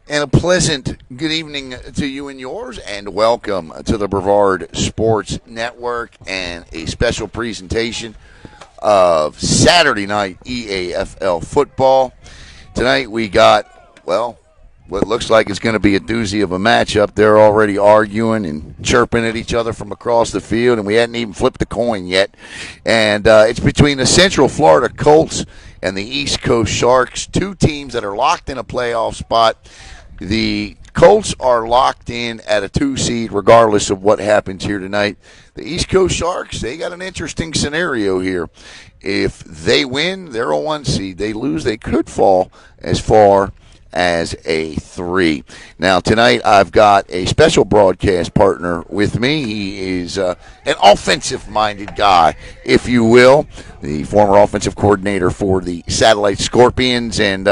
And a pleasant good evening to you and yours, and welcome to the Brevard Sports Network and a special presentation of Saturday night EAFL football. Tonight we got, well, what looks like it's going to be a doozy of a matchup. They're already arguing and chirping at each other from across the field, and we hadn't even flipped the coin yet. And it's between the Central Florida Colts and the East Coast Sharks, two teams that are locked in a playoff spot. The Colts are locked in at a 2 seed regardless of what happens here tonight. The East Coast Sharks, they got an interesting scenario here. If they win, they're a 1 seed. They lose, they could fall as far as a 3. Now, tonight I've got a special broadcast partner with me. He is an offensive-minded guy, if you will, the former offensive coordinator for the Satellite Scorpions, and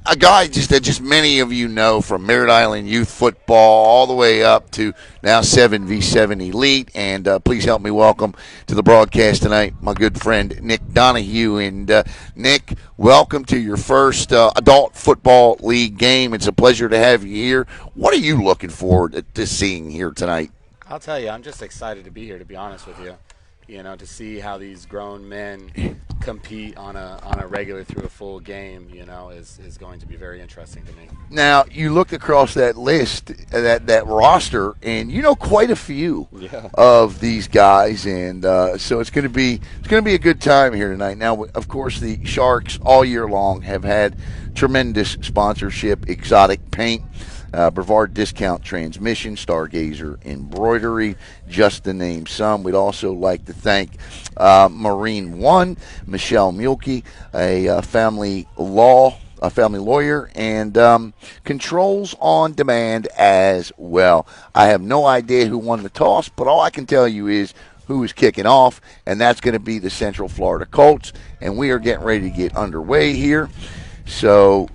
a guy that many of you know from Merritt Island youth football all the way up to now 7v7 Elite. And please help me welcome to the broadcast tonight my good friend Nick Donahue. And Nick, welcome to your first adult football league game. It's a pleasure to have you here. What are you looking forward to seeing here tonight? I'll tell you, I'm just excited to be here, to be honest with you. You know, to see how these grown men compete on a regular through a full game, is going to be very interesting to me. Now, you look across that list, that roster, and you know quite a few of these guys, and so it's going to be a good time here tonight. Now, of course, the Sharks all year long have had tremendous sponsorship, exotic paint. Brevard Discount Transmission, Stargazer Embroidery, just to name some. We'd also like to thank Marine One, Michelle Mulkey, a family lawyer, and Controls on Demand as well. I have no idea who won the toss, but all I can tell you is who is kicking off, and that's going to be the Central Florida Colts, and we are getting ready to get underway here. So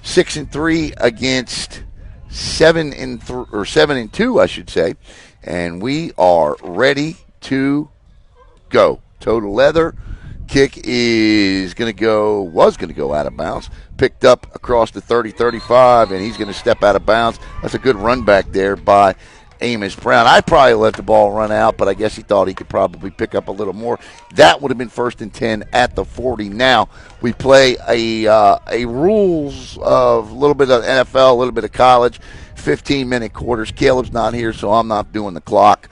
6-3 against 7-2, I should say, and we are ready to go. Total leather kick was going to go out of bounds, picked up across the 30-35, and he's going to step out of bounds. That's a good run back there by Amos Brown. I probably let the ball run out, but I guess he thought he could probably pick up a little more. That would have been 1st and 10 at the 40. Now we play a rules of a little bit of NFL, a little bit of college, 15-minute quarters. Caleb's not here, so I'm not doing the clock.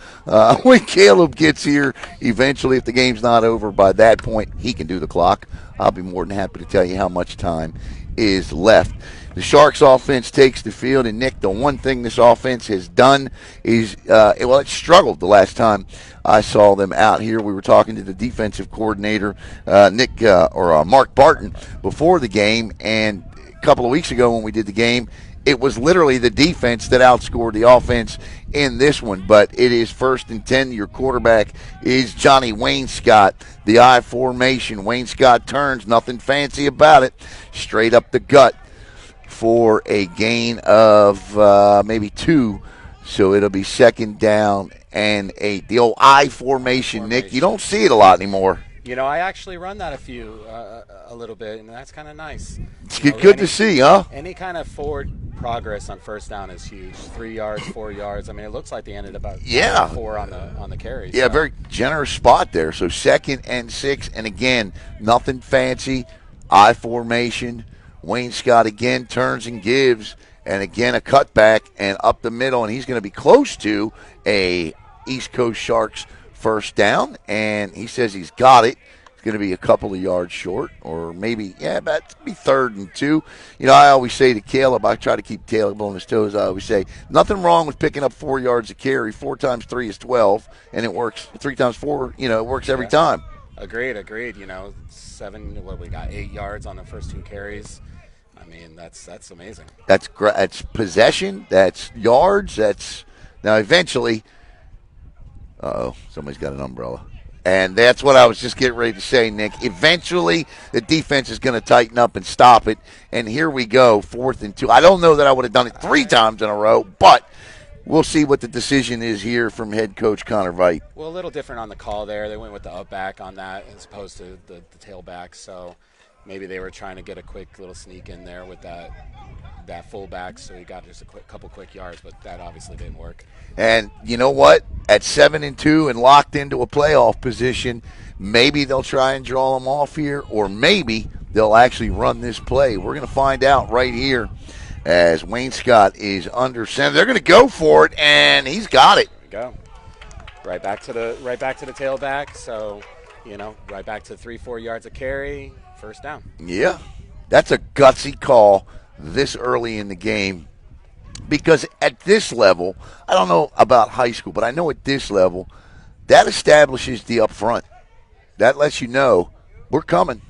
When Caleb gets here, eventually, if the game's not over by that point, he can do the clock. I'll be more than happy to tell you how much time is left. The Sharks offense takes the field, and Nick, the one thing this offense has done is, it struggled the last time I saw them out here. We were talking to the defensive coordinator, Mark Barton, before the game, and a couple of weeks ago when we did the game, it was literally the defense that outscored the offense in this one. But it is 1st and 10. Your quarterback is Johnny Wainscott. The I formation. Wainscott turns. Nothing fancy about it. Straight up the gut for a gain of maybe 2. So it'll be 2nd down and 8. The old I formation, Nick. You don't see it a lot anymore. I actually run that a little bit, and that's kind of nice. It's good to see, huh? Any kind of forward progress on 1st down is huge. 3 yards, 4 yards. I mean, it looks like they ended about 4 on the carries. Yeah, so. Very generous spot there. So 2nd and 6, and again, nothing fancy. I formation. Wainscott again turns and gives, and again a cutback and up the middle, and he's going to be close to a East Coast Sharks 1st down, and he says he's got it. It's going to be a couple of yards short, or maybe, about be 3rd and 2. I always say to Caleb, I try to keep Caleb on his toes. I always say, nothing wrong with picking up 4 yards a carry. 4 times 3 is 12, and it works. 3 times 4, it works every time. Agreed. 7, we got 8 yards on the first 2 carries. I mean, that's amazing. That's possession. That's yards. That's now eventually. Somebody's got an umbrella. And that's what I was just getting ready to say, Nick. Eventually, the defense is going to tighten up and stop it. And here we go, 4th and 2. I don't know that I would have done it 3 times in a row, but we'll see what the decision is here from head coach Connor Veit. Well, a little different on the call there. They went with the up back on that as opposed to the tailback. So maybe they were trying to get a quick little sneak in there with that that fullback, so he got just a couple quick yards, but that obviously didn't work. And you know what? At 7-2 and locked into a playoff position, maybe they'll try and draw them off here, or maybe they'll actually run this play. We're going to find out right here as Wayne Scott is under center. They're going to go for it, and he's got it. There we go. Right back to the tailback. So, right back to 3-4 yards of carry, first down. Yeah, that's a gutsy call this early in the game. Because at this level, I don't know about high school, but I know at this level, that establishes the up front. That lets you know we're coming.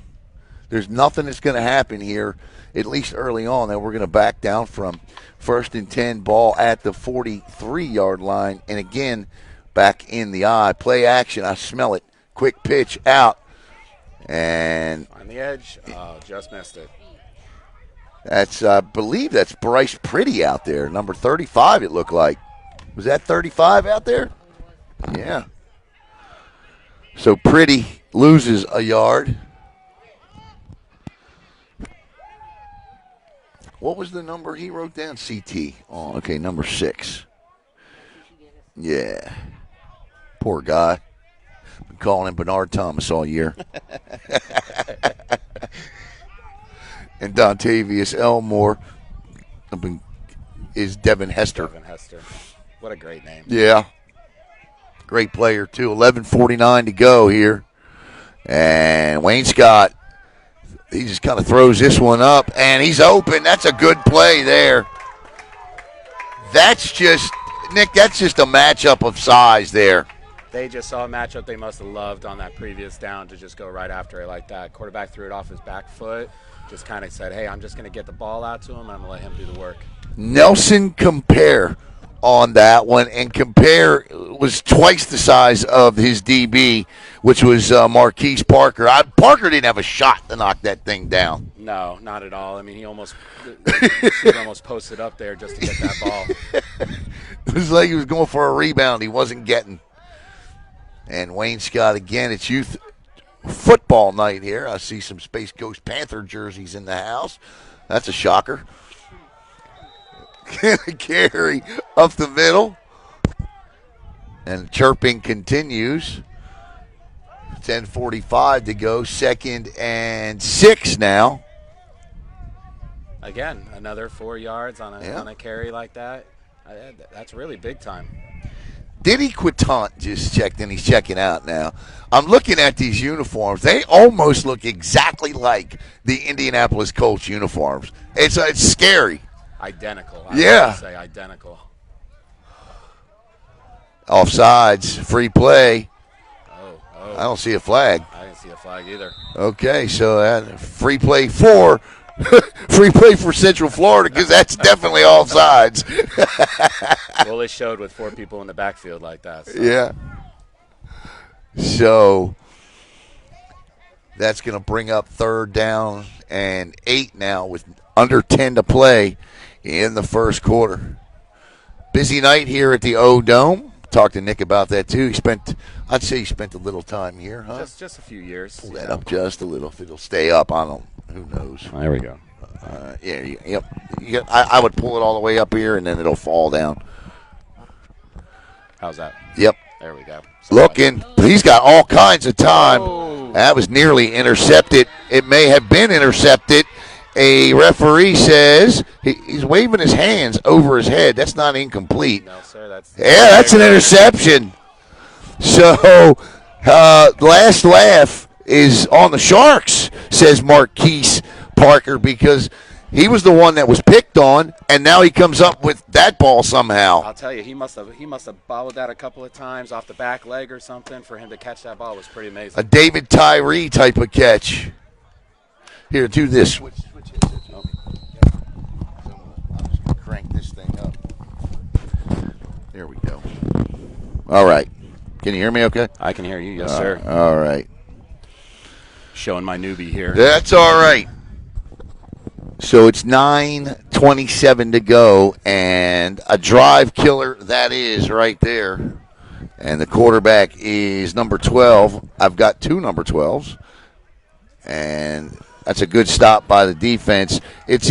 There's nothing that's going to happen here, at least early on, that we're going to back down from. 1st and 10, ball at the 43-yard line. And again, back in the eye. Play action, I smell it. Quick pitch out. And on the edge, just missed it. That's, I believe that's Bryce Pretty out there, number 35 it looked like. Was that 35 out there? Yeah. So Pretty loses a yard. What was the number he wrote down? CT. Oh, okay, number 6. Yeah. Poor guy. Been calling him Bernard Thomas all year. And Dontavius Elmore is Devin Hester. Devin Hester. What a great name. Yeah. Great player, too. 11:49 to go here. And Wayne Scott, he just kind of throws this one up, and he's open. That's a good play there. That's just, Nick, that's just a matchup of size there. They just saw a matchup they must have loved on that previous down to just go right after it like that. Quarterback threw it off his back foot. Just kind of said, hey, I'm just going to get the ball out to him, and I'm going to let him do the work. Nelson Compare on that one, and Compare was twice the size of his DB, which was Marquise Parker. Parker didn't have a shot to knock that thing down. No, not at all. I mean, he almost posted up there just to get that ball. It was like he was going for a rebound he wasn't getting. And Wayne Scott, again, it's youth football night here. I see some Space Ghost Panther jerseys in the house. That's a shocker. Carry up the middle. And chirping continues. 10:45 to go. 2nd and 6 now. Again, another 4 yards on a carry like that. That's really big time. Denny Quitant just checked in. He's checking out now. I'm looking at these uniforms. They almost look exactly like the Indianapolis Colts uniforms. It's scary. Identical. I would say identical. Offsides, free play. Oh. I don't see a flag. I didn't see a flag either. Okay, so free play for Central Florida because that's definitely offsides. Well, it showed with 4 people in the backfield like that. So. Yeah. So that's going to bring up 3rd down and 8 now with under 10 to play in the first quarter. Busy night here at the O-Dome. Talked to Nick about that, too. I'd say he spent a little time here, huh? Just a few years. Pull that up just a little. If it'll stay up, I don't. Who knows? There we go. Yep. I would pull it all the way up here, and then it'll fall down. How's that? Yep. There we go. Looking. He's got all kinds of time. Oh. That was nearly intercepted. It may have been intercepted. A referee says he's waving his hands over his head. That's not incomplete. No, sir. That's an interception. So, last laugh is on the Sharks, says Marquise Parker, because he was the one that was picked on, and now he comes up with that ball somehow. I'll tell you, he must have bobbled that a couple of times off the back leg or something. For him to catch that ball was pretty amazing. A David Tyree type of catch. Here, do this. Switch headsets. Oh. I'm just going to crank this thing up. There we go. All right. Can you hear me okay? I can hear you, yes, sir. All right. Showing my newbie here. That's all right. So it's 9:27 to go, and a drive killer that is right there. And the quarterback is number 12. I've got 2 number 12s. And That's a good stop by the defense. It's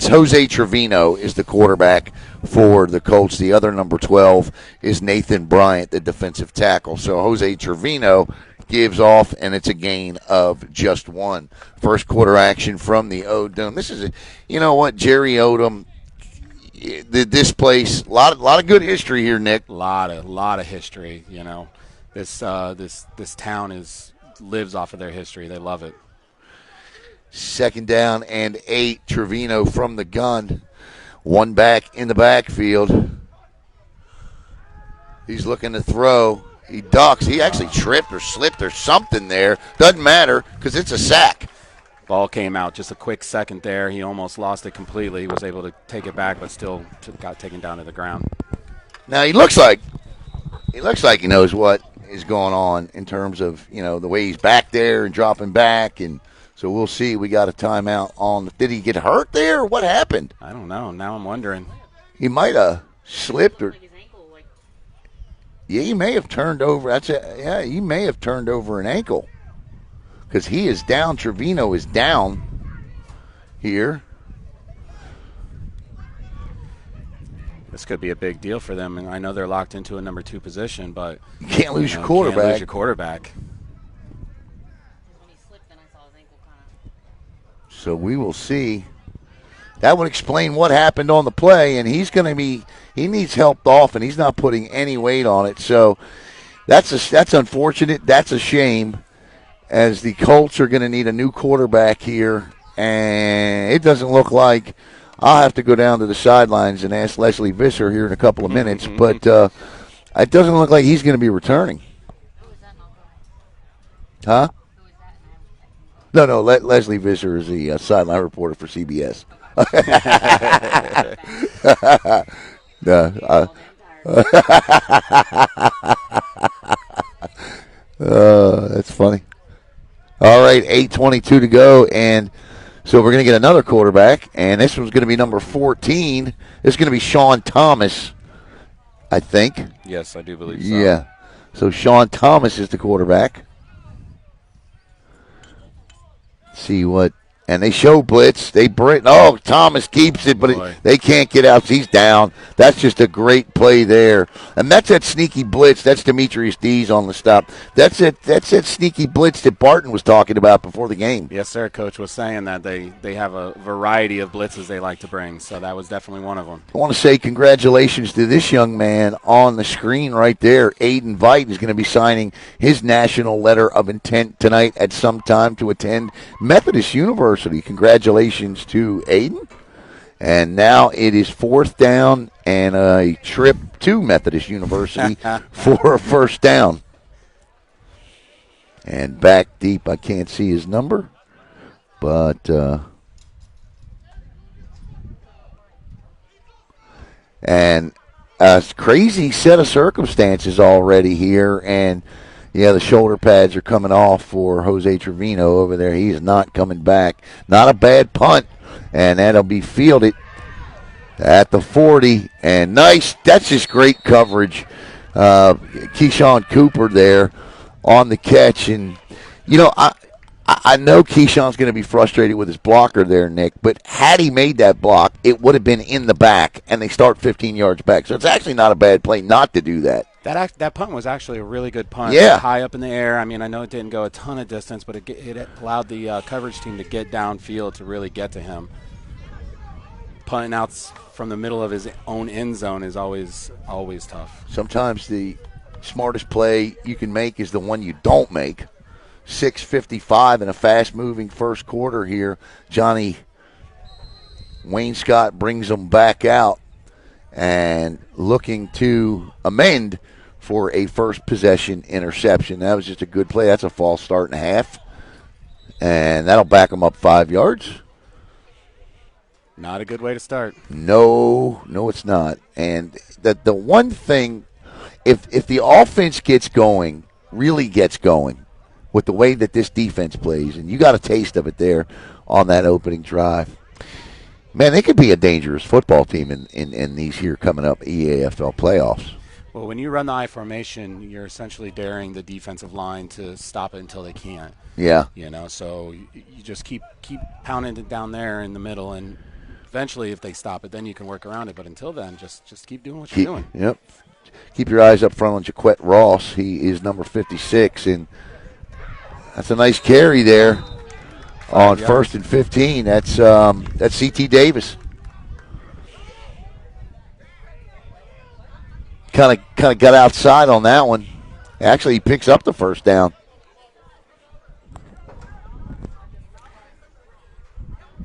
Jose Trevino is the quarterback for the Colts. The other number 12 is Nathan Bryant, the defensive tackle. So Jose Trevino gives off, and it's a gain of just one. First quarter action from the Odom. You know what, Jerry Odom. This place, a lot of good history here, Nick. Lot of history. You know, this town lives off of their history. They love it. 2nd down and 8. Trevino from the gun. One back in the backfield. He's looking to throw. He ducks. He actually tripped or slipped or something there. Doesn't matter because it's a sack. Ball came out just a quick second there. He almost lost it completely. He was able to take it back, but still got taken down to the ground. Now he looks like he knows what is going on in terms of, you know, the way he's back there and dropping back, and so we'll see. We got a timeout on. Did he get hurt there or what happened? I don't know. Now I'm wondering. He might have slipped or. Yeah, he may have turned over. Yeah, he may have turned over an ankle. Because he is down. Trevino is down here. This could be a big deal for them, and I know they're locked into a number 2 position, but you can't lose your quarterback. Can't lose your quarterback. So we will see. That would explain what happened on the play, and he needs help off, and he's not putting any weight on it. So that's unfortunate. That's a shame, as the Colts are going to need a new quarterback here, and it doesn't look like. I'll have to go down to the sidelines and ask Leslie Visser here in a couple of minutes, but it doesn't look like he's going to be returning. Huh? No, Leslie Visser is the sideline reporter for CBS. That's funny. All right, 8:22 to go, and so we're going to get another quarterback, and this one's going to be number 14. This is going to be Sean Thomas, I think. Yes, I do believe so. Yeah. So Sean Thomas is the quarterback. See what. And they show blitz. Thomas keeps it, but they can't get out. He's down. That's just a great play there. And that's that sneaky blitz. That's Demetrius Dees on the stop. That's that sneaky blitz that Barton was talking about before the game. Yes, sir. Coach was saying that they have a variety of blitzes they like to bring, so that was definitely one of them. I want to say congratulations to this young man on the screen right there. Aiden Veit is going to be signing his national letter of intent tonight at some time to attend Methodist University. Congratulations to Aiden. And now it is 4th down and a trip to Methodist University for a first down. And back deep, I can't see his number, but and a crazy set of circumstances already here, and yeah, the shoulder pads are coming off for Jose Trevino over there. He is not coming back. Not a bad punt, and that'll be fielded at the 40. And nice, that's just great coverage. Keyshawn Cooper there on the catch. And, you know, I know Keyshawn's going to be frustrated with his blocker there, Nick, but had he made that block, it would have been in the back, and they start 15 yards back. So it's actually not a bad play not to do that. That punt was actually a really good punt. Yeah. High up in the air. I mean, I know it didn't go a ton of distance, but it allowed the coverage team to get downfield to really get to him. Punting out from the middle of his own end zone is always tough. Sometimes the smartest play you can make is the one you don't make. 6:55 in a fast-moving first quarter here. Johnny Wayne Scott brings them back out and looking to amend for a first possession interception. That was just a good play. That's a false start and a half. And that'll back them up 5 yards. Not a good way to start. No, it's not. And the one thing, if the offense gets going, really gets going, with the way that this defense plays, and you got a taste of it there on that opening drive, man, they could be a dangerous football team in these here coming up EAFL playoffs. Well, when you run the I formation, you're essentially daring the defensive line to stop it until they can't. Yeah. So you just keep pounding it down there in the middle, and eventually, if they stop it, then you can work around it. But until then, just keep doing what you're doing. Yep. Keep your eyes up front on Jaquette Ross. He is number 56, and that's a nice carry there on 1st and 15. That's C.T. Davis. Kind of got outside on that one. Actually, he picks up the first down.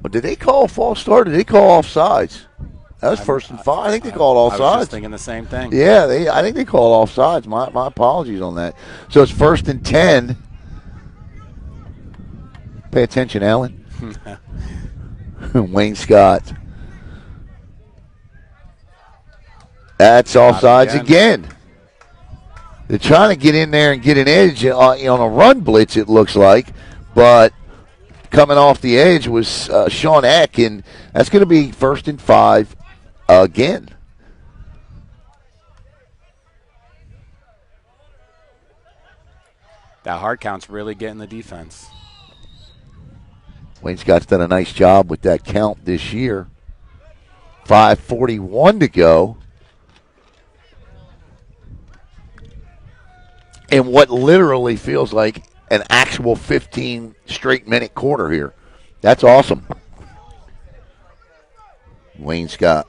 Well, did they call a false start? Or did they call offsides? That was 1st and 5. I think they called offsides. I was just thinking the same thing. Yeah, I think they called offsides. My apologies on that. So it's 1st and 10. Pay attention, Alan. Wayne Scott. That's offsides again. They're trying to get in there and get an edge on a run blitz, it looks like. But coming off the edge was Sean Eck, and that's going to be 1st and 5 again. That hard count's really getting the defense. Wayne Scott's done a nice job with that count this year. 5:41 to go. And what literally feels like an actual 15 straight minute quarter here. That's awesome. Wayne Scott.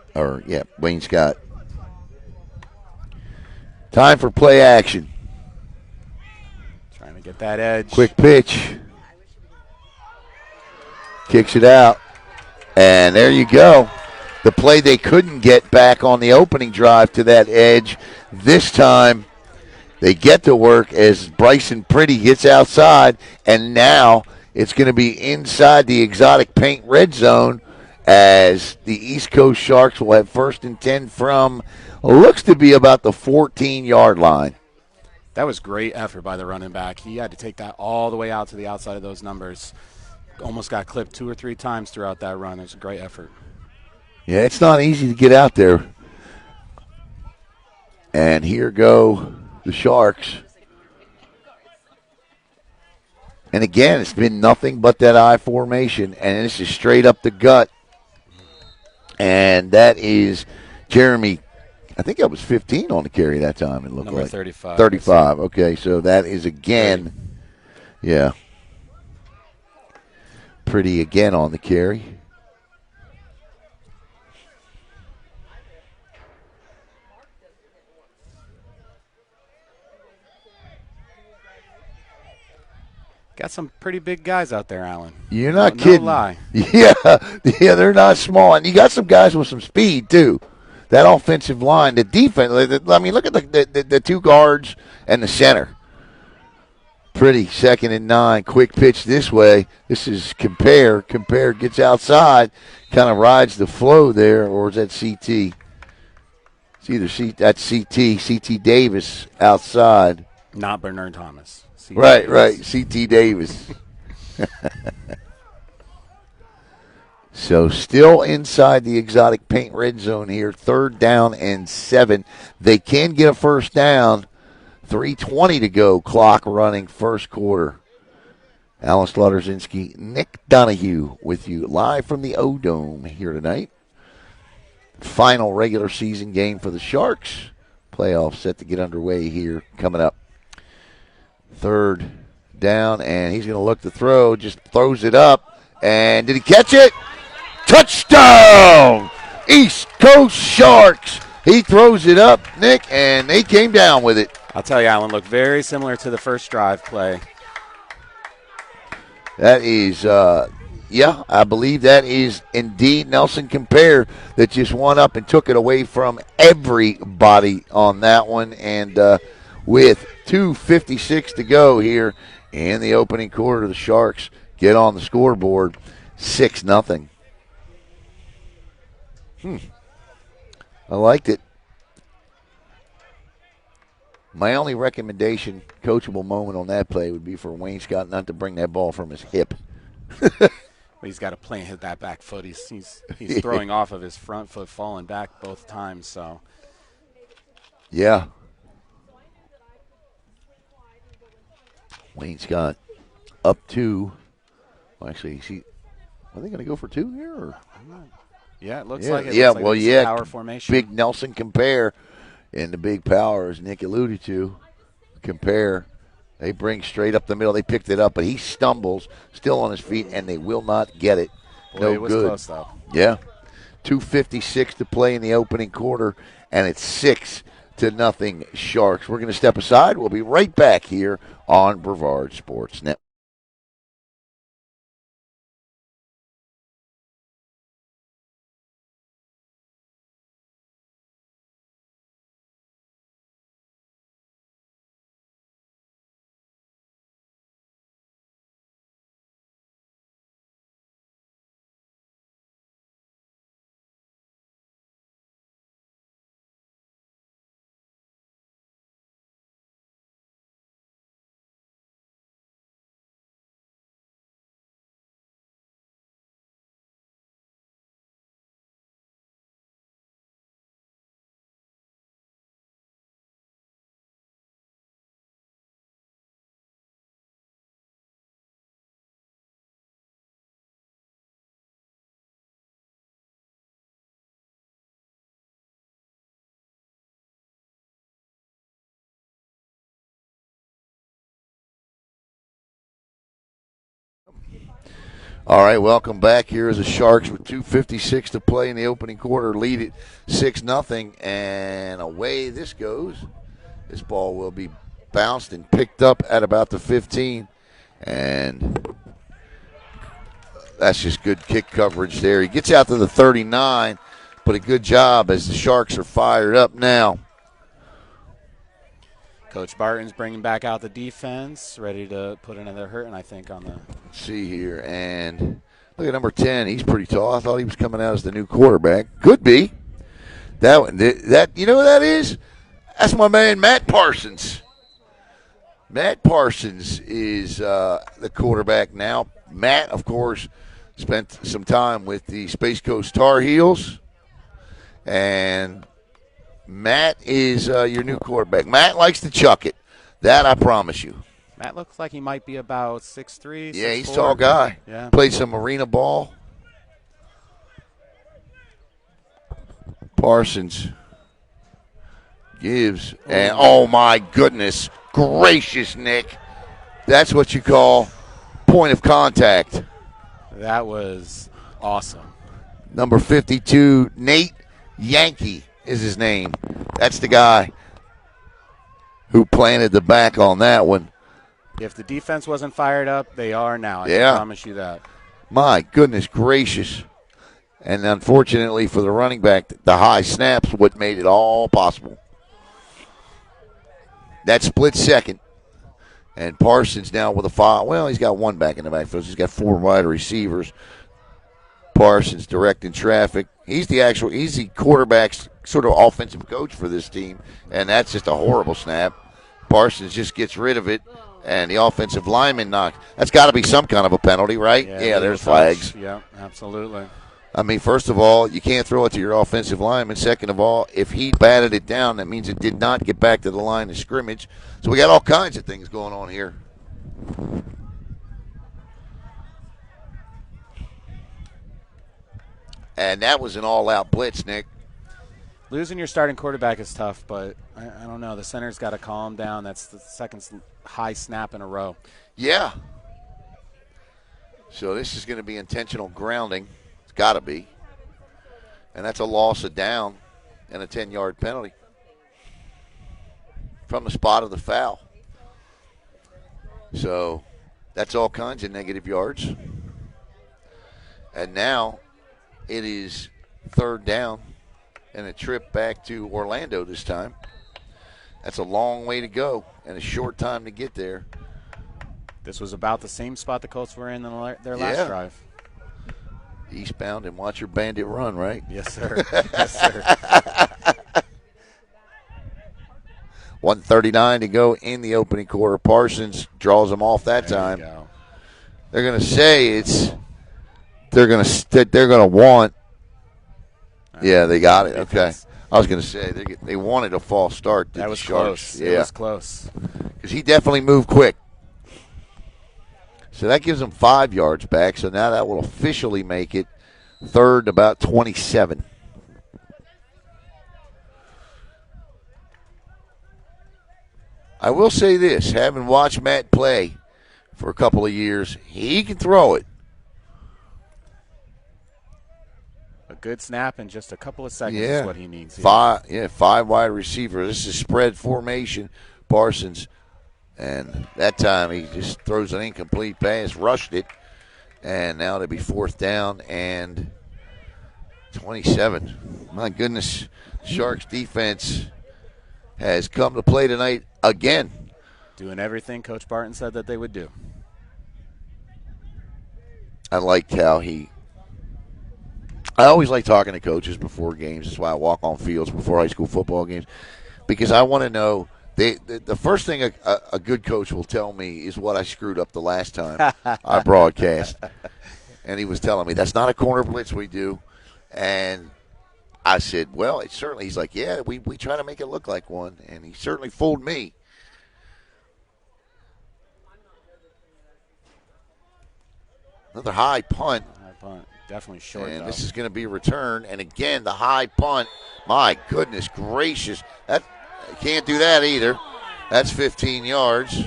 Time for play action. Trying to get that edge. Quick pitch. Kicks it out. And there you go. The play they couldn't get back on the opening drive to that edge. This time they get to work as Bryson Pretty gets outside, and now it's going to be inside the exotic paint red zone as the East Coast Sharks will have 1st and 10 from looks to be about the 14-yard line. That was great effort by the running back. He had to take that all the way out to the outside of those numbers. Almost got clipped 2 or 3 times throughout that run. It was a great effort. Yeah, it's not easy to get out there. And here go the Sharks. And again, it's been nothing but that I formation, and this is straight up the gut. And that is Jeremy. I think that was 15 on the carry that time. It looked Number like 35. 35. Okay, so that is again, yeah, Pretty again on the carry. Got some pretty big guys out there, Alan. You're not kidding. No lie. Yeah, they're not small. And you got some guys with some speed, too. That offensive line, the defense, I mean, look at the 2 guards and the center. Pretty, 2nd and 9, quick pitch this way. This is Compare. Compare gets outside, kind of rides the flow there, or is that CT? It's either that's CT Davis outside. Not Bernard Thomas. Right, CT Davis. So still inside the exotic paint red zone here, 3rd down and 7. They can get a first down. 3:20 to go, clock running, 1st quarter. Alan Slaughterzinski, Nick Donahue with you live from the O-Dome here tonight. Final regular season game for the Sharks. Playoffs set to get underway here coming up. 3rd down, and he's going to look to throw, just throws it up. And did he catch it? Touchdown! East Coast Sharks. He throws it up, Nick, and they came down with it. I'll tell you, Alan, looked very similar to the first drive play. That is, I believe that is indeed Nelson Compare that just went up and took it away from everybody on that one. And with 2:56 to go here in the opening quarter, the Sharks get on the scoreboard 6-0. I liked it. My only recommendation, coachable moment on that play would be for Wayne Scott not to bring that ball from his hip. He's got to plant that back foot. He's throwing off of his front foot, falling back both times. So, yeah, Wayne Scott up 2. Well, actually, are they going to go for 2 here? Or? Yeah, it looks Yeah, like it. yeah. Looks like Well, it's yeah. power formation. Big Nelson compare, and the big power, as Nick alluded to, compare. They bring straight up the middle. They picked it up, but he stumbles, still on his feet, and they will not get it. Boy, no it was good. Close though. Yeah, 2:56 to play in the opening quarter, and it's 6-0 Sharks. We're going to step aside. We'll be right back here on Brevard Sports Network. All right, welcome back. Here is the Sharks with 2:56 to play in the opening quarter. Lead it 6-0, and away this goes. This ball will be bounced and picked up at about the 15, and that's just good kick coverage there. He gets out to the 39, but a good job as the Sharks are fired up now. Coach Barton's bringing back out the defense, ready to put another hurting, I think, on the. Let's see here, and look at number 10. He's pretty tall. I thought he was coming out as the new quarterback. Could be. That you know who that is? That's my man Matt Parsons. Matt Parsons is the quarterback now. Matt, of course, spent some time with the Space Coast Tar Heels, and Matt is your new quarterback. Matt likes to chuck it. That I promise you. Matt looks like he might be about 6'3", 6'4". Yeah, he's a tall guy. Yeah. Played some arena ball. Parsons gives, and oh my goodness gracious, Nick. That's what you call point of contact. That was awesome. Number 52, Nate Yankee is his name. That's the guy who planted the back on that one. If the defense wasn't fired up, they are now. I Yeah. can promise you that. My goodness gracious. And unfortunately for the running back, the high snaps what made it all possible. That split second. And Parsons now with a 5. Well, he's got one back in the backfield. He's got 4 wide receivers. Parsons directing traffic. He's the quarterback's sort of offensive coach for this team. And that's just a horrible snap. Parsons just gets rid of it. And the offensive lineman knocked. That's got to be some kind of a penalty, right? Yeah, there's flags. Yeah, absolutely. I mean, first of all, you can't throw it to your offensive lineman. Second of all, if he batted it down, that means it did not get back to the line of scrimmage. So we got all kinds of things going on here. And that was an all-out blitz, Nick. Losing your starting quarterback is tough, but I don't know. The center's got to calm down. That's the second high snap in a row. Yeah. So this is going to be intentional grounding. It's got to be. And that's a loss of down and a 10-yard penalty from the spot of the foul. So that's all kinds of negative yards. And now it is 3rd down and a trip back to Orlando this time. That's a long way to go and a short time to get there. This was about the same spot the Colts were in their last drive. Eastbound and watch your bandit run, right? Yes, sir. Yes, sir. 1:39 to go in the opening quarter. Parsons draws them off that time. They're going to say they're going to want. Yeah, they got it. Okay. I was going to say they wanted a false start. That was Sharks. close. Yeah. It was close. Because he definitely moved quick. So that gives them 5 yards back. So now that will officially make it third and about 27. I will say this, having watched Matt play for a couple of years, he can throw it. A good snap in just a couple of seconds is Yeah. what he needs here. Five wide receivers. This is spread formation. Parsons. And that time he just throws an incomplete pass, rushed it. And now it'll be fourth down and 27. My goodness, Sharks defense has come to play tonight again. Doing everything Coach Barton said that they would do. I liked how I always like talking to coaches before games. That's why I walk on fields before high school football games, because I want to know. The first thing a good coach will tell me is what I screwed up the last time I broadcast. And he was telling me, that's not a corner blitz we do. And I said, well, it's certainly. He's like, yeah, we try to make it look like one. And he certainly fooled me. Another high punt. High punt. Definitely short, And though. this is going to be a return. And again, the high punt. My goodness gracious. That can't do that either. That's 15 yards.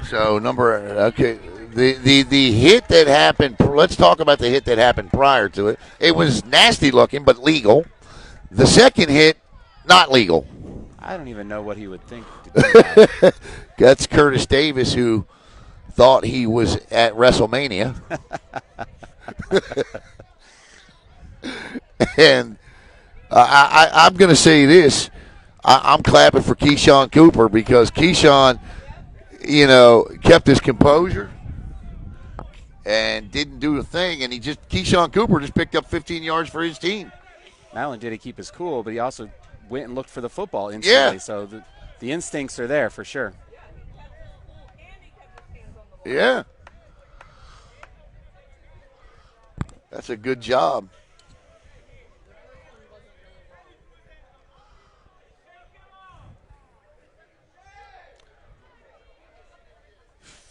So the hit that happened, let's talk about the hit that happened prior to it. It was nasty looking, but legal. The second hit, not legal. I don't even know what he would think to do that. That's Curtis Davis, who thought he was at WrestleMania. And I'm going to say this. I'm clapping for Keyshawn Cooper because Keyshawn, kept his composure and didn't do a thing. And Keyshawn Cooper just picked up 15 yards for his team. Not only did he keep his cool, but he also went and looked for the football instantly. Yeah. So the instincts are there for sure. Yeah. That's a good job.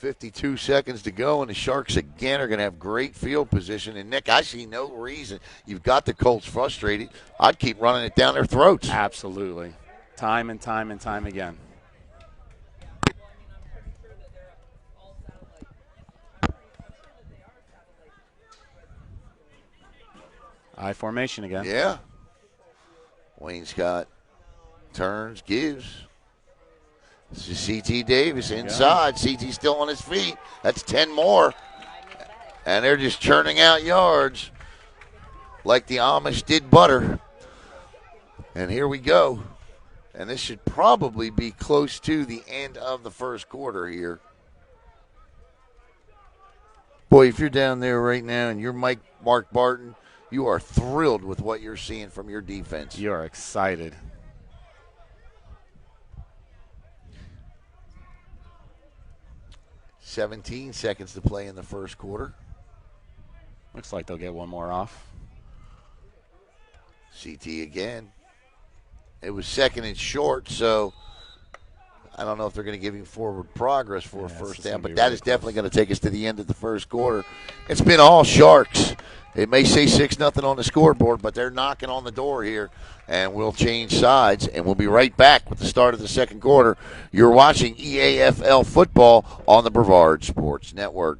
.52 seconds to go, and the Sharks again are going to have great field position. And, Nick, I see no reason. You've got the Colts frustrated. I'd keep running it down their throats. Absolutely. Time and time and time again. I formation again. Yeah. Wayne Scott turns, gives. This is C.T. Davis inside. C.T. still on his feet. That's 10 more. And they're just churning out yards like the Amish did butter. And here we go. And this should probably be close to the end of the first quarter here. Boy, if you're down there right now and you're Mark Barton, you are thrilled with what you're seeing from your defense. You're excited. .17 seconds to play in the first quarter. Looks like they'll get one more off. CT again. It was second and short, so I don't know if they're going to give him forward progress for a first down, but that is definitely going to take us to the end of the first quarter. It's been all Sharks. It may say 6-0 on the scoreboard, but they're knocking on the door here, and we'll change sides, and we'll be right back with the start of the second quarter. You're watching EAFL football on the Brevard Sports Network.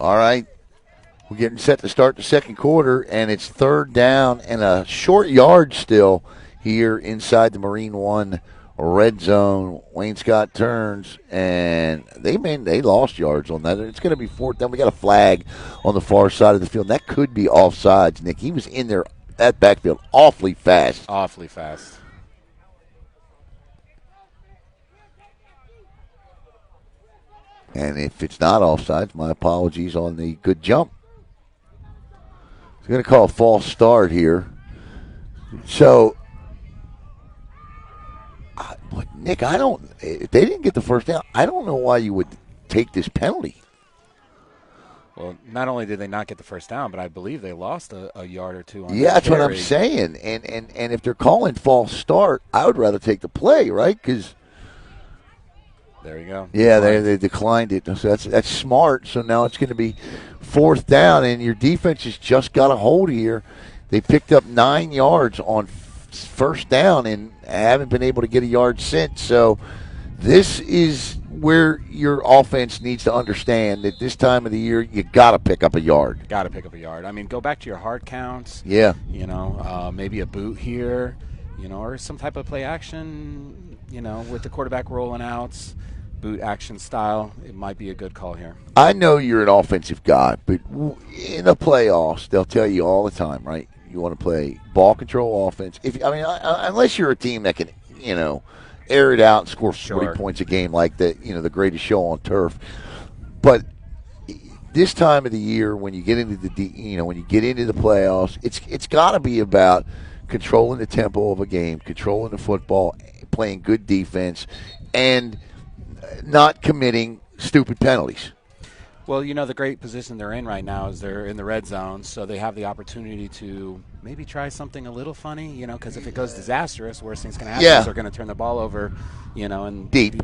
All right. We're getting set to start the second quarter, and it's third down and a short yard still here inside the Marine One red zone. Wayne Scott turns, and they lost yards on that. It's going to be fourth down. We got a flag on the far side of the field. That could be offsides, Nick. He was in there, that backfield, awfully fast. Awfully fast. And if it's not offsides, my apologies on the good jump. He's going to call a false start here. So, Nick, if they didn't get the first down, I don't know why you would take this penalty. Well, not only did they not get the first down, but I believe they lost a yard or two on Yeah, that's carry. what I'm saying. And if they're calling false start, I would rather take the play, right? Because there you go. Yeah, they declined it. So that's smart. So now it's going to be fourth down, and your defense has just got a hold here. They picked up 9 yards on first down and haven't been able to get a yard since. So this is where your offense needs to understand that this time of the year you got to pick up a yard. Got to pick up a yard. I mean, go back to your hard counts. Yeah. Maybe a boot here, or some type of play action, with the quarterback rolling out. Boot action style, it might be a good call here. I know you're an offensive guy, but in the playoffs, they'll tell you all the time, right? You want to play ball control offense. Unless you're a team that can, air it out and score 40 points a game like the greatest show on turf. But this time of the year, when you get into the playoffs, it's got to be about controlling the tempo of a game, controlling the football, playing good defense, and not committing stupid penalties. Well, the great position they're in right now is they're in the red zone, so they have the opportunity to maybe try something a little funny, because if it goes disastrous, worst thing's going to happen is they're going to turn the ball over, and deep,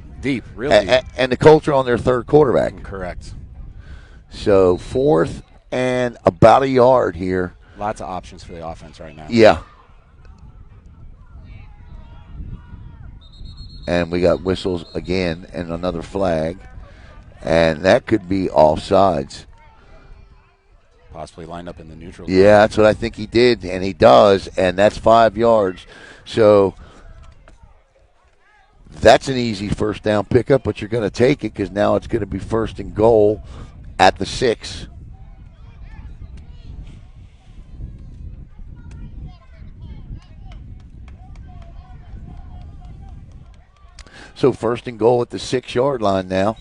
really deep. And the Colts are on their third quarterback. Correct. So fourth and about a yard here. Lots of options for the offense right now. Yeah. And we got whistles again and another flag. And that could be offsides. Possibly lined up in the neutral zone. Yeah, that's what I think he did, and he does, and that's 5 yards. So that's an easy first down pickup, but you're going to take it because now it's going to be first and goal at the 6. So first and goal at the 6-yard line now.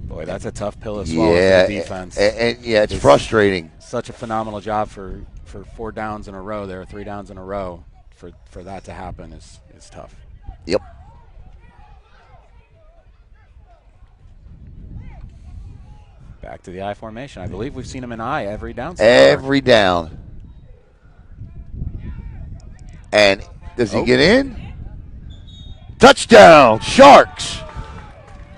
Boy, that's a tough pill to swallow for the defense. And it's frustrating. Such a phenomenal job for 4 downs in a row there, 3 downs in a row. For that to happen is tough. Yep. Back to the I formation. I believe we've seen him in I every down. Every down. And does he get in? Touchdown, Sharks.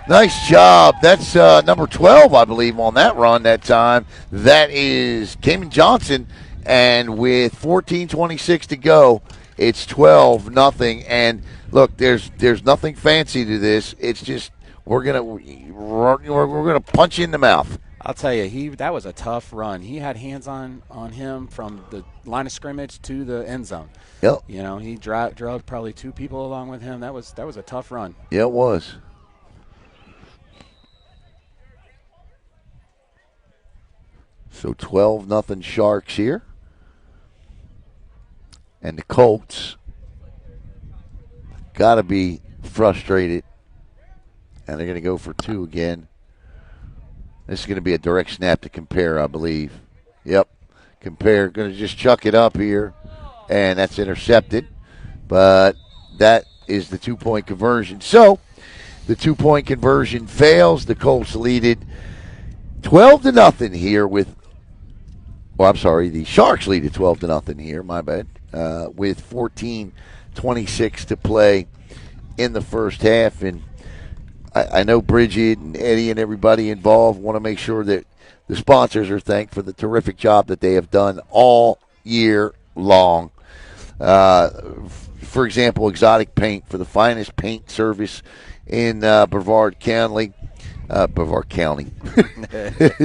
Nice job. That's number 12, I believe, on that run that time. That is Cayman Johnson. And with 14:26 to go, it's 12-0. And look, there's nothing fancy to this. It's just we're gonna punch you in the mouth. I'll tell you, that was a tough run. He had hands on him from the line of scrimmage to the end zone. Yep. He drugged probably 2 people along with him. That was a tough run. Yeah, it was. So 12-0 Sharks here. And the Colts got to be frustrated. And they're going to go for 2 again. This is going to be a direct snap to Compare, I believe. Yep. Compare going to just chuck it up here. And that's intercepted. But that is the 2-point conversion. So the 2-point conversion fails. The Colts lead it 12-0 here with, the Sharks lead it 12-0 here, my bad, with 14:26 to play in the first half. And I know Bridget and Eddie and everybody involved want to make sure that the sponsors are thanked for the terrific job that they have done all year long. For example, Exotic Paint for the finest paint service in Brevard County. Brevard County.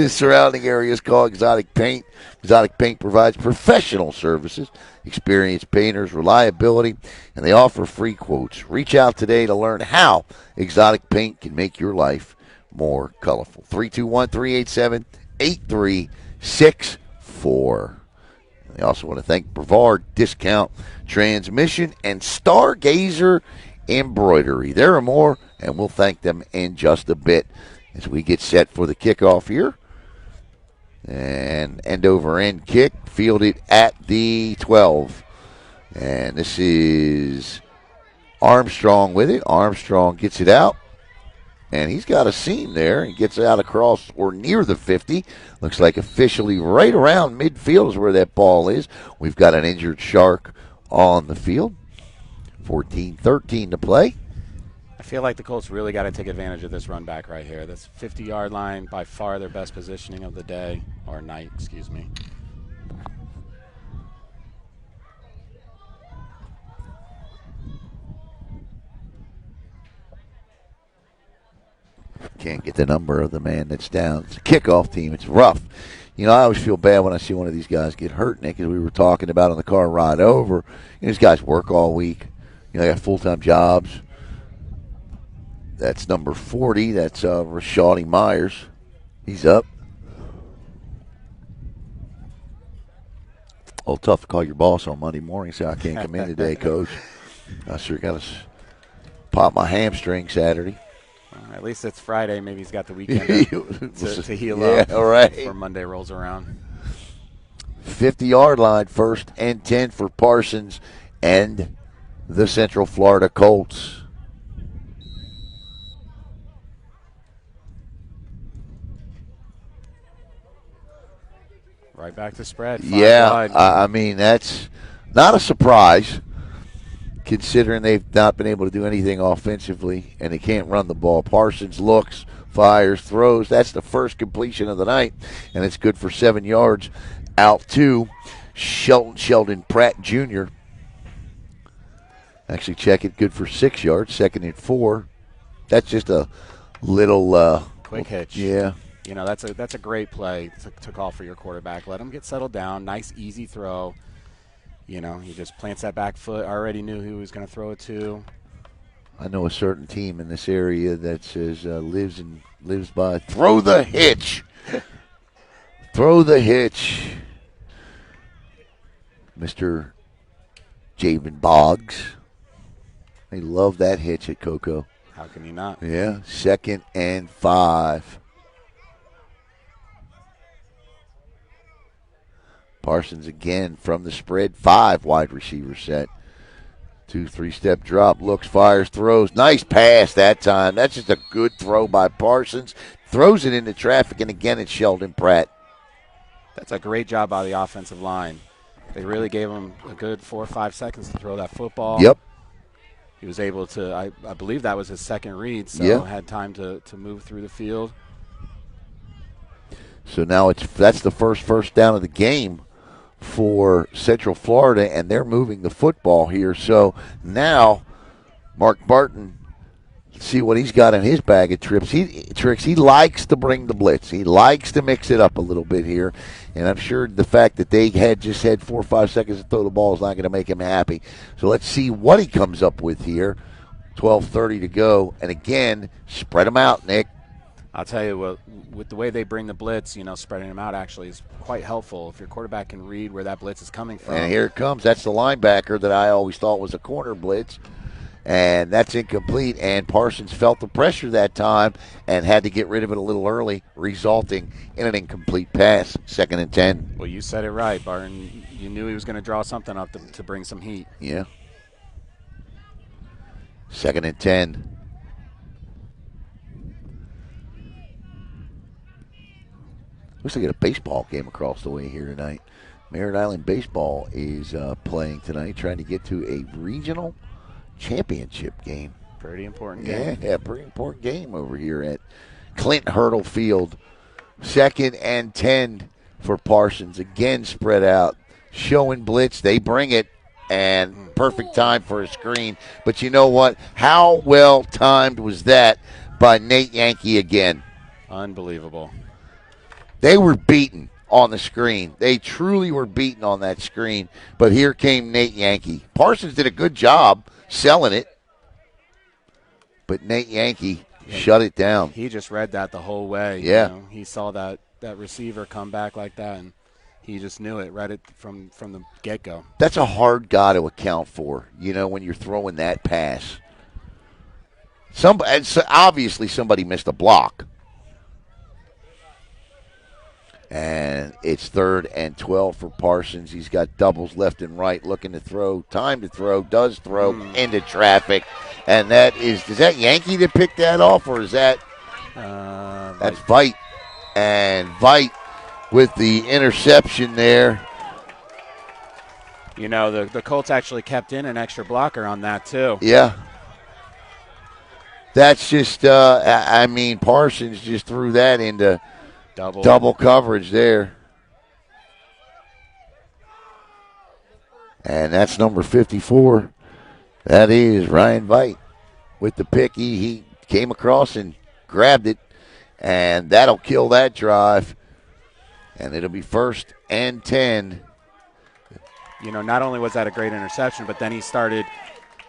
Surrounding areas call Exotic Paint. Exotic Paint provides professional services, experienced painters, reliability, and they offer free quotes. Reach out today to learn how Exotic Paint can make your life more colorful. 321-387-8364. I also want to thank Brevard Discount Transmission and Stargazer Embroidery. There are more, and we'll thank them in just a bit as we get set for the kickoff here. And end over end kick, fielded at the 12. And this is Armstrong with it. Armstrong gets it out. And he's got a seam there. He gets out across or near the 50. Looks like officially right around midfield is where that ball is. We've got an injured Shark on the field. 14-13 to play. I feel like the Colts really got to take advantage of this run back right here. This 50-yard line, by far their best positioning of the day, or night, excuse me. Can't get the number of the man that's down. It's a kickoff team. It's rough. You know, I always feel bad when I see one of these guys get hurt, Nick, as we were talking about on the car ride over. You know, these guys work all week. You know, they got full-time jobs. That's number 40. That's Rashadi Myers. He's up. Oh, tough to call your boss on Monday morning. Say, I can't come in today, Coach. I sure got to pop my hamstring Saturday. At least it's Friday. Maybe he's got the weekend to heal up all right. before Monday rolls around. 50-yard line, 1st and 10 for Parsons and the Central Florida Colts. Right back to spread. Yeah, I mean, that's not a surprise, considering they've not been able to do anything offensively, and they can't run the ball. Parsons looks, fires, throws. That's the first completion of the night, and it's good for 7 yards out to Sheldon Pratt Jr. Actually, check it, good for 6 yards, 2nd and 4. That's just a little quick hitch. Yeah. You know, that's a great play to call for your quarterback. Let him get settled down. Nice, easy throw. You know, he just plants that back foot. Already knew who he was going to throw it to. I know a certain team in this area that says lives by throw the hitch. Throw the hitch. Mr. Javen Boggs. They love that hitch at Coco. How can you not? Yeah, 2nd and 5. Parsons again from the spread. 5 wide receiver set. 2 3-step drop. Looks, fires, throws. Nice pass that time. That's just a good throw by Parsons. Throws it into traffic, and again it's Sheldon Pratt. That's a great job by the offensive line. They really gave him a good 4 or 5 seconds to throw that football. Yep. He was able to, I believe that was his second read, so had time to move through the field. So now that's the first down of the game for Central Florida, and they're moving the football here. So now Mark Barton, see what he's got in his bag of tricks. He likes to bring the blitz. He likes to mix it up a little bit here, and I'm sure the fact that they just had 4 or 5 seconds to throw the ball is not going to make him happy. So let's see what he comes up with here. 12:30 to go, and again, spread them out, Nick. I'll tell you what, with the way they bring the blitz, you know, spreading them out actually is quite helpful if your quarterback can read where that blitz is coming from. And here it comes. That's the linebacker that I always thought was a corner blitz. And that's incomplete. And Parsons felt the pressure that time and had to get rid of it a little early, resulting in an incomplete pass. 2nd and 10. Well, you said it right, Barton. You knew he was going to draw something up to bring some heat. Yeah. 2nd and 10. Looks like a baseball game across the way here tonight. Merritt Island Baseball is playing tonight, trying to get to a regional championship game. Pretty important game. Yeah, pretty important game over here at Clint Hurdle Field. 2nd and 10 for Parsons. Again, spread out. Showing blitz. They bring it, and perfect time for a screen. But you know what? How well timed was that by Nate Yankee again? Unbelievable. They were beaten on the screen. They truly were beaten on that screen. But here came Nate Yankee. Parsons did a good job selling it, but Nate Yankee shut it down. He just read that the whole way. Yeah. You know? He saw that receiver come back like that, and he just knew it, read it from the get-go. That's a hard guy to account for, when you're throwing that pass. Obviously somebody missed a block. And it's 3rd and 12 for Parsons. He's got doubles left and right, looking to throw. Time to throw. Does throw into traffic. And is that Yankee that picked that off, or is that? That's Veit. And Veit with the interception there. The Colts actually kept in an extra blocker on that, too. Yeah. That's just, Parsons just threw that into double coverage there. And that's number 54. That is Ryan Veit with the pick. He came across and grabbed it, and that'll kill that drive. And it'll be 1st and 10. Not only was that a great interception, but then he started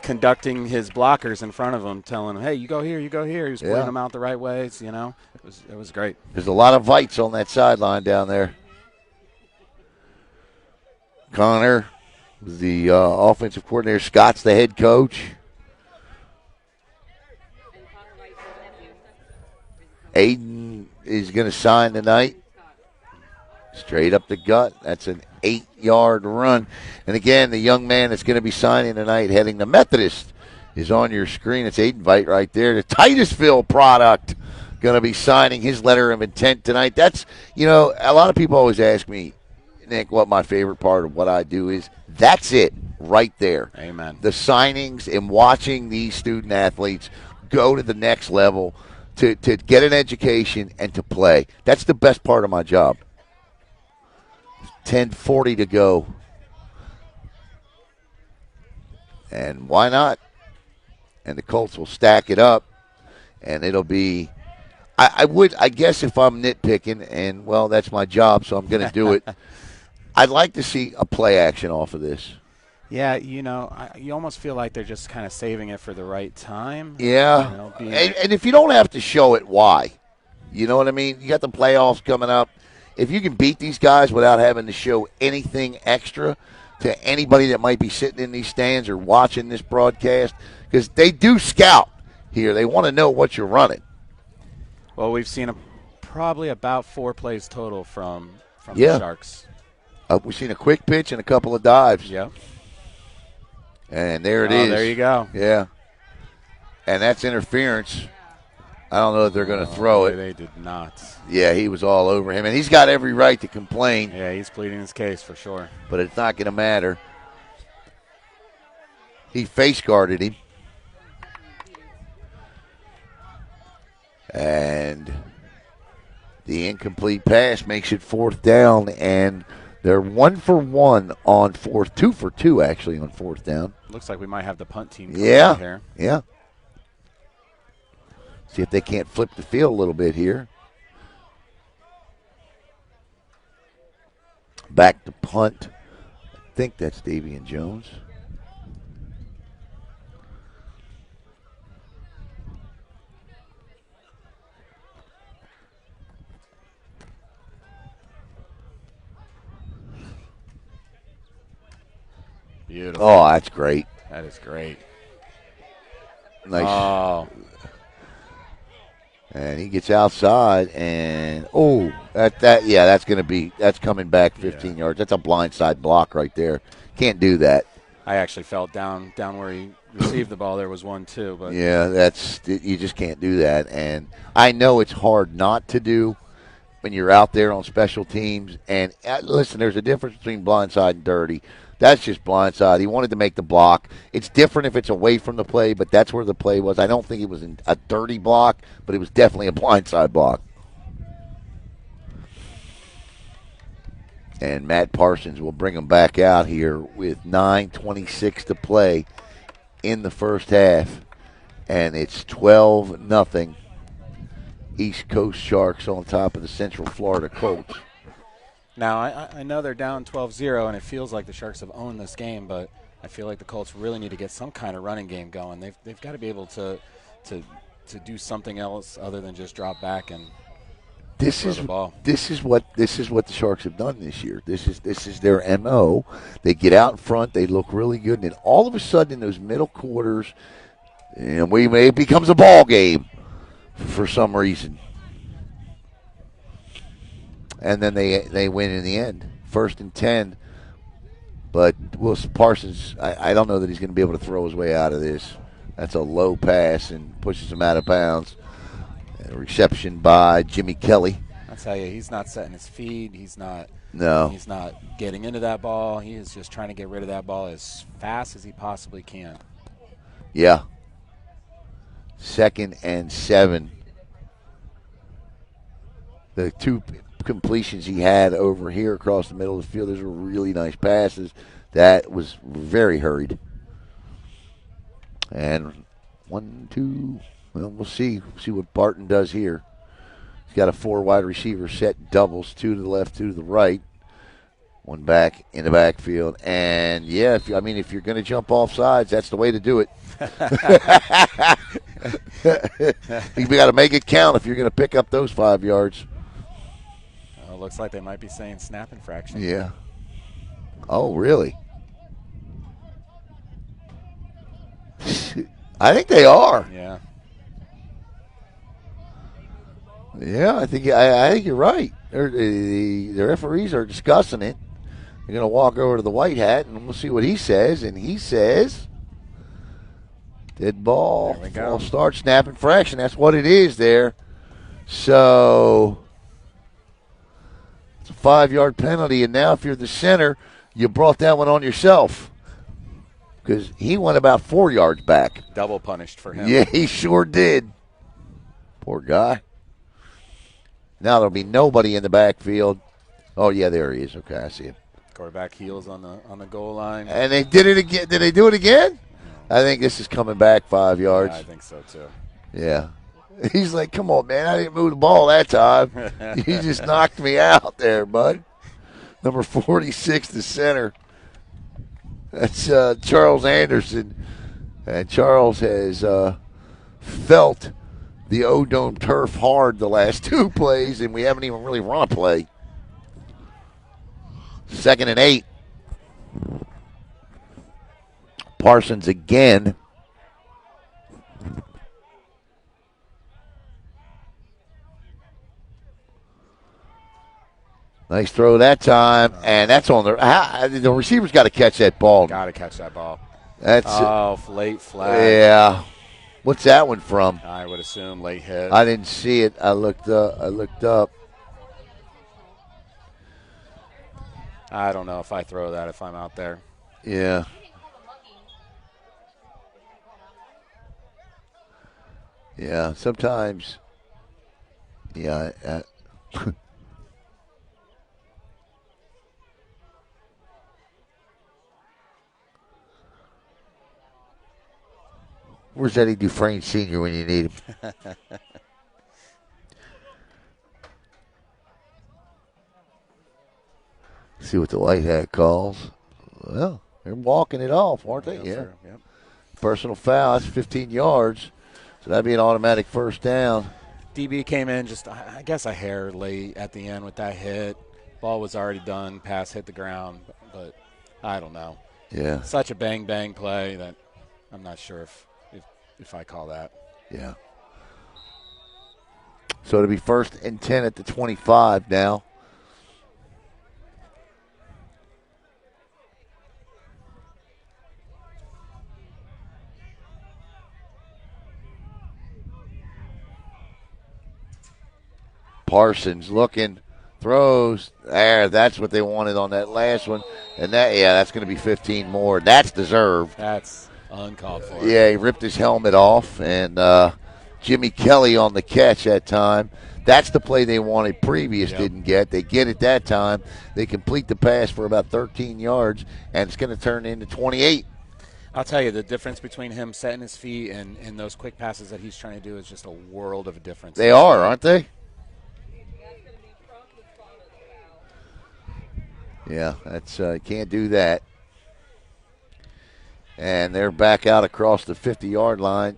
conducting his blockers in front of him, telling them, hey, you go here, you go here. He was pointing them out the right ways, It was great. There's a lot of Veits on that sideline down there. Connor, the offensive coordinator. Scott's the head coach. Aiden is going to sign tonight. Straight up the gut. That's an 8-yard run. And again, the young man that's going to be signing tonight heading to Methodist is on your screen. It's Aiden Veit right there. The Titusville product going to be signing his letter of intent tonight. That's, a lot of people always ask me, Nick, what my favorite part of what I do is. That's it right there. Amen. The signings and watching these student athletes go to the next level to get an education and to play. That's the best part of my job. 10:40 to go. And why not? And the Colts will stack it up, and it'll be I guess if I'm nitpicking, and, well, that's my job, so I'm going to do it, I'd like to see a play action off of this. Yeah, you almost feel like they're just kind of saving it for the right time. Yeah, and if you don't have to show it, why? You know what I mean? You got the playoffs coming up. If you can beat these guys without having to show anything extra to anybody that might be sitting in these stands or watching this broadcast, because they do scout here. They want to know what you're running. Well, we've seen probably about 4 plays total from the Sharks. We've seen a quick pitch and a couple of dives. Yeah. And there it is. There you go. Yeah. And that's interference. I don't know if they're going to throw it. They did not. Yeah, he was all over him. And he's got every right to complain. Yeah, he's pleading his case for sure. But it's not going to matter. He face guarded him. And the incomplete pass makes it 4th down. And they're 1 for 1 on 4th. 2 for 2, actually, on 4th down. Looks like we might have the punt team coming in here. Yeah. See if they can't flip the field a little bit here. Back to punt. I think that's Davian Jones. Beautiful. Oh, that's great. That is great. Nice. Oh. And he gets outside, and that's coming back 15 yards. That's a blindside block right there. Can't do that. I actually felt down where he received the ball. There was one too, but yeah, you just can't do that. And I know it's hard not to do when you're out there on special teams. And listen, there's a difference between blindside and dirty. That's just blindside. He wanted to make the block. It's different if it's away from the play, but that's where the play was. I don't think it was a dirty block, but it was definitely a blindside block. And Matt Parsons will bring him back out here with 9:26 to play in the first half. And it's 12-0 East Coast Sharks on top of the Central Florida Colts. Now, I know they're down 12-0, and it feels like the Sharks have owned this game, but I feel like the Colts really need to get some kind of running game going. They've got to be able to do something else other than just drop back and throw the ball. This is what the Sharks have done this year. This is their MO. They get out in front, they look really good, and then all of a sudden in those middle quarters, it becomes a ball game for some reason. And then they win in the end. 1st and 10. But Wilson Parsons, I don't know that he's going to be able to throw his way out of this. That's a low pass and pushes him out of bounds. A reception by Jimmy Kelly. I tell you, he's not setting his feet. He's not getting into that ball. He is just trying to get rid of that ball as fast as he possibly can. Yeah. 2nd and 7. The 2 completions he had over here across the middle of the field, those were really nice passes. That was very hurried. And 1, 2, well, we'll see what Barton does here. He's got a 4 wide receiver set, doubles, 2 to the left, 2 to the right. 1 back in the backfield. And, yeah, if you're going to jump off sides, that's the way to do it. You got to make it count if you're going to pick up those 5 yards. Looks like they might be saying snap infraction. Yeah. Oh, really? I think they are. Yeah. Yeah, I think you're right. The referees are discussing it. They're going to walk over to the white hat, and we'll see what he says. And he says, dead ball. There we go. False start, snap infraction. That's what it is there. So it's a 5-yard penalty, and now if you're the center, you brought that one on yourself because he went about 4 yards back. Double punished for him. Yeah, he sure did. Poor guy. Now there'll be nobody in the backfield. Oh, yeah, there he is. Okay, I see him. Quarterback heels on the goal line. And they did it again. Did they do it again? I think this is coming back 5 yards. Yeah, I think so, too. Yeah. He's like, come on, man. I didn't move the ball that time. You just knocked me out there, bud. Number 46, the center. That's Charles Anderson. And Charles has felt the O-Dome turf hard the last 2 plays, and we haven't even really run a play. 2nd and 8. Parsons again. Nice throw that time, and that's on the receiver's got to catch that ball. Got to catch that ball. That's late flag. Yeah. What's that one from? I would assume late hit. I didn't see it. I looked up. I don't know if I throw that if I'm out there. Yeah. Yeah, sometimes. Yeah. Where's Eddie Dufresne Sr. when you need him? See what the white hat calls. Well, they're walking it off, aren't they? Yeah. Sir. Yep. Personal foul. That's 15 yards. So that'd be an automatic first down. DB came in just, I guess, a hair late at the end with that hit. Ball was already done. Pass hit the ground. But I don't know. Yeah. Such a bang-bang play that I'm not sure if I call that. Yeah. So it'll be 1st and 10 at the 25 now. Parsons looking, throws. There, that's what they wanted on that last one. And that's going to be 15 more. That's deserved. That's uncalled for. Yeah, he ripped his helmet off, and Jimmy Kelly on the catch that time. That's the play they wanted previous, didn't get. They get it that time. They complete the pass for about 13 yards, and it's going to turn into 28. I'll tell you, the difference between him setting his feet and those quick passes that he's trying to do is just a world of a difference. They are, aren't they? Yeah, that's can't do that. And they're back out across the 50-yard line.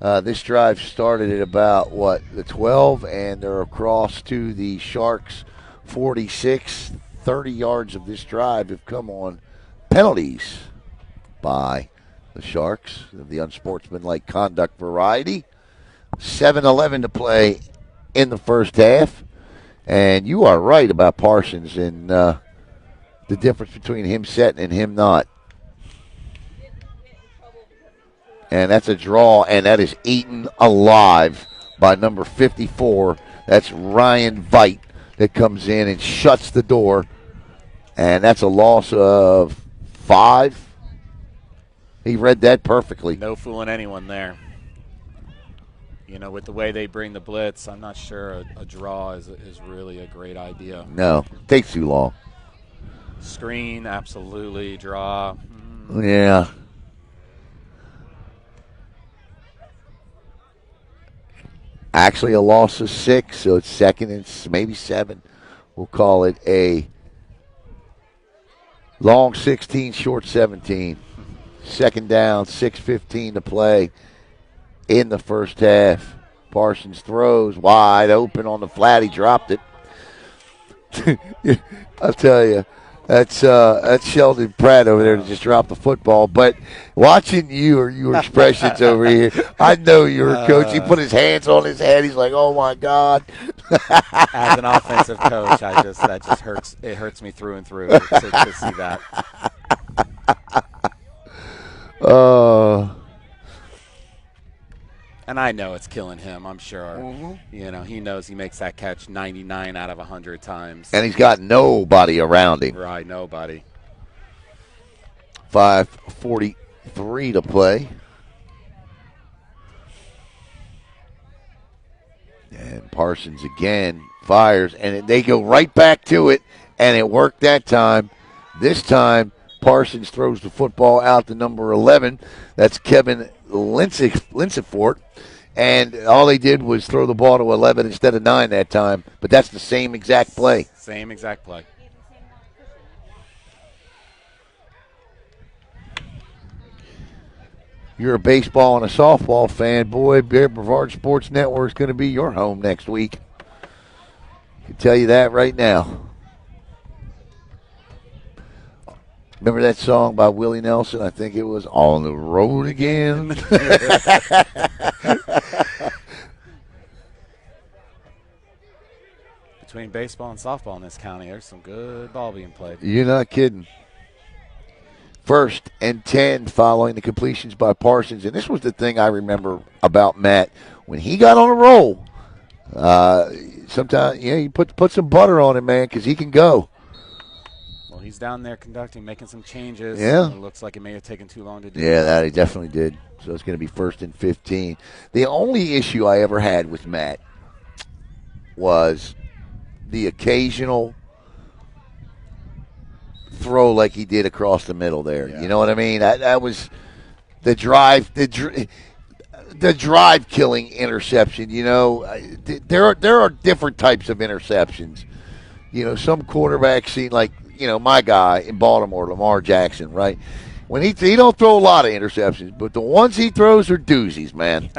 This drive started at about, the 12, and they're across to the Sharks' 46. 30 yards of this drive have come on penalties by the Sharks of the unsportsmanlike conduct variety. 7:11 to play in the first half. And you are right about Parsons and the difference between him setting and him not. And that's a draw, and that is eaten alive by number 54. That's Ryan Veit that comes in and shuts the door. And that's a loss of 5. He read that perfectly. No fooling anyone there. You know, with the way they bring the blitz, I'm not sure a draw is really a great idea. No, takes too long. Screen, absolutely. Draw. Yeah. Actually, a loss of 6, so it's second and maybe 7. We'll call it a long 16, short 17. Second down, 6:15 to play in the first half. Parsons throws wide open on the flat. He dropped it. I'll tell you, that's Sheldon Pratt over there to just drop the football. But watching your expressions over here, I know you're a coach. He put his hands on his head. He's like, "Oh my God!" As an offensive coach, that just hurts. It hurts me through and through to see that. And I know it's killing him, I'm sure. Mm-hmm. You know, he knows he makes that catch 99 out of 100 times. And he's got nobody around him. Right, nobody. 5:43 to play. And Parsons again fires, and they go right back to it, and it worked that time. This time, Parsons throws the football out to number 11. That's Kevin Linsefort. And all they did was throw the ball to 11 instead of 9 that time. But that's the same exact play. Same exact play. You're a baseball and a softball fan. Boy, Bear Brevard Sports Network is going to be your home next week. I can tell you that right now. Remember that song by Willie Nelson? I think it was On the Road Again. Between baseball and softball in this county, there's some good ball being played. You're not kidding. 1st and 10 following the completions by Parsons. And this was the thing I remember about Matt. When he got on a roll, sometimes you put some butter on him, man, because he can go. Well, he's down there conducting, making some changes. Yeah. It looks like it may have taken too long to do. Yeah, that he definitely did. So it's going to be 1st and 15. The only issue I ever had with Matt was the occasional throw like he did across the middle there. Yeah. You know what I mean? That was the drive killing interception. You know, there are different types of interceptions. You know, some quarterbacks seem like, you know, my guy in Baltimore, Lamar Jackson, right? When he don't throw a lot of interceptions, but the ones he throws are doozies, man.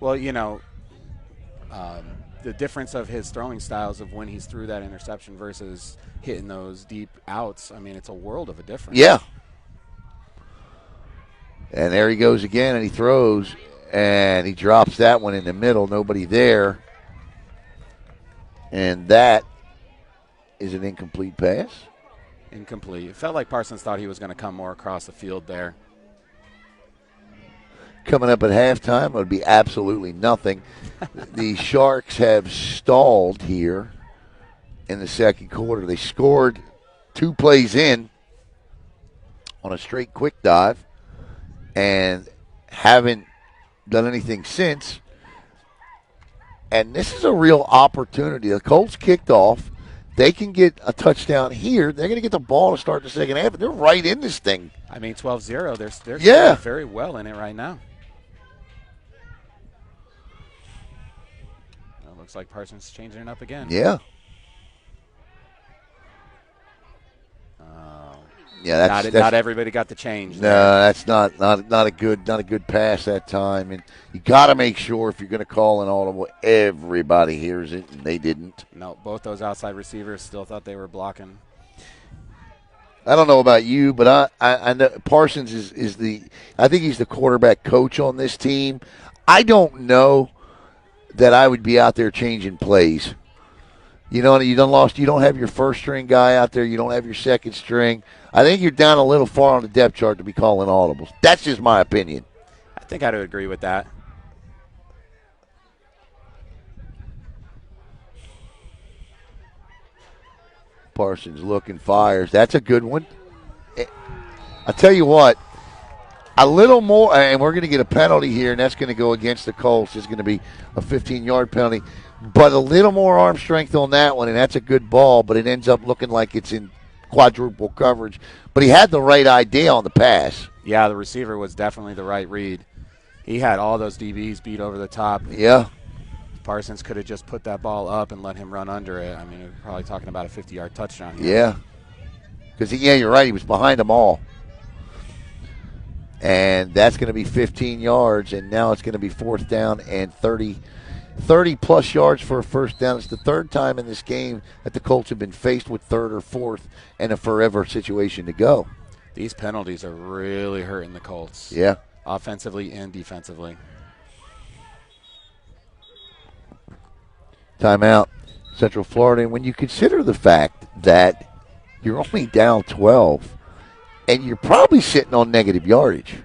Well, you know, the difference of his throwing styles of when he's threw that interception versus hitting those deep outs, I mean, it's a world of a difference. Yeah. And there he goes again, and he throws, and he drops that one in the middle. Nobody there. And that is an incomplete pass. Incomplete. It felt like Parsons thought he was going to come more across the field there. Coming up at halftime, it would be absolutely nothing. The Sharks have stalled here in the second quarter. They scored 2 plays in on a straight quick dive and haven't done anything since. And this is a real opportunity. The Colts kicked off. they can get a touchdown here. They're going to get the ball to start the second half, and they're right in this thing. I mean, 12-0, they're Yeah. still very well in it right now. It looks like Parsons changing it up again. Yeah. Yeah, that's not everybody got the change. No, there. that's not a good pass that time, and you got to make sure if you're going to call an audible, everybody hears it, and they didn't. No, both those outside receivers still thought they were blocking. I don't know about you, but I know Parsons is I think he's the quarterback coach on this team. I don't know that I would be out there changing plays. You know, you don't have your first string guy out there. You don't have your second string. I think you're down a little far on the depth chart to be calling audibles. That's just my opinion. I think I'd agree with that. Parsons looking, fires. That's a good one. I'll tell you what, a little more, and we're going to get a penalty here, and that's going to go against the Colts. It's going to be a 15-yard penalty. But a little more arm strength on that one, and that's a good ball, but it ends up looking like it's in quadruple coverage. But he had the right idea on the pass. Yeah, the receiver was definitely the right read. He had all those DBs beat over the top. Yeah. Parsons could have just put that ball up and let him run under it. I mean, we're probably talking about a 50-yard touchdown here. Yeah. Because, you're right. He was behind them all. And that's going to be 15 yards, and now it's going to be 4th down and 30-plus yards for a first down. It's the third time in this game that the Colts have been faced with third or fourth and a forever situation to go. These penalties are really hurting the Colts. Yeah. Offensively and defensively. Timeout, Central Florida. And when you consider the fact that you're only down 12 and you're probably sitting on negative yardage.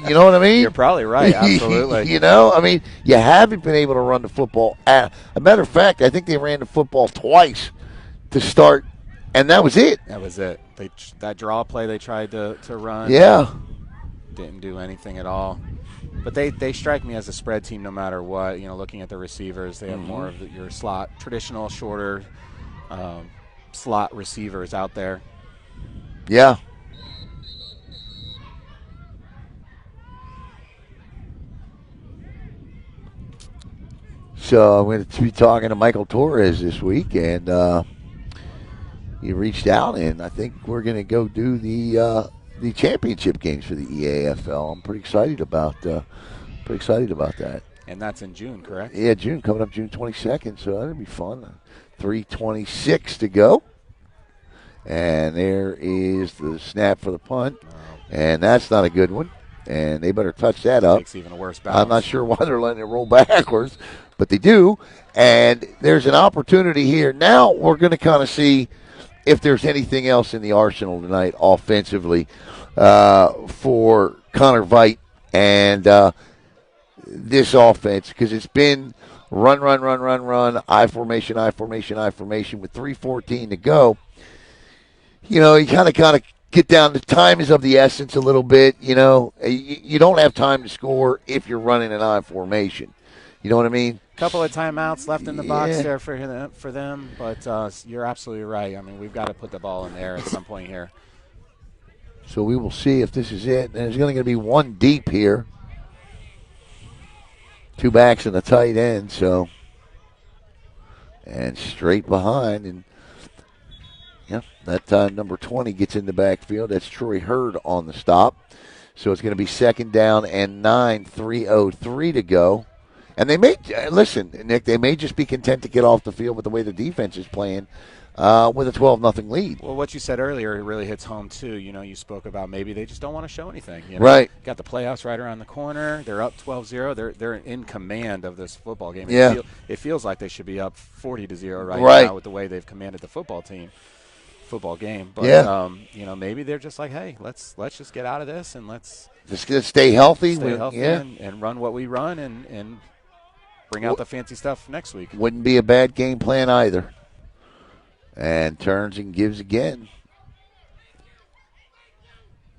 You know what I mean? You're probably right, absolutely. You haven't been able to run the football. A matter of fact, I think they ran the football twice to start, and that was it. That was it. That draw play they tried to run. Yeah. Didn't do anything at all. But they strike me as a spread team no matter what. Looking at the receivers, they have more of your slot, traditional, shorter slot receivers out there. Yeah. So I'm going to be talking to Michael Torres this week, and he reached out, and I think we're going to go do the championship games for the EAFL. I'm pretty excited about that. And that's in June, correct? Yeah, June, coming up June 22nd, so that'll be fun. 3:26 to go. And there is the snap for the punt, and that's not a good one. And they better touch that up. Takes even a worse bounce. I'm not sure why they're letting it roll backwards, but they do. And there's an opportunity here. Now we're going to kind of see if there's anything else in the arsenal tonight offensively for Connor Veidt and this offense, because it's been run, I formation with 3:14 to go. You kind of get down. The time is of the essence a little bit. You don't have time to score if you're running an I formation. You know what I mean? Couple of timeouts left in the box there for them, but you're absolutely right. I mean, we've got to put the ball in the air at some point here. So we will see if this is it. And there's going to be one deep here. 2 backs and a tight end. So, and straight behind. And, that time number 20 gets in the backfield. That's Troy Hurd on the stop. So it's going to be 2nd down and 9, 3:03 to go. And they may, listen, Nick, they may just be content to get off the field with the way the defense is playing with a 12-0 lead. Well, what you said earlier really hits home, too. You spoke about maybe they just don't want to show anything. Right. Got the playoffs right around the corner. They're up 12-0. They're in command of this football game. Yeah. It feels like they should be up 40-0 right now with the way they've commanded the football game. But, maybe they're just like, hey, let's just get out of this and let's just stay healthy. And run what we run and bring out the fancy stuff next week. Wouldn't be a bad game plan either. And turns and gives again.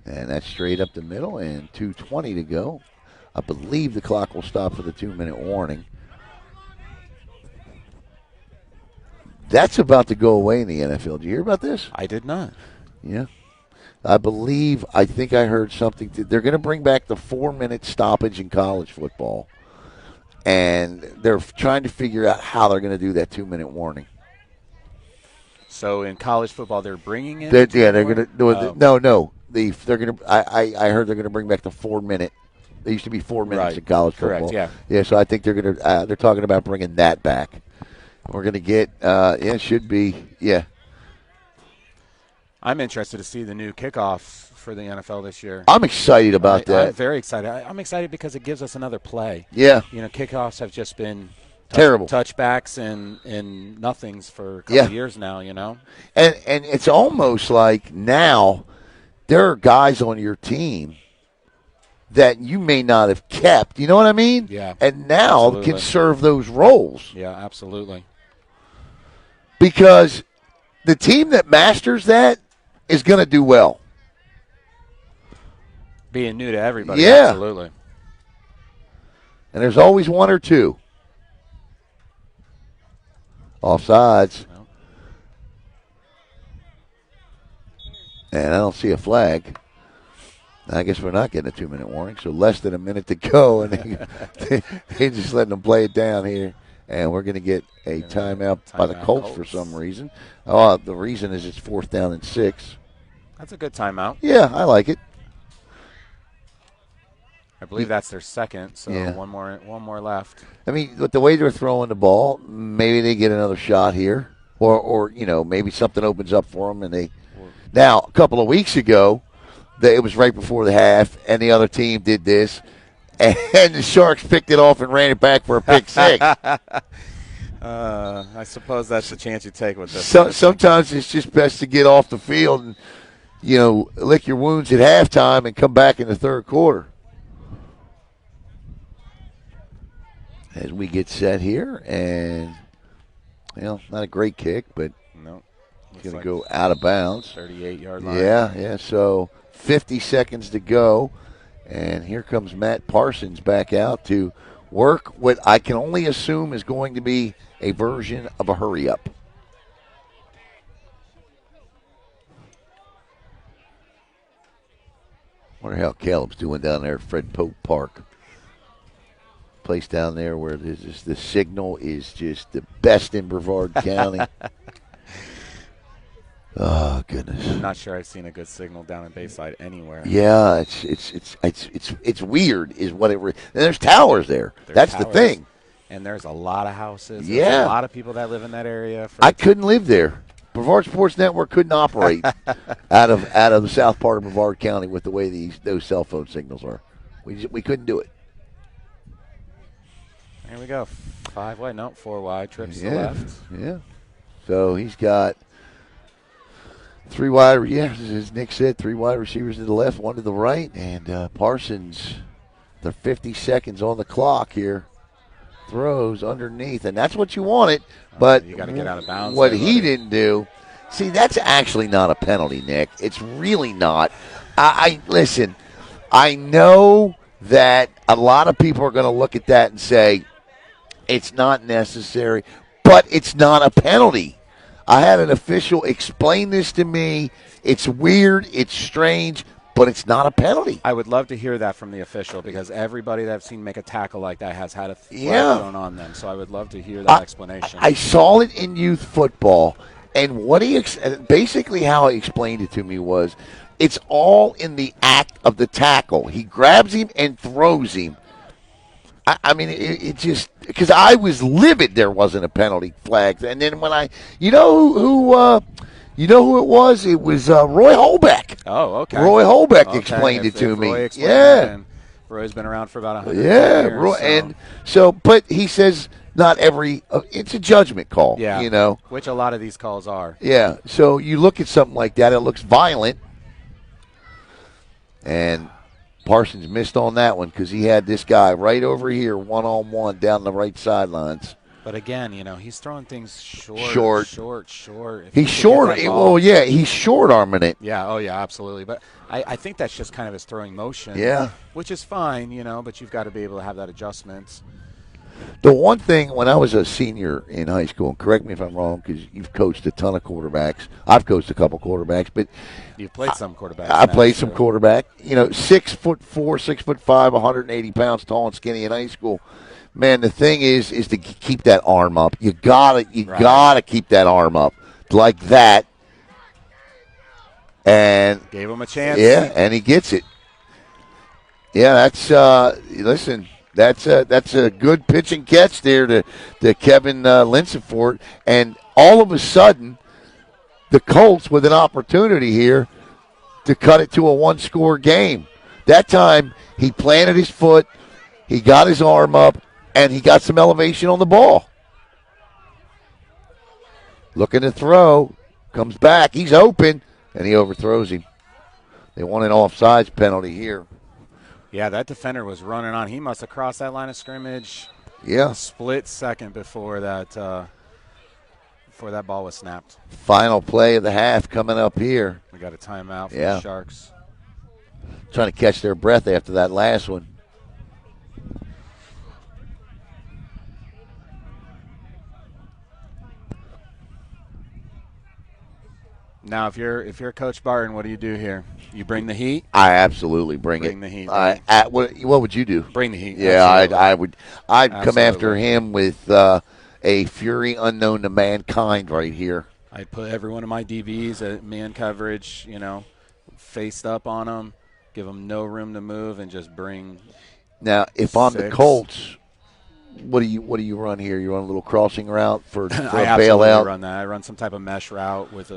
And that's straight up the middle and 2:20 to go. I believe the clock will stop for the 2-minute warning. That's about to go away in the NFL. Did you hear about this? I did not. Yeah. I think I heard something. They're going to bring back the 4-minute stoppage in college football. And they're trying to figure out how they're going to do that 2-minute warning. So in college football, they're bringing in. They're going to do it. Oh. No. They're going to. I heard they're going to bring back the 4-minute. There used to be 4 minutes in college football. Correct. Yeah. Yeah. So I think they're going to. They're talking about bringing that back. We're going to get. It should be. Yeah. I'm interested to see the new kickoff for the NFL this year. I'm excited about that. I'm very excited. I'm excited because it gives us another play. Yeah. Kickoffs have just been terrible touchbacks and nothings for a couple of years now. And it's almost like now there are guys on your team that you may not have kept. You know what I mean? Yeah. And now absolutely. can serve those roles. Yeah, absolutely. Because the team that masters that is going to do well. Being new to everybody. Yeah. Absolutely. And there's always one or two. Offsides. No. And I don't see a flag. I guess we're not getting a 2-minute warning, so less than a minute to go, and they're just letting them play it down here. And we're going to get a timeout by the Colts for some reason. The reason is it's 4th down and 6. That's a good timeout. Yeah, I like it. I believe that's their second, so Yeah. one more left. I mean, with the way they're throwing the ball, maybe they get another shot here, or maybe something opens up for them. And now a couple of weeks ago, it was right before the half, and the other team did this, and the Sharks picked it off and ran it back for a pick six. I suppose that's the chance you take with this. Sometimes it's just best to get off the field and lick your wounds at halftime and come back in the third quarter. As we get set here, and not a great kick, but no, it's going to go out of bounds. 38-yard line. Yeah. So 50 seconds to go, and here comes Matt Parsons back out to work what I can only assume is going to be a version of a hurry-up. Wonder how Caleb's doing down there at Fred Pope Park. Place down there where the signal is just the best in Brevard County. Oh goodness! I'm not sure I've seen a good signal down in Bayside anywhere. Yeah, it's weird, is what it. And there's towers there. That's towers, the thing. And there's a lot of houses. Yeah, there's a lot of people that live in that area. I couldn't live there. Brevard Sports Network couldn't operate out of the south part of Brevard County with the way those cell phone signals are. We couldn't do it. There we go. 5 wide, no, 4 wide. Trips to the left. Yeah. So he's got 3 wide. Yeah, as Nick said, 3 wide receivers to the left, 1 to the right, and Parsons. They're 50 seconds on the clock here. Throws underneath, and that's what you wanted. But you got to get out of bounds. What he didn't do. See, that's actually not a penalty, Nick. It's really not. I listen. I know that a lot of people are going to look at that and say it's not necessary, but it's not a penalty. I had an official explain this to me. It's weird. It's strange. But it's not a penalty. I would love to hear that from the official because everybody that I've seen make a tackle like that has had a flag thrown on them. So I would love to hear that explanation. I saw it in youth football, and what basically how he explained it to me was it's all in the act of the tackle. He grabs him and throws him. I mean, it just – because I was livid there wasn't a penalty flag. And then when you know who it was? It was Roy Holbeck. Oh, okay. Roy Holbeck explained it to me. Roy's been around for about 100 years. Yeah, Roy, and so, but he says not every. It's a judgment call. Yeah, which a lot of these calls are. Yeah. So you look at something like that, it looks violent, and Parsons missed on that one because he had this guy right over here, 1-on-1 down the right sidelines. But again, he's throwing things short. He's short. Well, yeah, he's short arming it. Yeah. Oh, yeah, absolutely. But I think that's just kind of his throwing motion. Yeah. Which is fine, but you've got to be able to have that adjustment. The one thing when I was a senior in high school, and correct me if I'm wrong, because you've coached a ton of quarterbacks. I've coached a couple quarterbacks, but You've played some quarterbacks I now, played some true. quarterback. 6'4", 6'5", 180 pounds tall and skinny in high school. Man, the thing is to keep that arm up. You Right. gotta keep that arm up like that. And Gave him a chance. yeah, and he gets it. Yeah, that's listen. That's a good pitch and catch there to Kevin Linsonfort, and all of a sudden the Colts with an opportunity here to cut it to a one-score game. That time he planted his foot, he got his arm up, and he got some elevation on the ball. Looking to throw, comes back, he's open, and he overthrows him. They want an offsides penalty here. Yeah, that defender was running on. He must have crossed that line of scrimmage a Yeah. split second before that ball was snapped. Final play of the half coming up here. We got a timeout for the Yeah. Sharks. Trying to catch their breath after that last one. Now, if you're Coach Barton, what do you do here? You bring the heat. I absolutely bring it. Bring the heat, right? What would you do? Bring the heat. Yeah, Absolutely. I would. I'd come after Absolutely. him with a fury unknown to mankind right here. I'd put every one of my DBs at man coverage, faced up on them, give them no room to move, and just bring Now, if I'm the 6. Colts, what do you run here? You run a little crossing route for a I absolutely bailout. run that. I run some type of mesh route with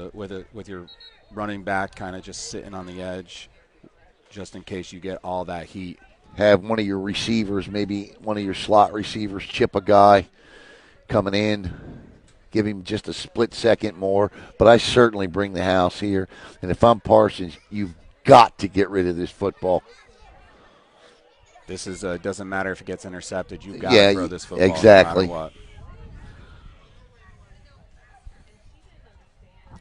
your running back kind of just sitting on the edge, just in case you get all that heat. Have one of your receivers, maybe one of your slot receivers, chip a guy coming in. Give him just a split second more. But I certainly bring the house here. And if I'm Parsons, you've got to get rid of this football. This is doesn't matter if it gets intercepted. You've got Yeah, to throw this football exactly. no matter what.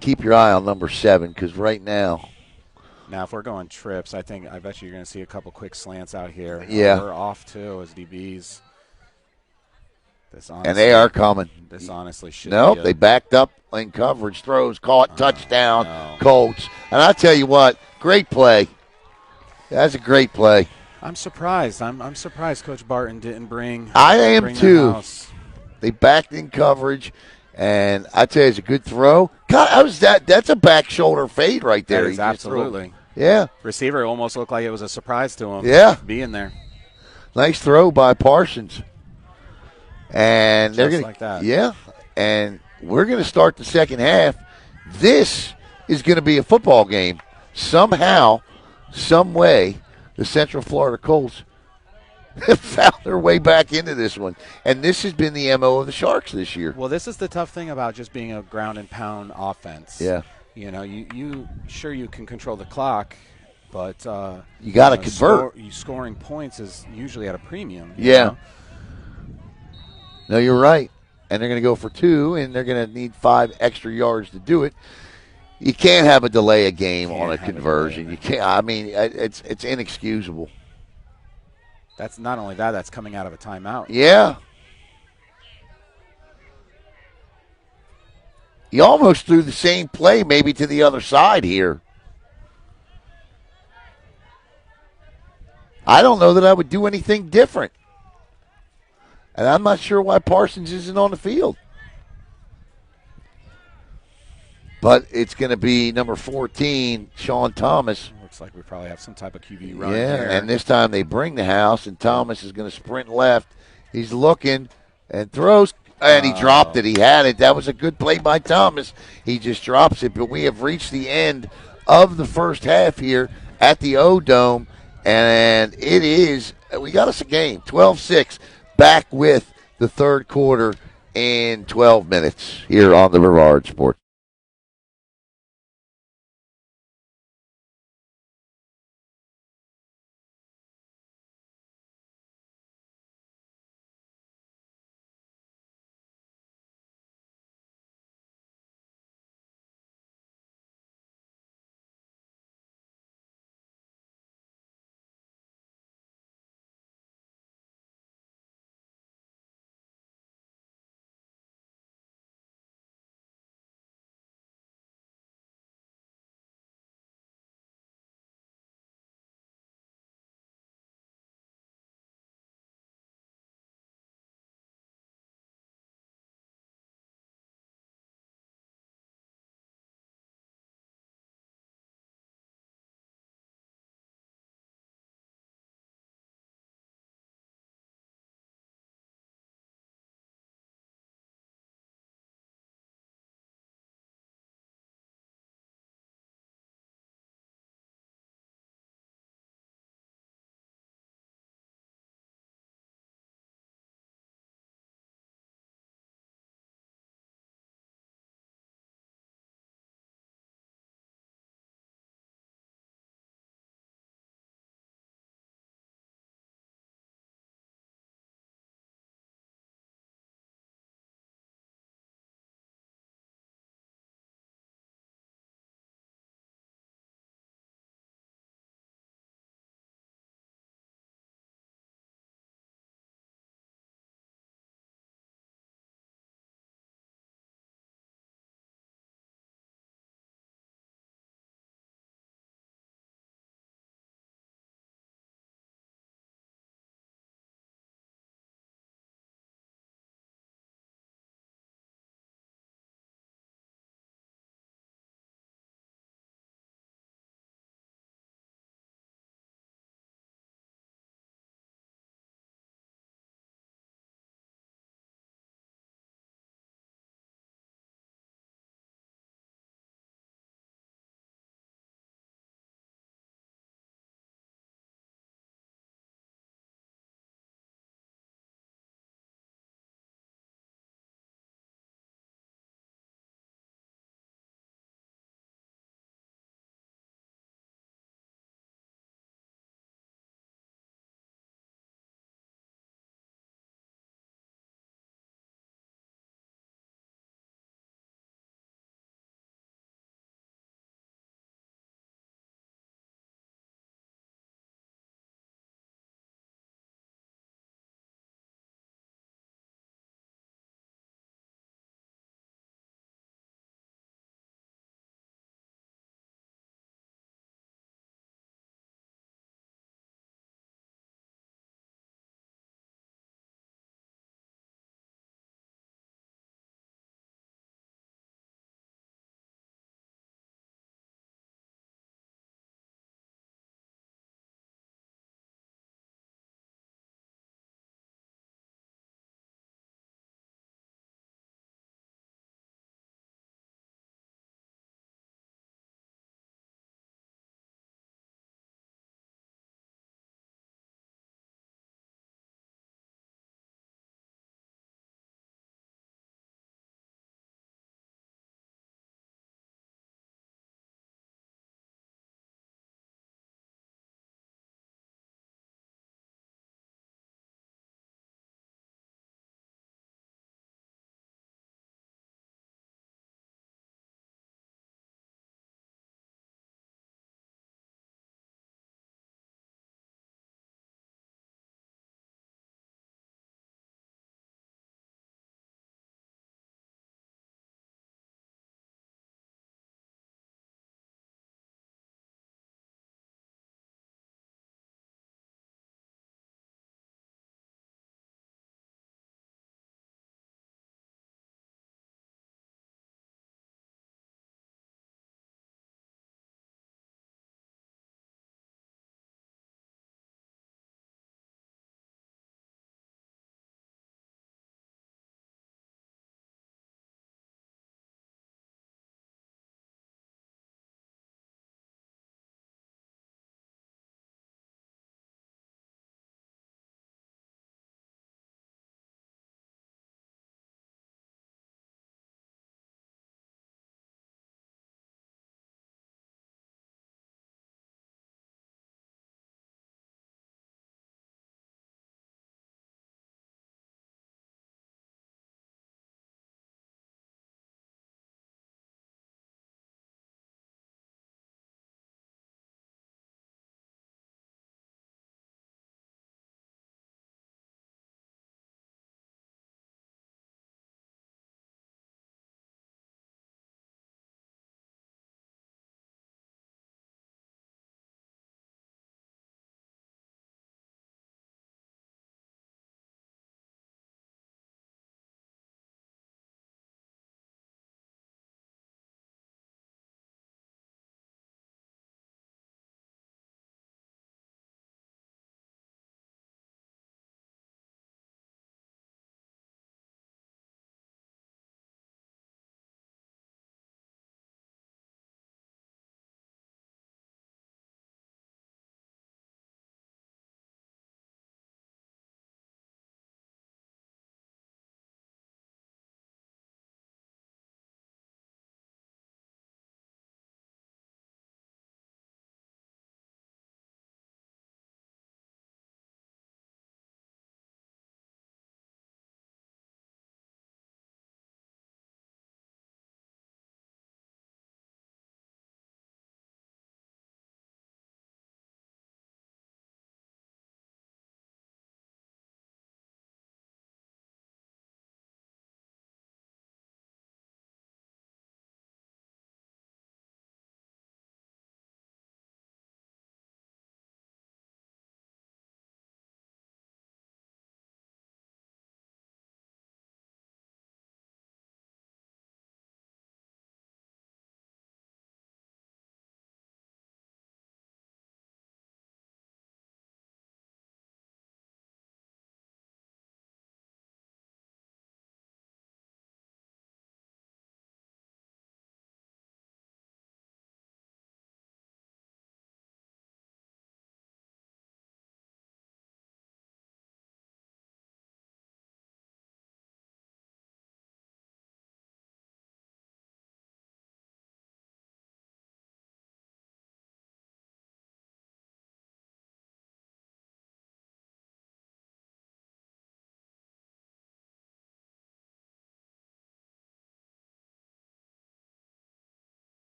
Keep your eye on number 7 because right now. Now, if we're going trips, I bet you're going to see a couple quick slants out here. Yeah. We're off too as DBs. And they are coming. This honestly should Nope, be they backed up in coverage, throws, caught, touchdown, no. Colts. And I tell you what, great play. That's a great play. I'm surprised. I'm surprised Coach Barton didn't bring. I am bring the too. house. They backed in coverage, and I tell you, it's a good throw. God, that's a back shoulder fade right there. That is absolutely. Yeah. Receiver almost looked like it was a surprise to him. Yeah. Being there. Nice throw by Parsons. And they're going to like that. Yeah. And we're going to start the second half. This is going to be a football game. Somehow, some way, the Central Florida Colts have found their way back into this one. And this has been the MO of the Sharks this year. Well, this is the tough thing about just being a ground and pound offense. Yeah. You sure you can control the clock, but you got to convert. Scoring points is usually at a premium. Yeah. No, you're right. And they're going to go for 2, and they're going to need 5 extra yards to do it. You can't have a delay a game on a conversion. You can't. I mean, it's inexcusable. That's not only that. That's coming out of a timeout. Yeah. He almost threw the same play maybe to the other side here. I don't know that I would do anything different. And I'm not sure why Parsons isn't on the field. But it's going to be number 14, Sean Thomas. Looks like we probably have some type of QB run here. here. And this time they bring the house, and Thomas is going to sprint left. He's looking and throws, and he dropped it. He had it. That was a good play by Thomas. He just drops it. But we have reached the end of the first half here at the O-Dome, and it is, we got us a game, 12-6. Back with the third quarter in 12 minutes here on the Brevard Sports.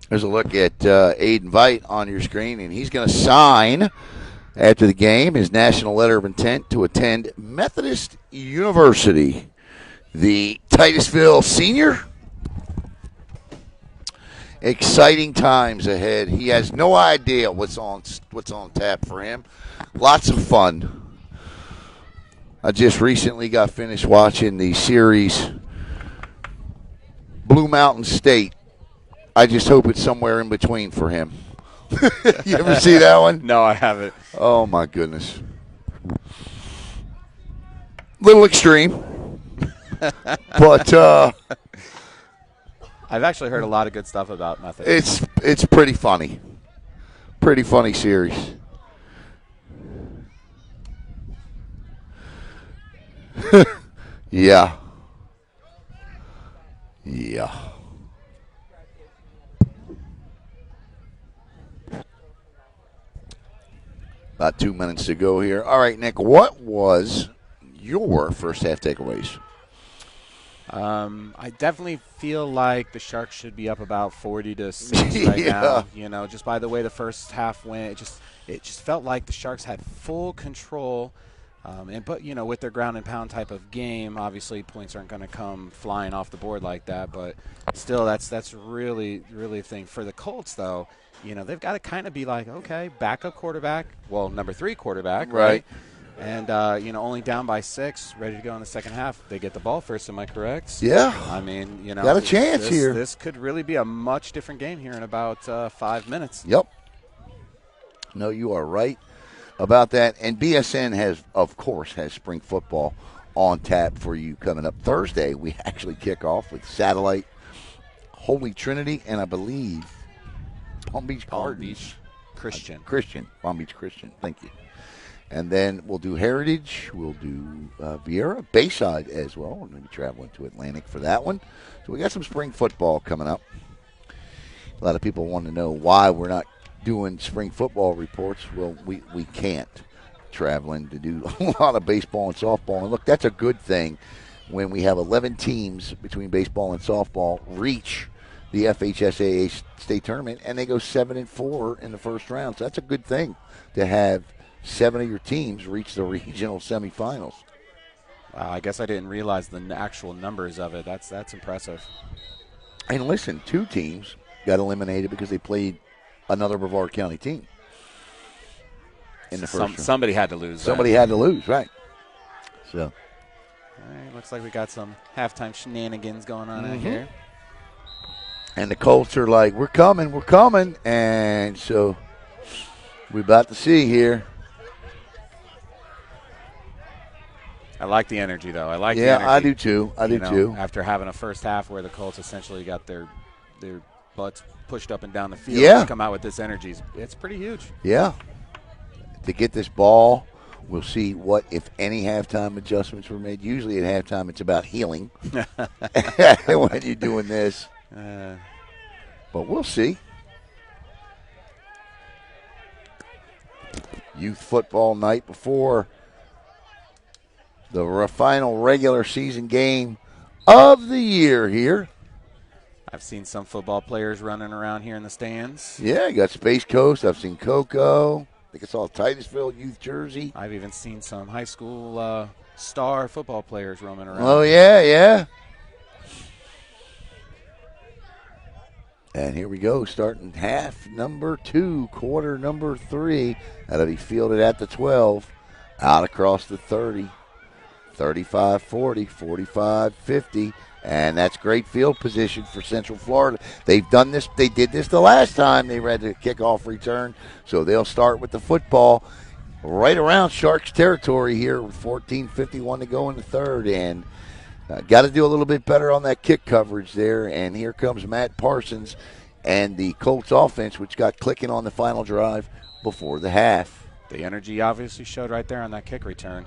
There's a look at Aiden Veit on your screen, and he's going to sign after the game his national letter of intent to attend Methodist University. The Titusville senior. Exciting times ahead. He has no idea what's on tap for him. Lots of fun. I just recently got finished watching the series Blue Mountain State. I just hope it's somewhere in between for him. You ever see that one? No, I haven't. Oh, my goodness. Little extreme. But I've actually heard a lot of good stuff about Methodist. it's pretty funny. Pretty funny series. Yeah. Yeah. About 2 minutes to go here. All right, Nick, what was your first half takeaways? I definitely feel like the Sharks should be up about 40-6 right now. You know, just by the way the first half went, it just felt like the Sharks had full control. But you know, with their ground and pound type of game, obviously points aren't going to come flying off the board like that. But still, that's really a thing for the Colts, though. You know, they've got to kind of be like, okay, backup quarterback, well, number 3 quarterback, right? And, you know, only down by 6, ready to go in the second half. They get the ball first, am I correct? Yeah. I mean, you know. Got a chance here. This could really be a much different game here in about 5 minutes. Yep. No, you are right about that. And BSN has spring football on tap for you coming up. Thursday, we actually kick off with Satellite, Holy Trinity, and I believe Palm Beach Christian. Palm Beach Christian. Thank you. And then we'll do Heritage. We'll do Vieira, Bayside as well. We're going to be traveling to Atlantic for that one. So we got some spring football coming up. A lot of people want to know why we're not doing spring football reports. Well, we can't. Traveling to do a lot of baseball and softball. And look, that's a good thing when we have 11 teams between baseball and softball reach the FHSAA state tournament, and they go 7-4 in the first round. So that's a good thing to have 7 of your teams reach the regional semifinals. Wow, I guess I didn't realize the actual numbers of it. That's impressive. And listen, 2 teams got eliminated because they played another Brevard County team in the first round. Somebody had to lose. Somebody had to lose, right? So, all right, looks like we got some halftime shenanigans going on out here. And the Colts are like, we're coming. And so we're about to see here. I like the energy, though. I like the Yeah, energy. I do too. I do too. After having a first half where the Colts essentially got their butts pushed up and down the field, Yeah. to come out with this energy, it's pretty huge. Yeah. To get this ball, we'll see what, if any, halftime adjustments were made. Usually at halftime it's about healing when you're doing this. But we'll see. Youth football night before the final regular season game of the year here. I've seen some football players running around here in the stands. Yeah, you got Space Coast. I've seen Coco. I think it's all Titusville youth jersey. I've even seen some high school star football players roaming around. Oh, yeah. And here we go, starting half number 2, quarter number 3. That'll be fielded at the 12, out across the 30, 35-40, 45-50. And that's great field position for Central Florida. They've done this. They did this the last time they ran the kickoff return. So they'll start with the football right around Sharks territory here with 14:51 to go in the third. And got to do a little bit better on that kick coverage there. And here comes Matt Parsons and the Colts offense, which got clicking on the final drive before the half. The energy obviously showed right there on that kick return,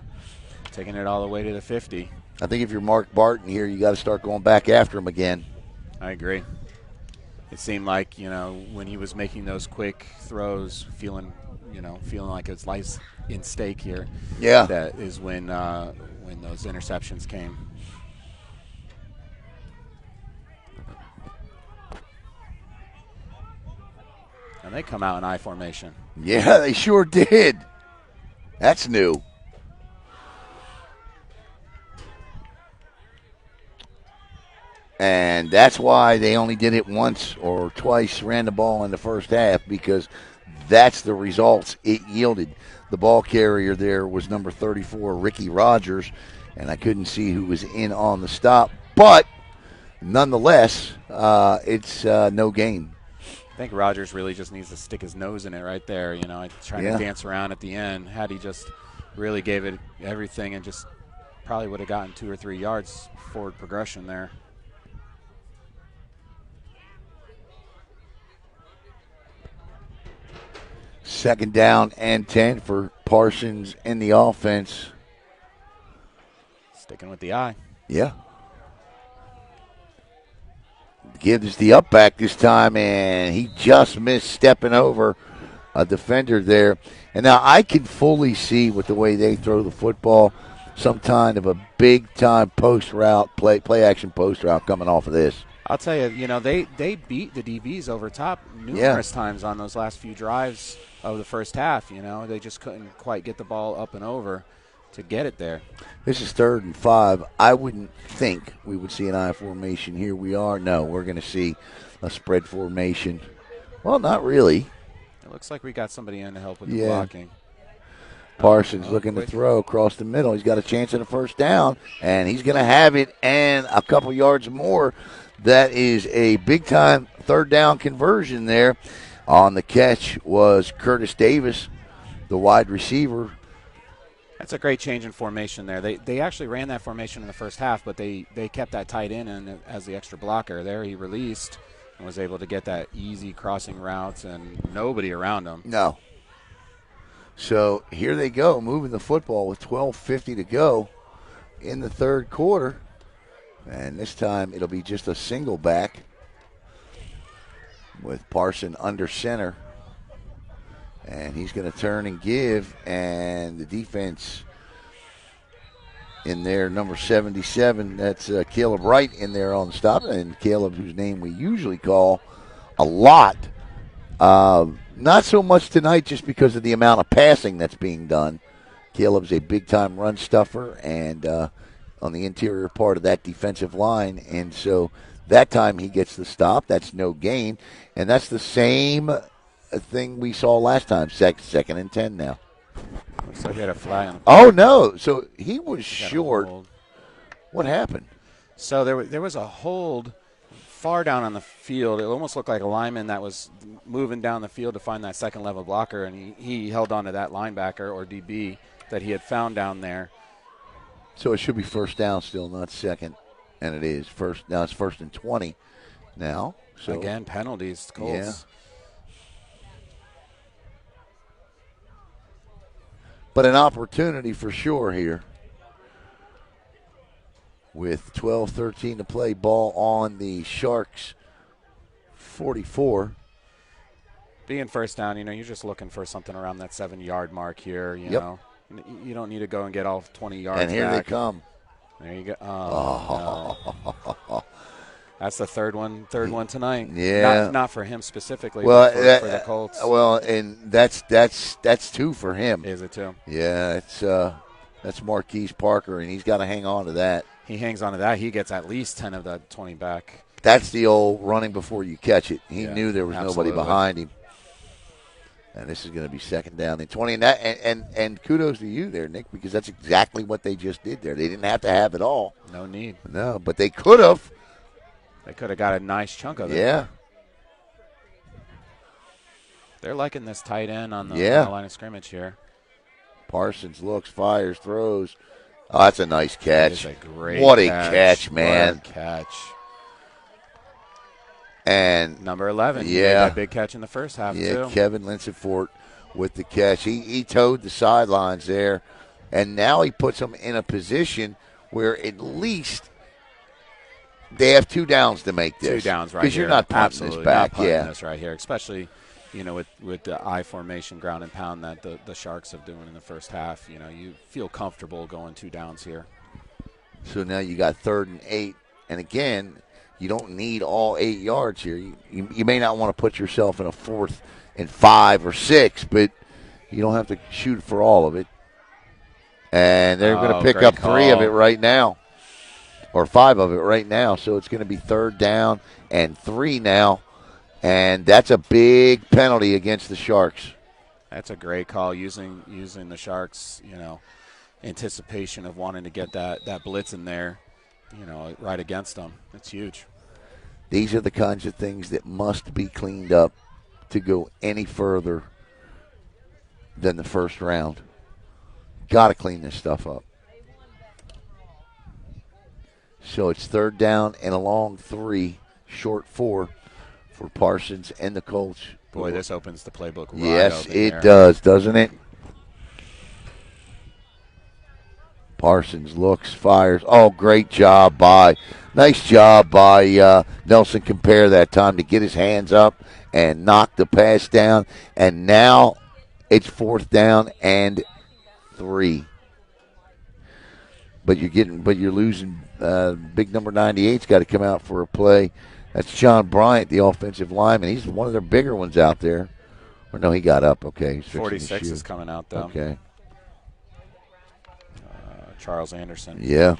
taking it all the way to the 50. I think if you're Mark Barton here, you got to start going back after him again. I agree. It seemed like, you know, when he was making those quick throws, feeling like his life's in stake here. Yeah. That is when those interceptions came. And they come out in I formation. Yeah, they sure did. That's new. And that's why they only did it once or twice, ran the ball in the first half, because that's the results it yielded. The ball carrier there was number 34, Ricky Rogers, and I couldn't see who was in on the stop. But nonetheless, it's no gain. I think Rogers really just needs to stick his nose in it right there, trying to dance around at the end. Had he just really gave it everything and just probably would have gotten 2 or 3 yards forward progression there. Second down and 10 for Parsons in the offense. Sticking with the eye. Yeah. Gives the up back this time, and he just missed stepping over a defender there. And now I can fully see with the way they throw the football, some kind of a big-time post route, play action post route coming off of this. I'll tell you, they beat the DBs over top numerous times on those last few drives of the first half. They just couldn't quite get the ball up and over to get it there. This is 3rd and 5. I wouldn't think we would see an I formation. Here we are. No, we're going to see a spread formation. Well, not really. It looks like we got somebody in to help with the blocking. Parsons looking to throw across the middle. He's got a chance at a first down, and he's going to have it and a couple yards more. That is a big-time 3rd down conversion there. On the catch was Curtis Davis, the wide receiver. That's a great change in formation there. They actually ran that formation in the first half, but they kept that tight end in as the extra blocker. There he released and was able to get that easy crossing routes and nobody around him. No. So here they go, moving the football with 12:50 to go in the 3rd quarter. And this time it'll be just a single back with Parson under center. And he's going to turn and give, and the defense in there, number 77, that's Caleb Wright in there on the stop, and Caleb, whose name we usually call a lot. Not so much tonight just because of the amount of passing that's being done. Caleb's a big-time run stuffer and on the interior part of that defensive line, and so that time he gets the stop. That's no gain, and that's the same thing we saw last time, 2nd and 10 now. Looks like he had a flag on the Oh, no. So he was short. What happened? So there was a hold far down on the field. It almost looked like a lineman that was moving down the field to find that second-level blocker, and he held on to that linebacker or DB that he had found down there. So it should be first down still, not second, and it is. Now it's 1st and 20 now. So again, penalties, Colts. Yeah. But an opportunity for sure here. With 12:13 to play, ball on the Sharks 44. Being first down, you're just looking for something around that 7-yard mark here. You know, you don't need to go and get all 20 yards. And here back. they come. There you go. No. That's the third one tonight. Yeah, not for him specifically. Well, but for the Colts. Well, and that's 2 for him. Is it too? Yeah, that's Marquise Parker, and he's got to hang on to that. He hangs on to that. He gets at least 10 of the 20 back. That's the old running before you catch it. He knew there was absolutely. nobody behind him. And this is going to be 2nd down and 20. And kudos to you there, Nick, because that's exactly what they just did there. They didn't have to have it all. No need. No, but they could have. They could have got a nice chunk of it. Yeah. They're liking this tight end on the line of scrimmage here. Parsons looks, fires, throws. Oh, that's a nice catch. That is a great What a catch, man. What a catch. And number 11. He made that big catch in the first half, too. Kevin Linsefort with the catch. He towed the sidelines there, and now he puts them in a position where at least they have 2 downs to make this. 2 downs right here. Because you're not punting this back. Not punting this right here, especially with the I formation ground and pound that the Sharks have doing in the first half. You feel comfortable going 2 downs here. So now you got 3rd and 8. And again, You don't need all 8 yards here. You may not want to put yourself in a 4th and 5 or 6, but you don't have to shoot for all of it. And they're going to pick great up 3 of it call. right now, or 5 of it right now. So it's going to be 3rd down and 3 now. And that's a big penalty against the Sharks. That's a great call using the Sharks, anticipation of wanting to get that blitz in there, right against them. It's huge. These are the kinds of things that must be cleaned up to go any further than the first round. Got to clean this stuff up. So it's 3rd down and a long 3, short 4 for Parsons and the Colts. Boy, this opens the playbook right Yes, open it here. does, doesn't it? Parsons looks, fires. Oh, great job nice job by Nelson Compare that time to get his hands up and knock the pass down. And now it's 4th down and 3. But you're losing. Big number 98's got to come out for a play. That's John Bryant, the offensive lineman. He's one of their bigger ones out there. Or no, he got up. Okay, he's 46 is coming out though. Okay. Charles Anderson. Yeah.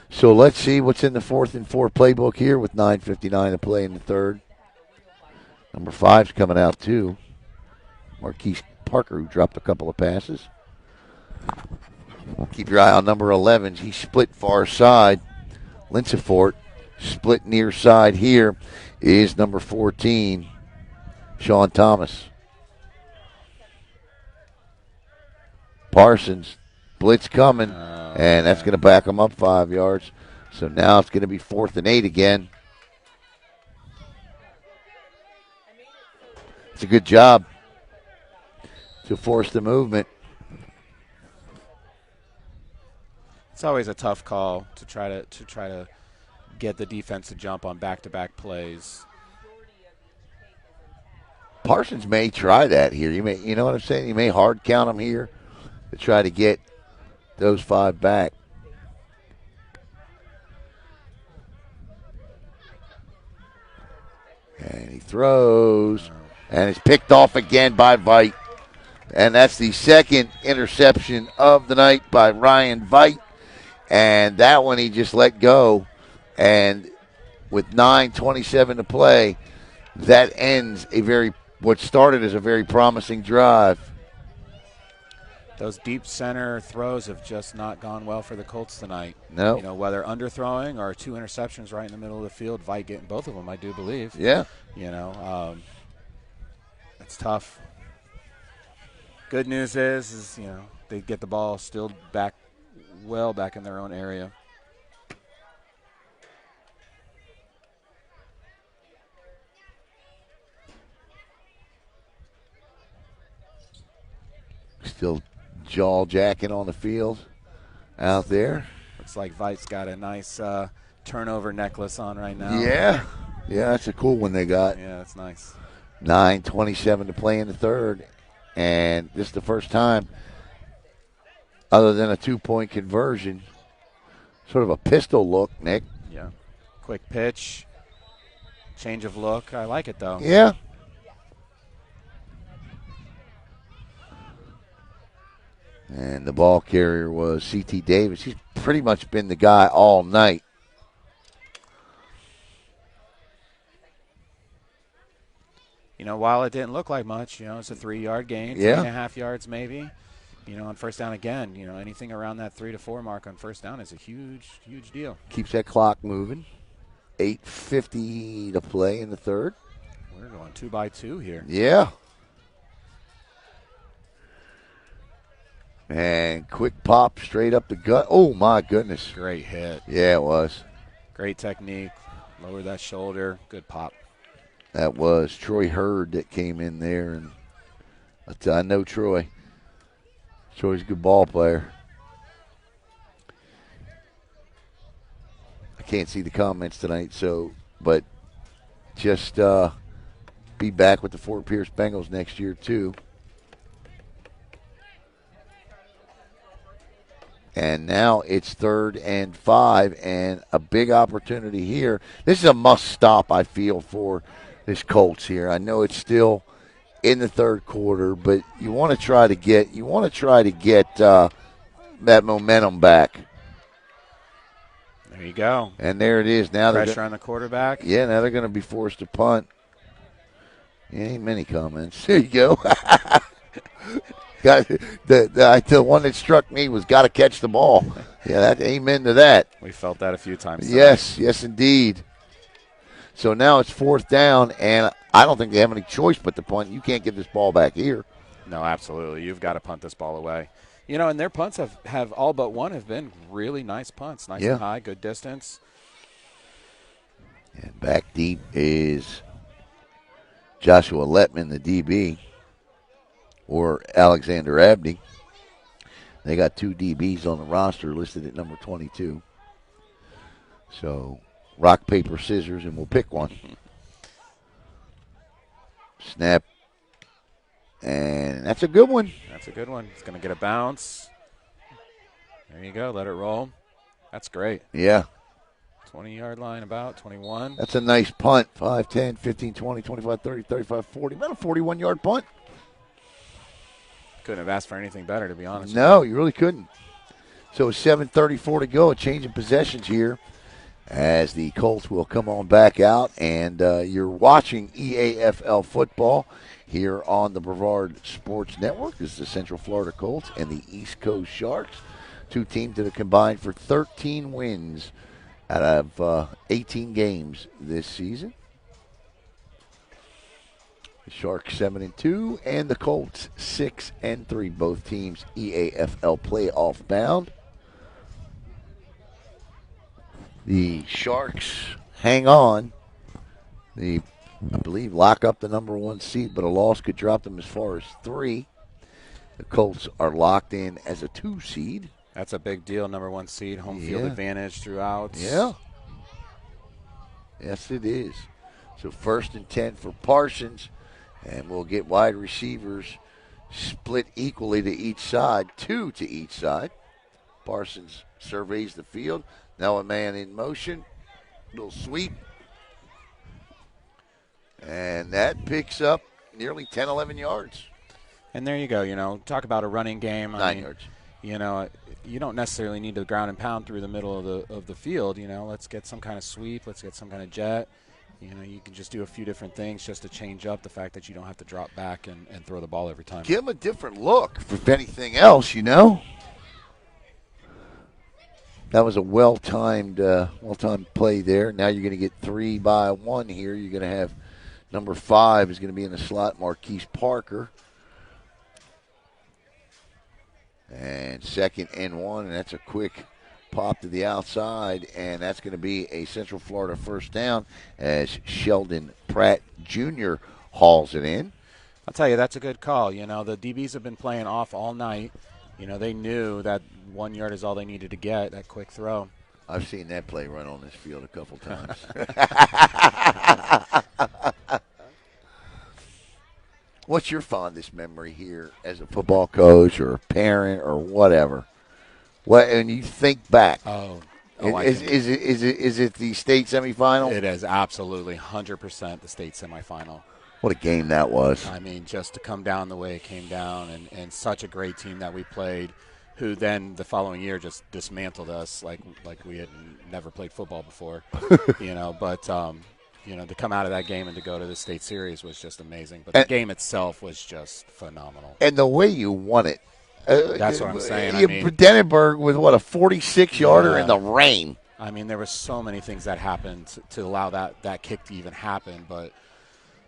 So let's see what's in the 4th and 4 playbook here with 9:59 to play in the 3rd. Number 5's coming out too. Marquise Parker, who dropped a couple of passes. Keep your eye on number 11. He split far side. Lincefort split near side here is number 14, Sean Thomas. Parsons, blitz coming, and that's going to back him up 5 yards. So now it's going to be 4th and 8 again. It's a good job to force the movement. It's always a tough call to try to get the defense to jump on back-to-back plays. Parsons may try that here. You know what I'm saying? You may hard count him here to try to get those 5 back. And he throws, and it's picked off again by Veit. And that's the 2nd interception of the night by Ryan Veit. And that one he just let go. And with 9:27 to play, that ends what started as a very promising drive. Those deep center throws have just not gone well for the Colts tonight. No. Whether underthrowing or 2 interceptions right in the middle of the field, Veit getting both of them, I do believe. Yeah. It's tough. Good news is they get the ball still back in their own area. Still jaw jacking on the field out there. Looks like Veit's got a nice turnover necklace on right now. Yeah, that's a cool one they got. Yeah, that's nice. 9:27 to play in the 3rd, and this is the first time, other than a 2-point conversion, sort of a pistol look, Nick. Yeah, quick pitch, change of look. I like it though. Yeah. And the ball carrier was C.T. Davis. He's pretty much been the guy all night. While it didn't look like much, it's a 3-yard gain, 3.5 yards maybe. On first down again, anything around that 3 to 4 mark on first down is a huge, huge deal. Keeps that clock moving. 8:50 to play in the 3rd. We're going 2-by-2 here. Yeah. And quick pop straight up the gut. Oh, my goodness. Great hit. Yeah, it was. Great technique. Lower that shoulder. Good pop. That was Troy Hurd that came in there. And I know Troy. Troy's a good ball player. I can't see the comments tonight, but just be back with the Fort Pierce Bengals next year, too. And now it's 3rd and 5, and a big opportunity here. This is a must stop, I feel, for this Colts here. I know it's still in the third quarter, but you want to try to get that momentum back. There you go. And there it is. Now Pressure on the quarterback. Yeah, now they're going to be forced to punt. Ain't many comments. There you go. The one that struck me was got to catch the ball. Yeah, amen to that. We felt that a few times tonight. Yes, indeed. So now it's 4th down, and I don't think they have any choice but to punt. You can't get this ball back here. No, absolutely. You've got to punt this ball away. And their punts have all but one have been really nice punts. Nice and high, good distance. And back deep is Joshua Letman, the DB, or Alexander Abney. They got 2 DBs on the roster listed at number 22. So rock, paper, scissors, and we'll pick one. Snap. And that's a good one. That's a good one. It's going to get a bounce. There you go. Let it roll. That's great. Yeah. 20-yard line, about 21. That's a nice punt. 5, 10, 15, 20, 25, 30, 35, 40. About a 41-yard punt. Couldn't have asked for anything better, to be honest. No, you really couldn't. So 7:34 to go. A change in possessions here as the Colts will come on back out. And you're watching EAFL football here on the Brevard Sports Network. This is the Central Florida Colts and the East Coast Sharks. 2 teams that have combined for 13 wins out of 18 games this season. The Sharks 7-2 and the Colts 6-3. Both teams EAFL playoff bound. The Sharks hang on. I believe lock up the number 1 seed, but a loss could drop them as far as 3. The Colts are locked in as a 2 seed. That's a big deal, number 1 seed, home field advantage throughout. Yeah. Yes, it is. So 1st and 10 for Parsons, and we'll get wide receivers split equally to each side, 2 to each side. Parsons surveys the field. Now a man in motion. Little sweep. And that picks up nearly 10, 11 yards. And there you go. Talk about a running game. 9 yards. You don't necessarily need to ground and pound through the middle of the field. Let's get some kind of sweep. Let's get some kind of jet. You can just do a few different things just to change up the fact that you don't have to drop back and throw the ball every time. Give them a different look, if anything else, That was a well-timed play there. Now you're going to get 3 by 1 here. You're going to have number 5 is going to be in the slot, Marquise Parker. And 2nd and 1, and that's a quick pop to the outside, and that's going to be a Central Florida first down as Sheldon Pratt Jr. hauls it in. I'll tell you, that's a good call. The DBs have been playing off all night. They knew that 1 yard is all they needed to get, that quick throw. I've seen that play run on this field a couple times. What's your fondest memory here as a football coach or a parent or whatever? And you think back. Is it the state semifinal? It is absolutely 100% the state semifinal. What a game that was. I mean, just to come down the way it came down, and such a great team that we played, who then the following year just dismantled us like we had never played football before. To come out of that game and to go to the state series was just amazing. But the game itself was just phenomenal. And the way you won it. That's what I'm saying. Denenberg with, a 46-yarder in the rain. I mean, there were so many things that happened to allow that kick to even happen. But,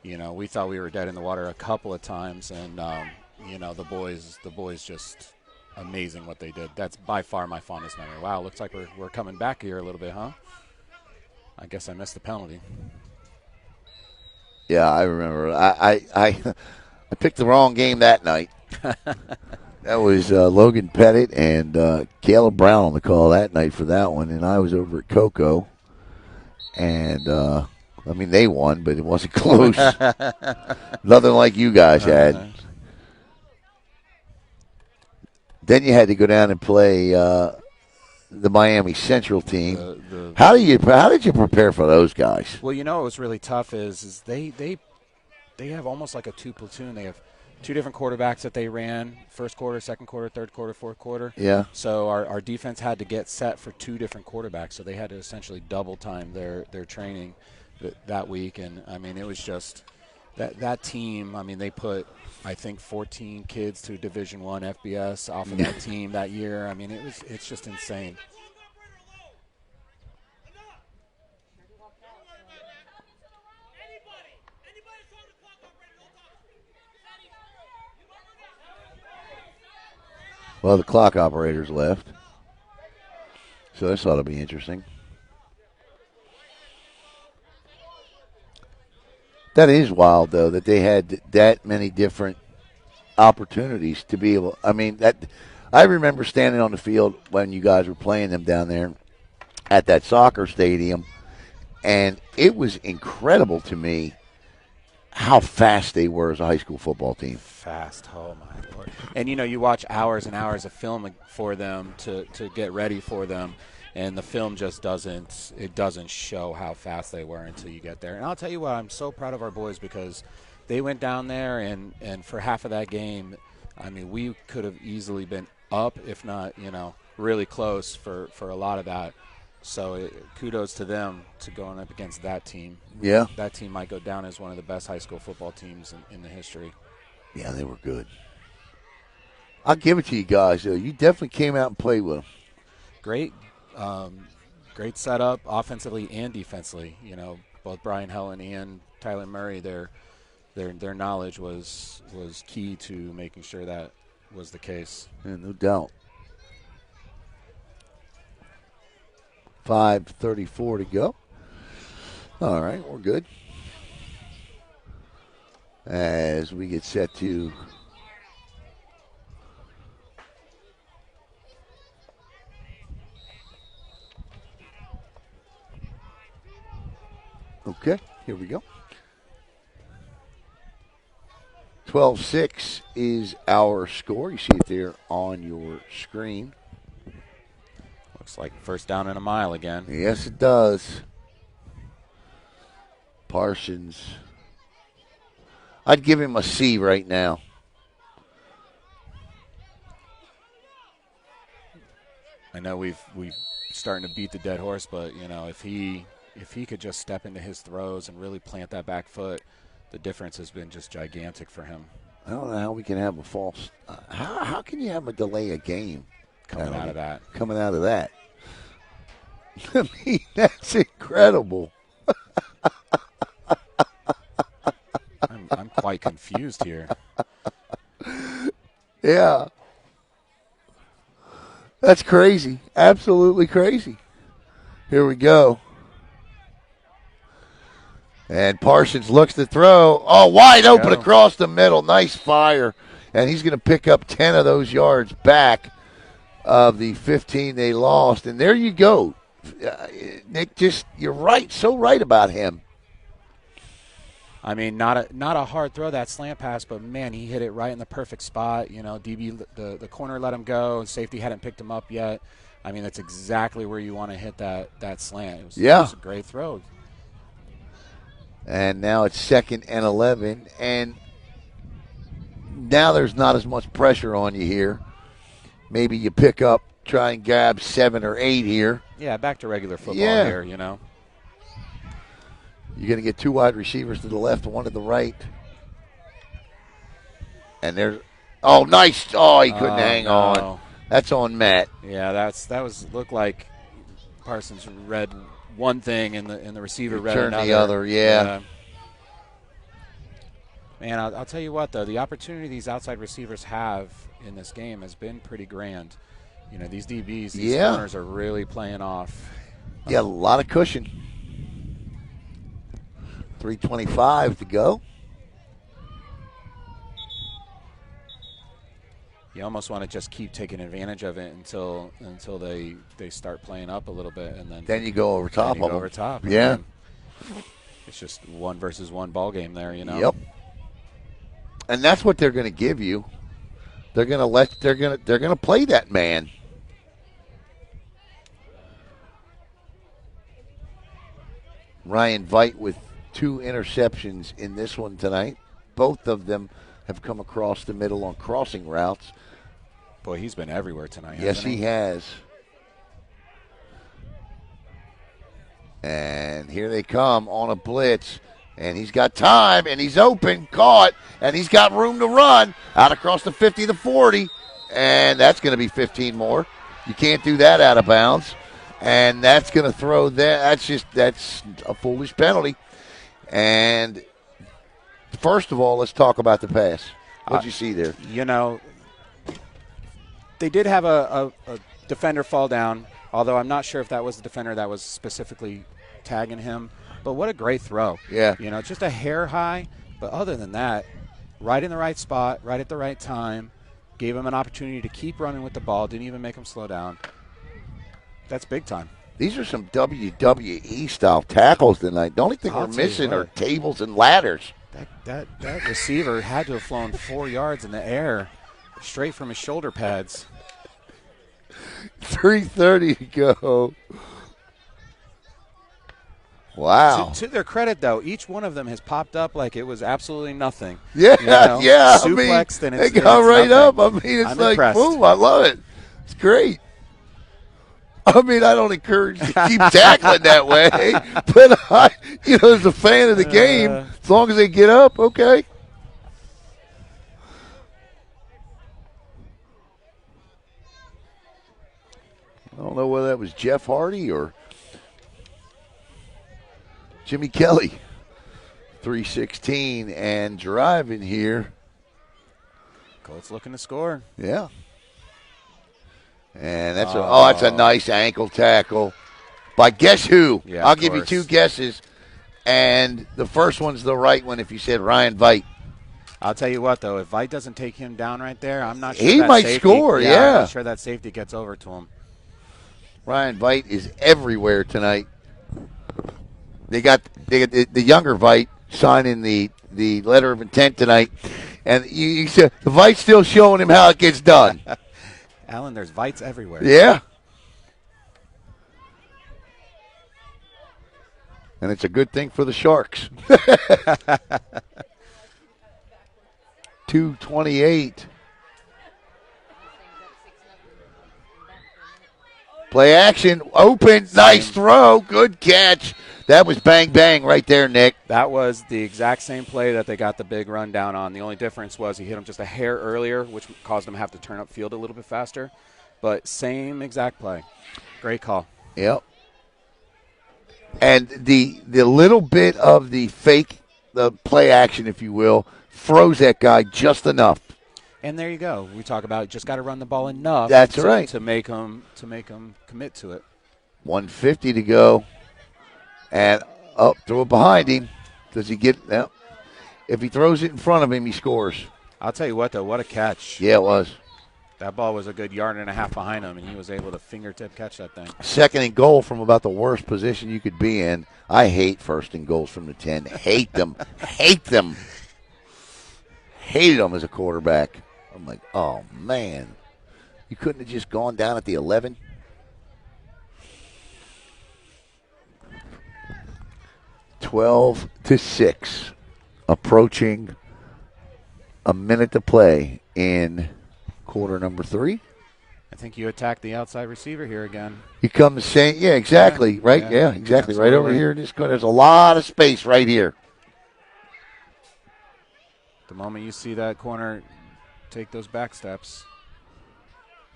we thought we were dead in the water a couple of times. And, the boys just amazing what they did. That's by far my fondest memory. Wow, looks like we're coming back here a little bit, huh? I guess I missed the penalty. Yeah, I remember. I picked the wrong game that night. That was Logan Pettit and Caleb Brown on the call that night for that one, and I was over at Cocoa. And, they won, but it wasn't close. Nothing like you guys had. Then you had to go down and play the Miami Central team. The How did you prepare for those guys? Well, what was really tough is they have almost like a two platoon. They have two different quarterbacks that they ran: first quarter, second quarter, third quarter, fourth quarter. Yeah. So our defense had to get set for two different quarterbacks. So they had to essentially double time their training that week. And I mean, it was just that team. I mean, they put, I think, 14 kids to Division I FBS off of that team that year. I mean, it's just insane. Well, the clock operator's left. So this ought to be interesting. That is wild, though, that they had that many different opportunities to be able. I mean, I remember standing on the field when you guys were playing them down there at that soccer stadium, and it was incredible to me how fast they were as a high school football team. Fast, oh my Lord. And you watch hours and hours of film for them to get ready for them, and the film just doesn't show how fast they were until you get there. And I'll tell you what, I'm so proud of our boys because they went down there and for half of that game, I mean, we could have easily been up, if not, really close for a lot of that. So kudos to them to going up against that team. Yeah. That team might go down as one of the best high school football teams in the history. Yeah, they were good. I'll give it to you guys, though. You definitely came out and played with them. Great setup offensively and defensively. Both Brian Helen and Tyler Murray, their knowledge was key to making sure that was the case. Yeah, no doubt. 5:34 to go. All right, we're good. As we get set to okay, here we go. 12-6 is our score. You see it there on your screen. Looks like first down and a mile again. Yes, it does. Parsons. I'd give him a C right now. I know we've starting to beat the dead horse, but if he could just step into his throws and really plant that back foot, the difference has been just gigantic for him. I don't know how we can have a false. How can you have a delay a game coming out of that? Coming out of that. I mean, that's incredible. I'm quite confused here. Yeah. That's crazy. Absolutely crazy. Here we go. And Parsons looks to throw. Oh, wide open across the middle. Nice fire. And he's going to pick up 10 of those yards back of the 15 they lost. And there you go. Nick, you're right. So right about him. I mean, not a hard throw, that slant pass, but, man, he hit it right in the perfect spot. DB, the corner let him go, and safety hadn't picked him up yet. I mean, that's exactly where you want to hit that slant. It was a great throw. And now it's 2nd and 11, and now there's not as much pressure on you here. Maybe you pick up, try and grab 7 or 8 here. Yeah, back to regular football here, You're going to get 2 wide receivers to the left and 1 to the right. And there's nice. Oh, he couldn't hang on. That's on Matt. Yeah, that looked like Parsons read one thing and the receiver read another. The other, yeah. Man, I'll tell you what, though, the opportunity these outside receivers have in this game has been pretty grand. These DBs, these corners are really playing off. Yeah, a lot of cushion. 3:25 to go. You almost want to just keep taking advantage of it until they start playing up a little bit, and then you go over top of them. Over top, yeah. It's just 1 versus 1 ball game there, Yep. And that's what they're going to give you. They're gonna play that man. Ryan Veidt with 2 interceptions in this one tonight. Both of them have come across the middle on crossing routes. Boy, he's been everywhere tonight. Yes, hasn't he has. And here they come on a blitz. And he's got time, and he's open, caught, and he's got room to run out across the 50 to 40. And that's going to be 15 more. You can't do that out of bounds. And that's going to throw that. That's a foolish penalty. And first of all, let's talk about the pass. What'd you see there? They did have a defender fall down, although I'm not sure if that was the defender that was specifically tagging him. But what a great throw. Yeah. Just a hair high. But other than that, right in the right spot, right at the right time, gave him an opportunity to keep running with the ball, didn't even make him slow down. That's big time. These are some WWE-style tackles tonight. The only thing we're missing are tables and ladders. That receiver had to have flown 4 yards in the air straight from his shoulder pads. 3:30 to go. Wow. To their credit, though, each one of them has popped up like it was absolutely nothing. Yeah, yeah. Suplexed, and they got right nothing. up. It's I'm like, impressed. boom, I love it. It's great. I don't encourage you to keep tackling that way, but as a fan of the game, as long as they get up, okay. I don't know whether that was Jeff Hardy or Jimmy Kelly. 3:16 and driving here. Colts looking to score. Yeah. And that's a nice ankle tackle by guess who? Yeah, I'll give you 2 guesses, and the first one's the right one if you said Ryan Veidt. I'll tell you what, though, if Veidt doesn't take him down right there, I'm not sure he might score. Yeah, I'm not sure that safety gets over to him. Ryan Veidt is everywhere tonight. They got the younger Veidt signing the letter of intent tonight, and you said the Veidt's still showing him how it gets done. Alan, there's Veidts everywhere. Yeah. And it's a good thing for the Sharks. 2:28. Play action, open, nice throw, good catch. That was bang, bang right there, Nick. That was the exact same play that they got the big rundown on. The only difference was he hit him just a hair earlier, which caused him to have to turn up field a little bit faster. But same exact play. Great call. Yep. And the little bit of the fake, the play action, if you will, froze that guy just enough. And there you go. We talk about just got to run the ball enough. That's right. To make him commit to it. 1:50 to go. And up, throw it behind him. Does he get – if he throws it in front of him, he scores. I'll tell you what, though, what a catch. Yeah, it was. That ball was a good yard and a half behind him, and he was able to fingertip catch that thing. 2nd and goal from about the worst position you could be in. I hate 1st and goals from the 10. Hate them. Hate them. Hated them as a quarterback. I'm like, oh, man. You couldn't have just gone down at the 11? Twelve to 6, approaching a minute to play in quarter number 3. I think you attacked the outside receiver here again. You come saying, yeah, exactly, right? Yeah, exactly. Absolutely. Right over here. There's a lot of space right here. The moment you see that corner take those back steps,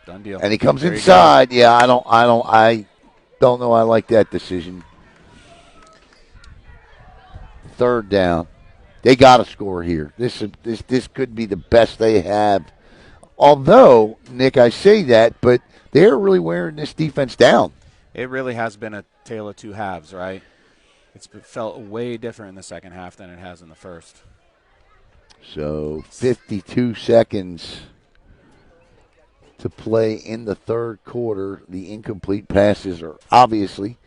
done deal. And he comes inside. Yeah, I don't know. I like that decision. 3rd down. They got to score here. This could be the best they have. Although, Nick, I say that, but they're really wearing this defense down. It really has been a tale of 2 halves, right? It's felt way different in the second half than it has in the first. So 52 seconds to play in the 3rd quarter. The incomplete passes are obviously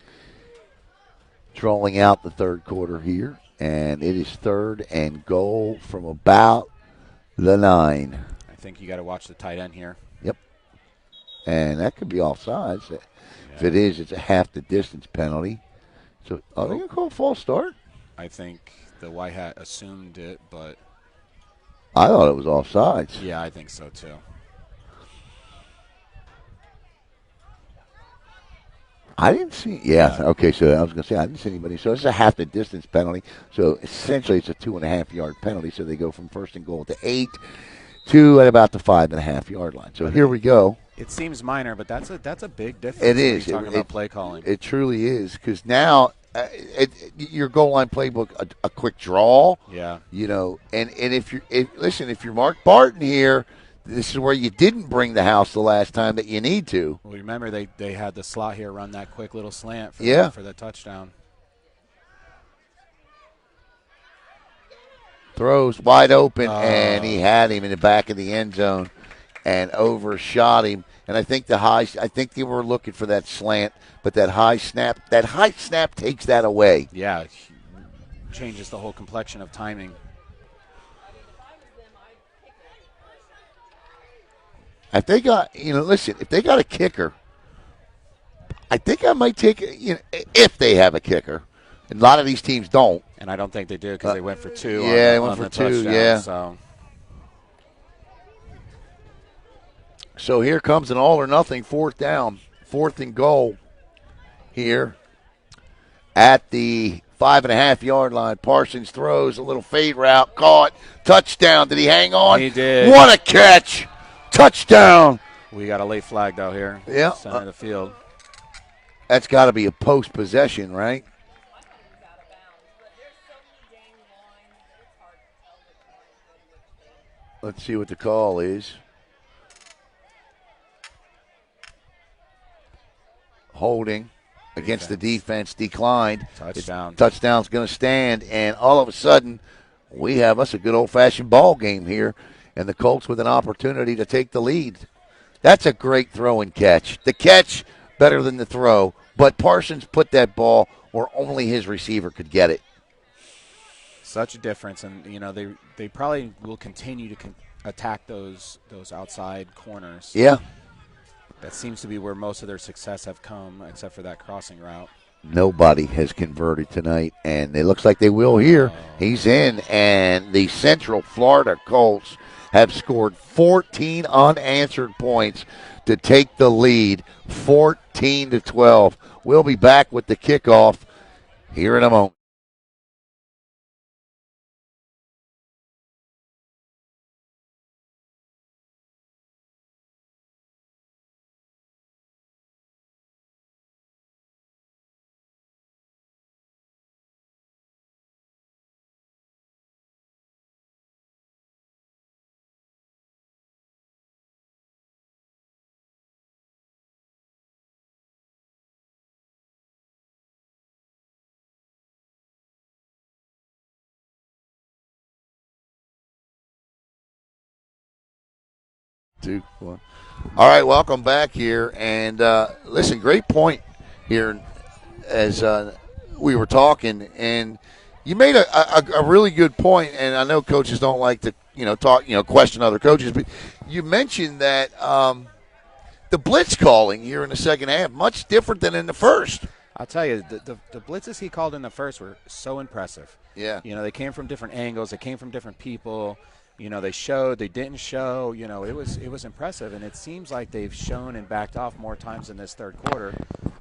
drawing out the 3rd quarter here. And it is 3rd and goal from about the 9. I think you got to watch the tight end here. Yep. And that could be offsides. If Yeah. it is, it's a half the distance penalty. So are they going to call a false start? I think the white hat assumed it, but I thought it was offsides. yeah, I think so too. I didn't see. Yeah. Okay. So I was going to say I didn't see anybody. So it's a half the distance penalty. So essentially, it's a 2.5-yard penalty. So they go from first and goal to 8 to at about the 5.5-yard line. So here we go. It seems minor, but that's a big difference. It is. When you're talking about play calling. It truly is, because now your goal line playbook, a quick draw. Yeah. You know, and if you're Mark Barton here, this is where you didn't bring the house the last time that you need to. Well, remember they had the slot here run that quick little slant for the touchdown. Throws wide open, and he had him in the back of the end zone and overshot him. And I think they were looking for that slant, but that high snap takes that away. Yeah, changes the whole complexion of timing. If they got, listen, if they got a kicker, I think I might take it, if they have a kicker. And a lot of these teams don't. And I don't think they did because they went for 2. Yeah, they went for 2, touchdown, yeah. So here comes an all or nothing 4th down, 4th and goal here at the 5.5-yard line. Parsons throws a little fade route, caught, touchdown. Did he hang on? He did. What a catch. Touchdown. We got a late flag out here. Yeah. Center of the field. That's got to be a post possession, right? Let's see what the call is. Holding against the defense, declined. Touchdown. Touchdown's going to stand, and all of a sudden, we have us a good old-fashioned ball game here, and the Colts with an opportunity to take the lead. That's a great throw and catch. The catch better than the throw, but Parsons put that ball where only his receiver could get it. Such a difference, and they probably will continue to attack those outside corners. Yeah. That seems to be where most of their success have come, except for that crossing route. Nobody has converted tonight, and it looks like they will here. He's in, and the Central Florida Colts have scored 14 unanswered points to take the lead, 14-12. We'll be back with the kickoff here in a moment. Two, one. All right, welcome back here. And listen, great point here as we were talking. And you made a really good point. And I know coaches don't like to question other coaches, but you mentioned that the blitz calling here in the second half much different than in the first. I'll tell you, the blitzes he called in the first were so impressive. Yeah. They came from different angles. They came from different people. They showed, they didn't show. It was impressive, and it seems like they've shown and backed off more times in this third quarter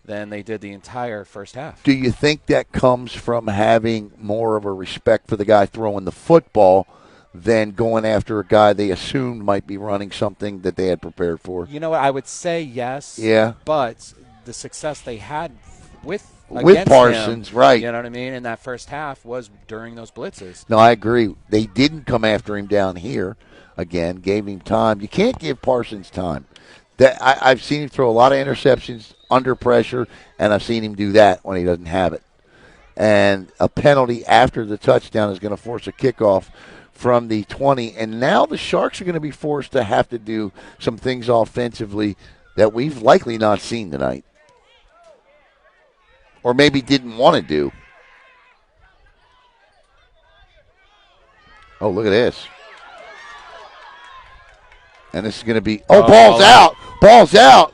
than they did the entire first half. Do you think that comes from having more of a respect for the guy throwing the football than going after a guy they assumed might be running something that they had prepared for? You know what? I would say yes. Yeah. But the success they had with Parsons, him, right? You know what I mean? In that first half was during those blitzes. No, I agree. They didn't come after him down here. Again, gave him time. You can't give Parsons time. I've seen him throw a lot of interceptions under pressure, and I've seen him do that when he doesn't have it. And a penalty after the touchdown is going to force a kickoff from the 20. And now the Sharks are going to be forced to have to do some things offensively that we've likely not seen tonight. Or maybe didn't want to do. Oh, look at this. And this is going to be ball out. Ball's out.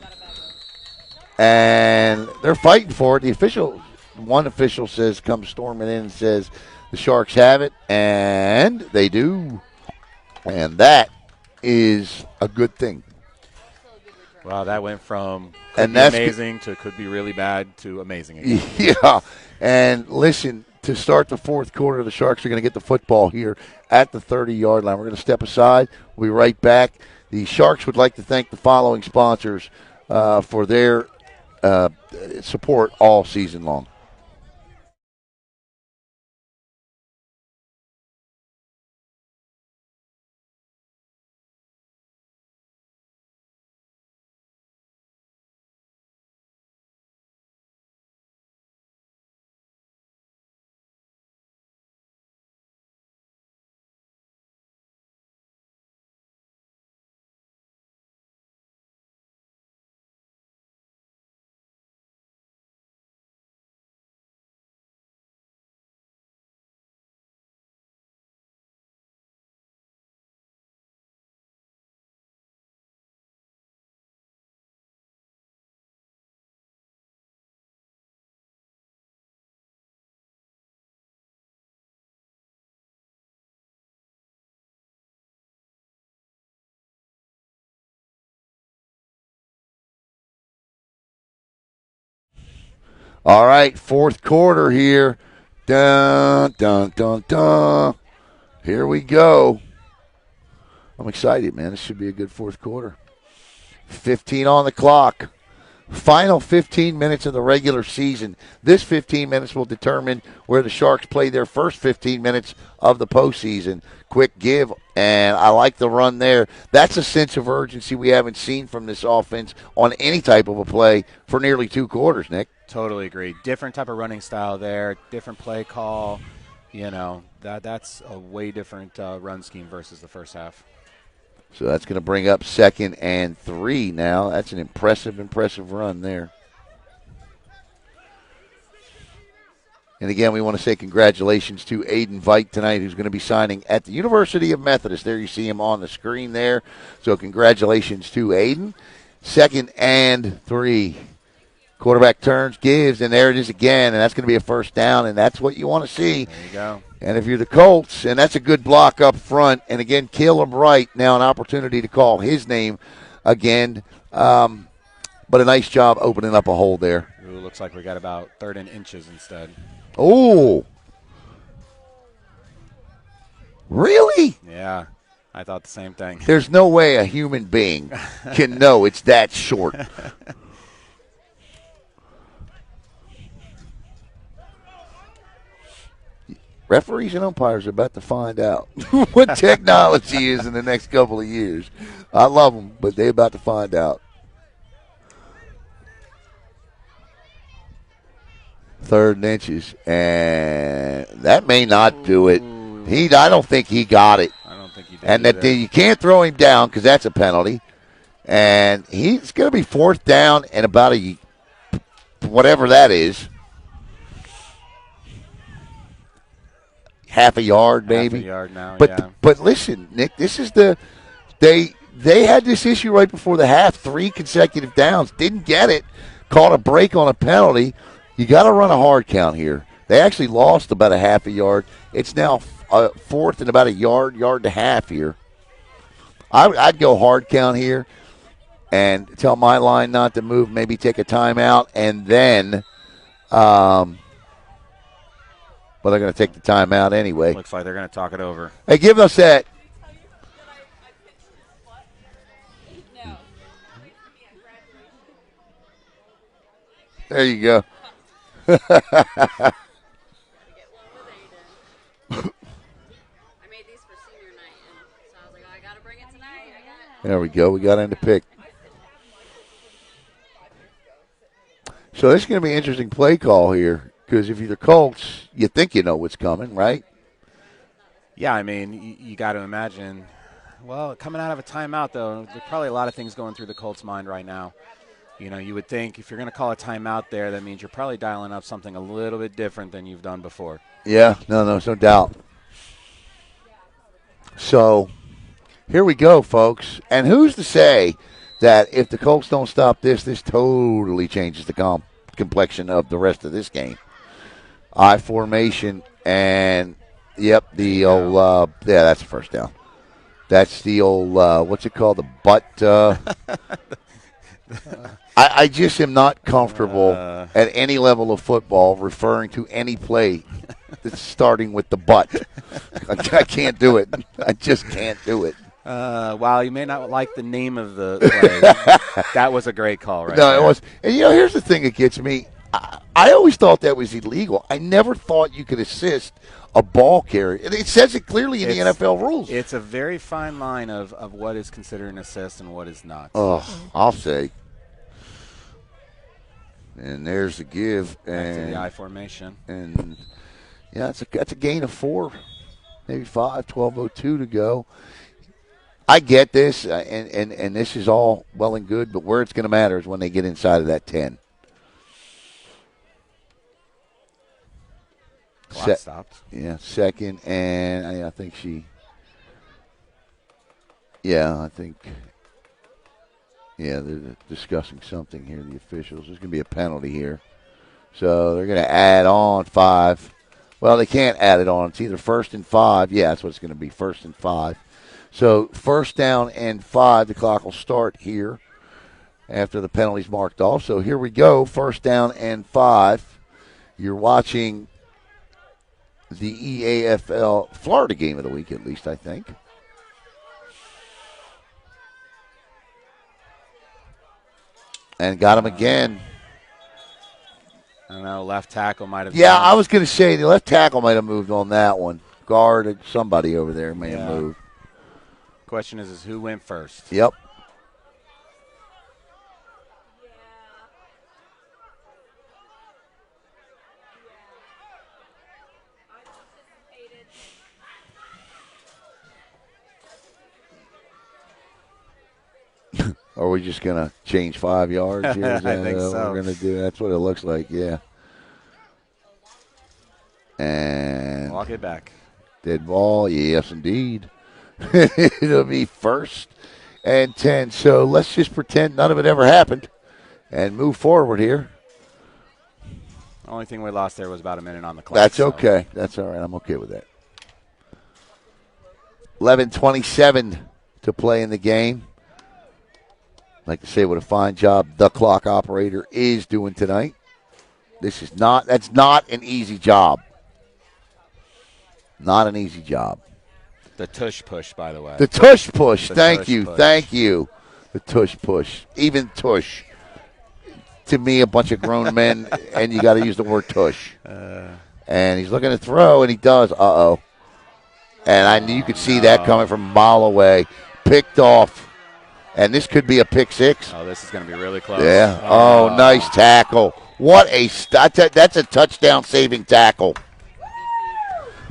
And they're fighting for it. One official says, comes storming in and says, the Sharks have it, and they do. And that is a good thing. Wow, that went from could be amazing to could be really bad to amazing again. Yeah. And listen, to start the fourth quarter, the Sharks are going to get the football here at the 30-yard line. We're going to step aside. We'll be right back. The Sharks would like to thank the following sponsors for their support all season long. All right, fourth quarter here. Dun, dun, dun, dun. Here we go. I'm excited, man. This should be a good fourth quarter. 15 on the clock. Final 15 minutes of the regular season. This 15 minutes will determine where the Sharks play their first 15 minutes of the postseason. Quick give, and I like the run there. That's a sense of urgency we haven't seen from this offense on any type of a play for nearly 2 quarters, Nick. Totally agree. Different type of running style there, different play call. You know, that's a way different run scheme versus the first half. So that's going to bring up 2nd and 3 now. That's an impressive run there. And again, we want to say congratulations to Aiden Veit tonight, who's going to be signing at the University of Methodist. There you see him on the screen there. So congratulations to Aiden. 2nd and 3. Quarterback turns, gives, and there it is again. And that's going to be a first down, and that's what you want to see. There you go. And if you're the Colts, and that's a good block up front, and again, Caleb Wright, now an opportunity to call his name again. But a nice job opening up a hole there. Ooh, looks like we got about 3rd and inches instead. Oh. Really? Yeah, I thought the same thing. There's no way a human being can know it's that short. Referees and umpires are about to find out what technology is in the next couple of years. I love them, but they're about to find out. 3rd and inches, and that may not do it. I don't think he got it. I don't think he did. And that you can't throw him down because that's a penalty. And he's going to be 4th down and about whatever that is. Half a yard, maybe. Half a yard now, But listen, Nick, this is they had this issue right before the half, 3 consecutive downs, didn't get it, caught a break on a penalty. You got to run a hard count here. They actually lost about a half a yard. It's now 4th and about a yard and a half here. I'd go hard count here and tell my line not to move, maybe take a timeout, and then well, they're going to take the timeout anyway. Looks like they're going to talk it over. Hey, give us that. There you go. I made these for senior night, and so I was like, oh, I got to bring it tonight. There we go. We got him to pick. So this is going to be an interesting play call here. Because if you're the Colts, you think you know what's coming, right? Yeah, I mean, you got to imagine. Well, coming out of a timeout, though, there's probably a lot of things going through the Colts' mind right now. You know, you would think if you're going to call a timeout there, that means you're probably dialing up something a little bit different than you've done before. Yeah, no doubt. So here we go, folks. And who's to say that if the Colts don't stop this totally changes the complexion of the rest of this game. I formation, and, yep, the old, that's the first down. That's the old, what's it called, the butt. I just am not comfortable at any level of football referring to any play that's starting with the butt. I can't do it. I just can't do it. While you may not like the name of the play, that was a great call right there. It was. And, here's the thing that gets me. I always thought that was illegal. I never thought you could assist a ball carrier. It says it clearly in the NFL rules. It's a very fine line of what is considered an assist and what is not. Oh, I'll say. And there's the give. And the I formation. And, yeah, that's a gain of 4, maybe 5, 12:02 to go. I get this, and this is all well and good, but where it's going to matter is when they get inside of that 10. Clock stopped. Yeah, second, and I think they're discussing something here, the officials. There's going to be a penalty here. So they're going to add on 5. Well, they can't add it on. It's either 1st and 5. Yeah, that's what it's going to be, 1st and 5. So 1st down and 5, the clock will start here after the penalty's marked off. So here we go, 1st down and 5. You're watching the EAFL Florida game of the week, at least, I think. And got him again. I don't know, left tackle might have. Yeah, I was going to say the left tackle might have moved on that one. Guard, somebody over there may have moved. Question is who went first? Yep. Are we just going to change 5 yards here? I think so. We're going to do. That's what it looks like, yeah. And walk it back. Dead ball, yes, indeed. It'll be 1st and 10. So let's just pretend none of it ever happened and move forward here. The only thing we lost there was about a minute on the clock. That's okay. That's all right. I'm okay with that. 11:27 to play in the game. I'd like to say what a fine job the clock operator is doing tonight. That's not an easy job. Not an easy job. The tush push, by the way. The tush push. Thank you. The tush push. Even tush. To me, a bunch of grown men, and you got to use the word tush. And he's looking to throw, and he does. Uh-oh. And I knew you could see that coming from a mile away. Picked off. And this could be a pick 6. Oh, this is going to be really close. Yeah. Oh, nice tackle. What that's a touchdown-saving tackle.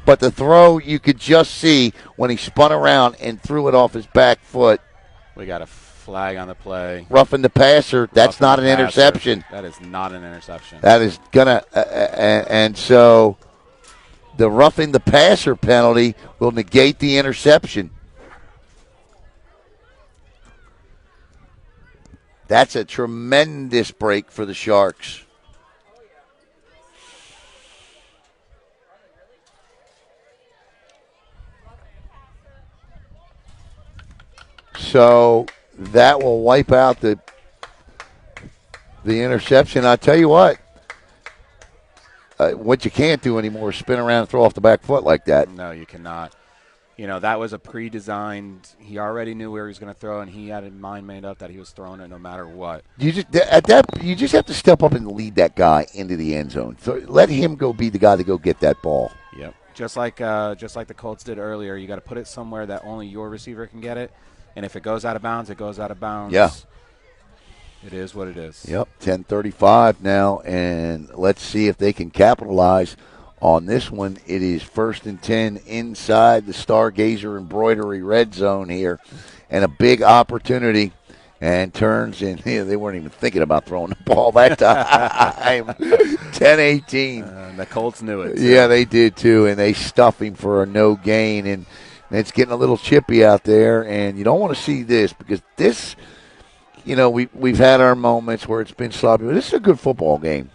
But the throw, you could just see when he spun around and threw it off his back foot. We got a flag on the play. Roughing the passer. That's not an interception. That is not an interception. That is going to and so the roughing the passer penalty will negate the interception. That's a tremendous break for the Sharks. So that will wipe out the interception. I'll tell you what you can't do anymore is spin around and throw off the back foot like that. No, you cannot. That was a pre-designed. He already knew where he was going to throw, and he had his mind made up that he was throwing it no matter what. You just have to step up and lead that guy into the end zone. So let him go be the guy to go get that ball. Yep. Just like the Colts did earlier, you got to put it somewhere that only your receiver can get it. And if it goes out of bounds, it goes out of bounds. Yeah. It is what it is. Yep, 10:35 now, and let's see if they can capitalize on this one. It is 1st and 10 inside the Stargazer embroidery red zone here, and a big opportunity. And turns in. They weren't even thinking about throwing the ball that time. 10-18. The Colts knew it, too. Yeah, they did, too, and they stuff him for a no gain. And It's getting a little chippy out there, and you don't want to see this because this, we've had our moments where it's been sloppy, but this is a good football game.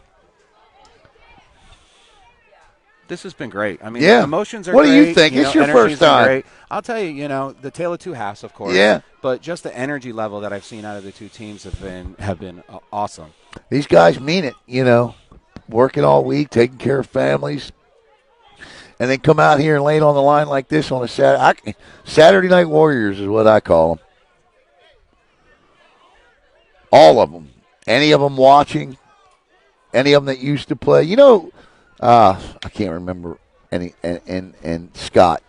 This has been great. I mean, Yeah. emotions are What great. do you think? It's your energy's first been time. Great. I'll tell you, the tale of two halves, of course. Yeah. But just the energy level that I've seen out of the two teams have been awesome. These guys mean it, working all week, taking care of families, and then come out here and lay it on the line like this on a Saturday Night Warriors is what I call them. All of them. Any of them watching, any of them that used to play. I can't remember any. And Scott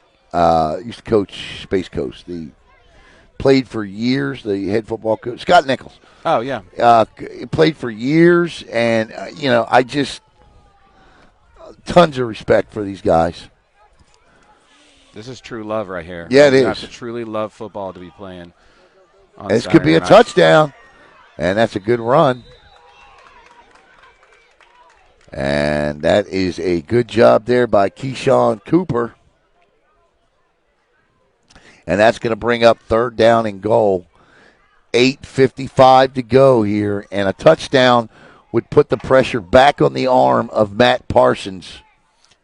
used to coach Space Coast. He played for years. The head football coach, Scott Nichols. Oh yeah. Played for years, and I just tons of respect for these guys. This is true love right here. Yeah, it you is. have to truly love football to be playing. This could be a touchdown, and that's a good run. And that is a good job there by Keyshawn Cooper. And that's going to bring up 3rd down and goal. 8:55 to go here. And a touchdown would put the pressure back on the arm of Matt Parsons.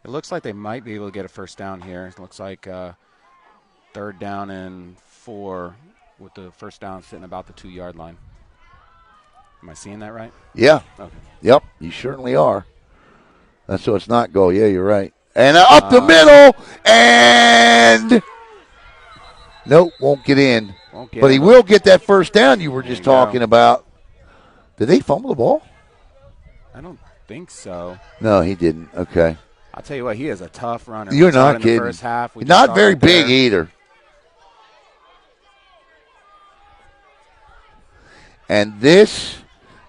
It looks like they might be able to get a first down here. It looks like 3rd down and 4 with the first down sitting about the 2-yard line. Am I seeing that right? Yeah. Okay. Yep, you certainly are. So it's not goal. Yeah, you're right. And up the middle, and nope, won't get in. But he will get that first down you were just talking about. Did they fumble the ball? I don't think so. No, he didn't. Okay. I'll tell you what, he is a tough runner. You're not kidding. In the first half. Not very big either. And this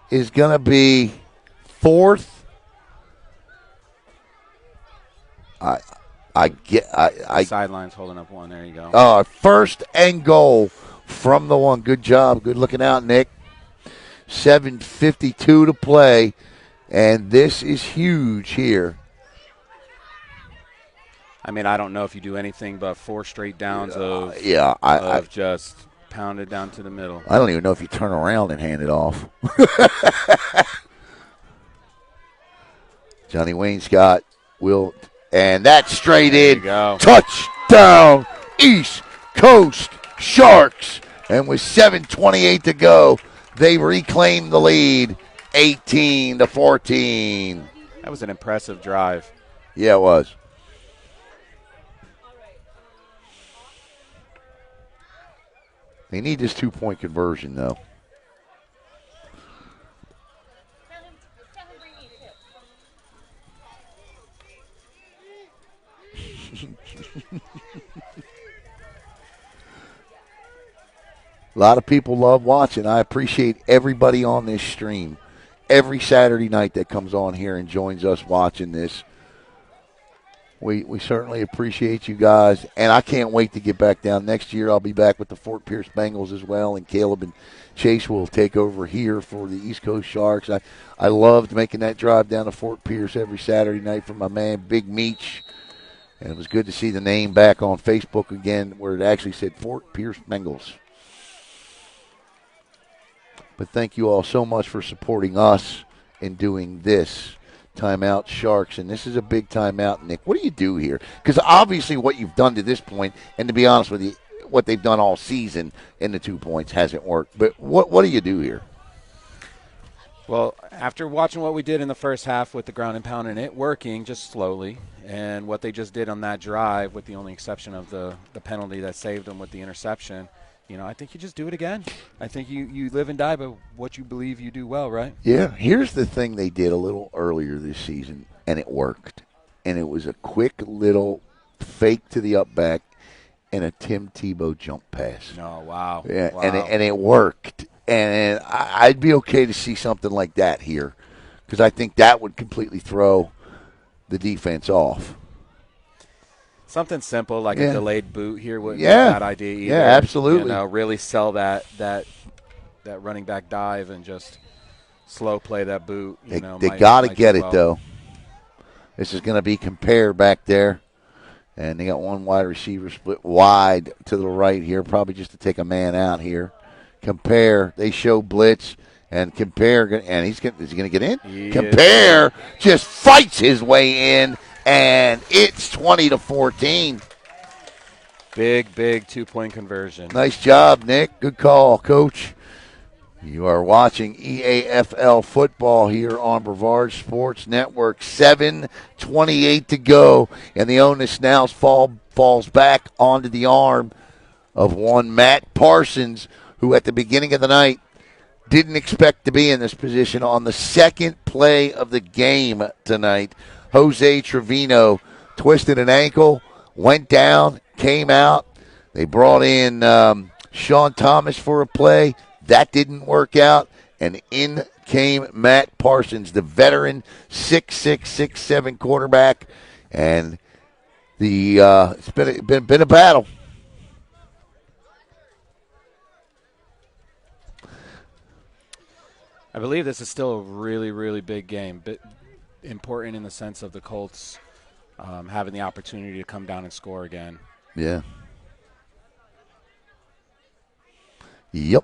is going to be 4th. Sidelines holding up one. There you go. 1st and goal from the 1. Good job. Good looking out, Nick. 7:52 to play, and this is huge here. I mean, I don't know if you do anything but 4 straight downs of just pounded down to the middle. I don't even know if you turn around and hand it off. Johnny Wayne Scott will, and that's straight in. Touchdown, East Coast Sharks. And with 7:28 to go, they reclaim the lead, 18-14. That was an impressive drive. Yeah, it was. They need this 2-point conversion, though. A lot of people love watching. I appreciate everybody on this stream. Every Saturday night that comes on here and joins us watching this. We certainly appreciate you guys, and I can't wait to get back down. Next year I'll be back with the Fort Pierce Bengals as well, and Caleb and Chase will take over here for the East Coast Sharks. I loved making that drive down to Fort Pierce every Saturday night for my man Big Meach, and it was good to see the name back on Facebook again where it actually said Fort Pierce Bengals. But thank you all so much for supporting us in doing this. Timeout Sharks, and this is a big timeout, Nick. What do you do here? Because obviously what you've done to this point, and to be honest with you, what they've done all season in the 2 points hasn't worked. But what do you do here? Well, after watching what we did in the first half with the ground and pound and it working just slowly, and what they just did on that drive with the only exception of the penalty that saved them with the interception, I think you just do it again. I think you live and die by what you believe you do well, right? Yeah. Here's the thing they did a little earlier this season, and it worked. And it was a quick little fake to the up back and a Tim Tebow jump pass. Oh, wow. Yeah, wow. And it worked. And I'd be okay to see something like that here because I think that would completely throw the defense off. Something simple like a delayed boot here wouldn't be a bad idea either. Yeah, absolutely. Really sell that running back dive and just slow play that boot. They got to get it, though. This is going to be compare back there. And they got one wide receiver split wide to the right here, probably just to take a man out here. Compare, they show blitz, and Compare, and is he going to get in? Compare just fights his way in, and it's 20-14. Big 2-point conversion. Nice job, Nick. Good call, Coach. You are watching EAFL football here on Brevard Sports Network. 7:28 to go, and the onus now falls back onto the arm of one Matt Parsons, who at the beginning of the night didn't expect to be in this position. On the second play of the game tonight, Jose Trevino twisted an ankle, went down, came out. They brought in Sean Thomas for a play. That didn't work out, and in came Matt Parsons, the veteran 6'6", 6'7" quarterback, and it's been a battle. I believe this is still a really big game, but important in the sense of the Colts having the opportunity to come down and score again. Yeah. Yep.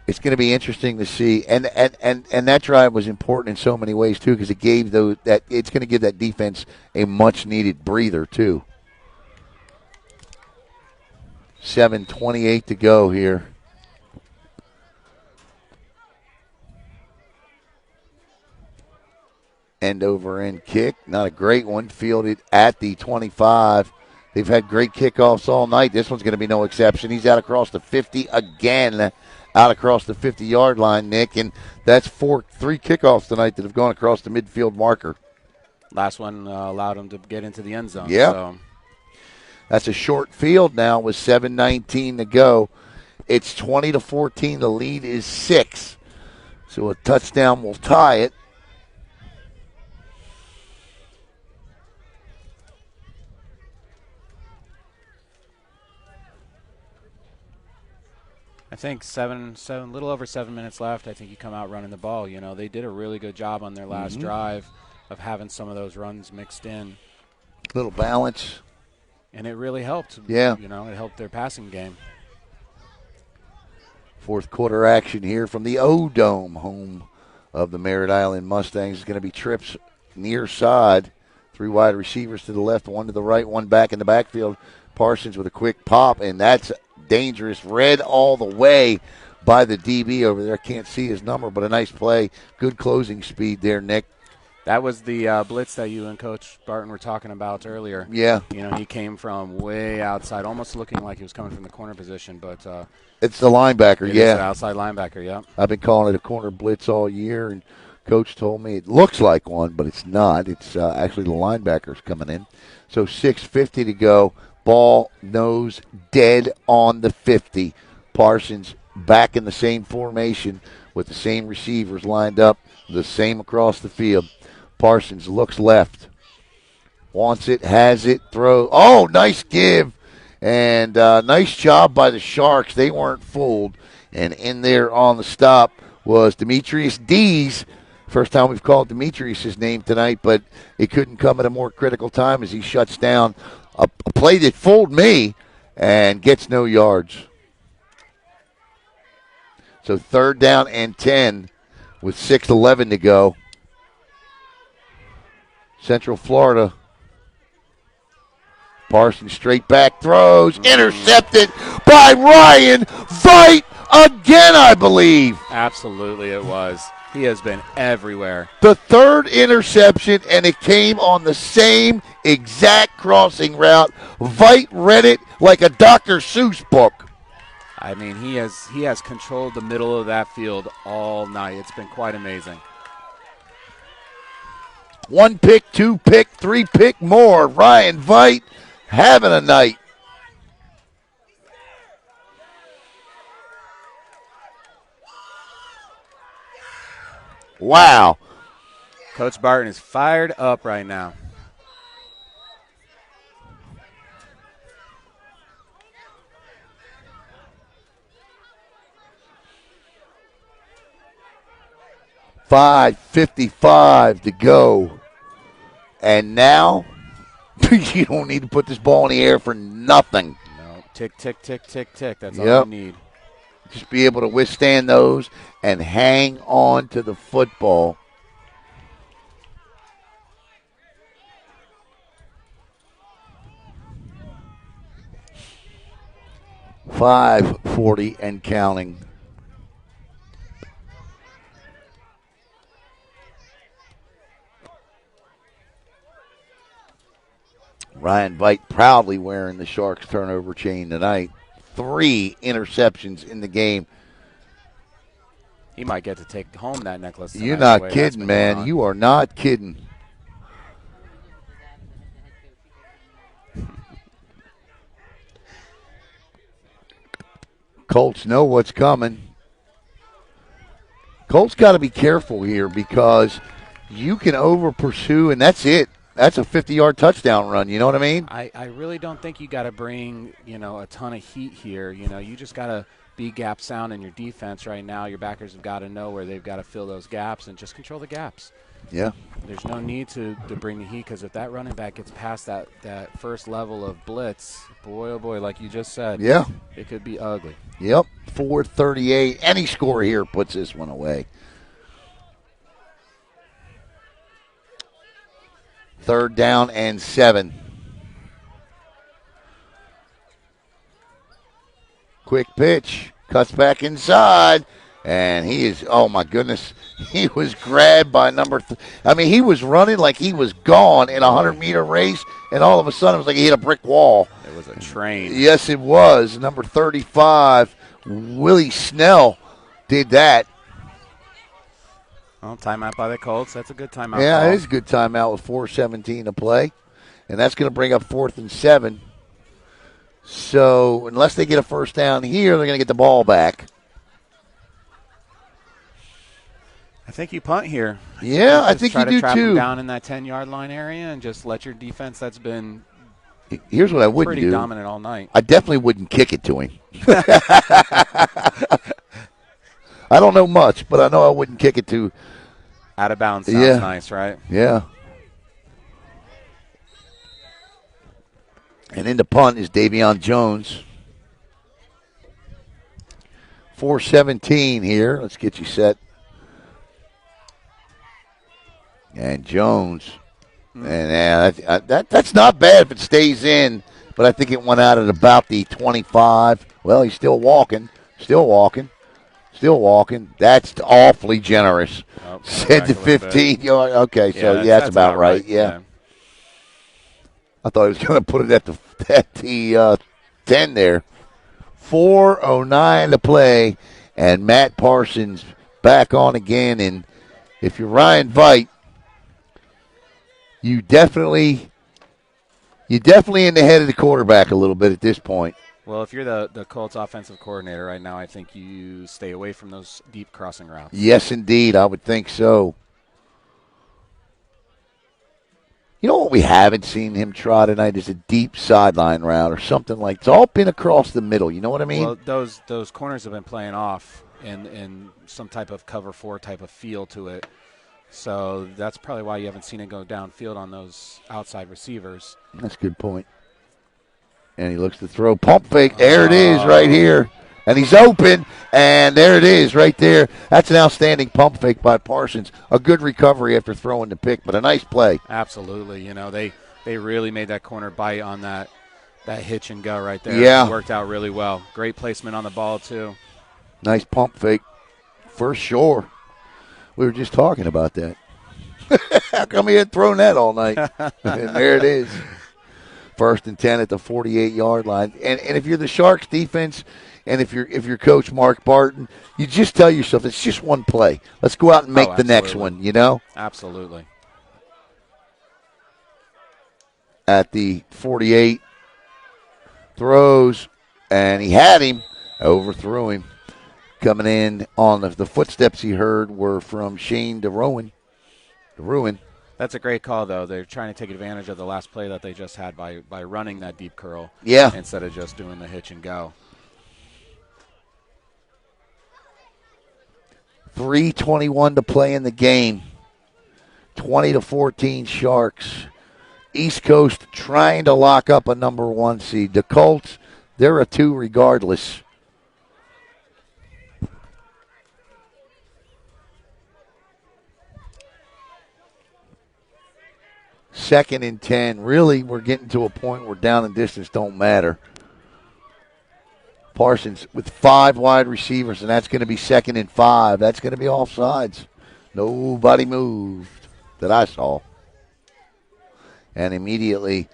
It's going to be interesting to see, and that drive was important in so many ways too, because it gave it's going to give that defense a much needed breather too. 7:28 to go here. End over end kick, not a great one, fielded at the 25. They've had great kickoffs all night. This one's going to be no exception. He's out across the 50 again. Out across the 50-yard line, Nick, and that's three kickoffs tonight that have gone across the midfield marker. Last one allowed him to get into the end zone. Yeah. So. That's a short field now with 7:19 to go. It's 20-14. The lead is 6. So a touchdown will tie it. I think little over 7 minutes left. I think you come out running the ball. You know, they did a really good job on their last drive of having some of those runs mixed in. Little balance. And it really helped. Yeah. You know, it helped their passing game. Fourth quarter action here from the O-Dome, home of the Merritt Island Mustangs. It's going to be trips near side. 3 wide receivers to the left, 1 to the right, 1 back in the backfield. Parsons with a quick pop, and that's dangerous. Read all the way by the DB over there. Can't see his number, but a nice play. Good closing speed there, Nick. That was the blitz that you and Coach Barton were talking about earlier. Yeah. You know, he came from way outside, almost looking like he was coming from the corner position, but it's the linebacker, it's yeah. the outside linebacker, yeah. I've been calling it a corner blitz all year, and Coach told me it looks like one, but it's not. It's actually the linebackers coming in. So 6:50 to go. Ball nose dead on the 50. Parsons back in the same formation with the same receivers lined up, the same across the field. Parsons looks left. Wants it, has it, throws. Oh, nice give. And nice job by the Sharks. They weren't fooled. And in there on the stop was Demetrius Dees. First time we've called Demetrius' name tonight, but it couldn't come at a more critical time as he shuts down a play that fooled me and gets no yards. So 3rd down and 10 with 6:11 to go. Central Florida. Parsons straight back throws. Intercepted by Ryan Veit again, I believe. Absolutely it was. He has been everywhere. The 3rd interception, and it came on the same exact crossing route. Veit read it like a Dr. Seuss book. I mean, he has controlled the middle of that field all night. It's been quite amazing. 1 pick, 2 pick, 3 pick more. Ryan Veit having a night. Wow. Coach Barton is fired up right now. $5:55 to go. And now You don't need to put this ball in the air for nothing. No, tick, tick, tick, tick, tick. That's all Yep. you need. Just be able to withstand those and hang on to the football. .540 and counting. Ryan Veit proudly wearing the Sharks turnover chain tonight. 3 interceptions in the game. He might get to take home that necklace tonight. You're the not way that's kidding, been going man. on. You are not kidding. Colts know what's coming. Colts got to be careful here because you can over pursue, and that's it. That's a 50-yard touchdown run. You know what I mean? I really don't think you got to bring, a ton of heat here. You just got to be gap sound in your defense right now. Your backers have got to know where they've got to fill those gaps and just control the gaps. Yeah. There's no need to bring the heat because if that running back gets past that first level of blitz, boy, oh boy, like you just said, Yeah. it could be ugly. Yep. 4:38. Any score here puts this one away. 3rd down and 7. Quick pitch. Cuts back inside. And he is, oh my goodness, he was grabbed by he was running like he was gone in a 100-meter race, and all of a sudden it was like he hit a brick wall. It was a train. Yes, it was. Number 35, Willie Snell, did that. Well, timeout by the Colts. That's a good timeout. Yeah, call. it is a good timeout with 4:17 to play, and that's going to bring up 4th and 7. So unless they get a first down here, they're going to get the ball back. I think you punt here. Yeah, I think try you to do trap too. them down in that 10-yard line area and just let your defense that's been Here's what I wouldn't pretty do. dominant all night. I definitely wouldn't kick it to him. I don't know much, but I know I wouldn't kick it to. Out of bounds sounds nice, right? Yeah. And in the punt is Davion Jones. 4:17 here. Let's get you set. And Jones. And that's not bad if it stays in, but I think it went out at about the 25. Well, he's still walking. That's awfully generous. Oh, Said to 15. Okay, so that's about right. Yeah. I thought he was going to put it at the 10 there. 4:09 to play, and Matt Parsons back on again. And if you're Ryan Veit, you definitely in the head of the quarterback a little bit at this point. Well, if you're the Colts offensive coordinator right now, I think you stay away from those deep crossing routes. Yes, indeed. I would think so. You know what we haven't seen him try tonight is a deep sideline route or something like. It's all been across the middle. You know what I mean? Well, those corners have been playing off in some type of cover 4 type of feel to it. So that's probably why you haven't seen it go downfield on those outside receivers. That's a good point. And he looks to throw. Pump fake. There it is right here. And he's open. And there it is right there. That's an outstanding pump fake by Parsons. A good recovery after throwing the pick, but a nice play. Absolutely. They really made that corner bite on that hitch and go right there. Yeah. It worked out really well. Great placement on the ball, too. Nice pump fake. For sure. We were just talking about that. How come he hadn't thrown that all night? And there it is. 1st and 10 at the 48-yard line. And if you're the Sharks defense and if you're Coach Mark Barton, you just tell yourself it's just one play. Let's go out and make the next one, you know? Absolutely. At the 48, throws, and he had him, overthrew him. Coming in on the footsteps he heard were from Shane DeRuin. That's a great call, though. They're trying to take advantage of the last play that they just had by running that deep curl instead of just doing the hitch and go. 3:21 to play in the game. 20-14 Sharks. East Coast trying to lock up a number 1 seed. The Colts, they're a 2 regardless. Second and 10. Really, we're getting to a point where down and distance don't matter. Parsons with 5 wide receivers, and that's going to be second and 5. That's going to be offsides. Nobody moved that I saw. And immediately,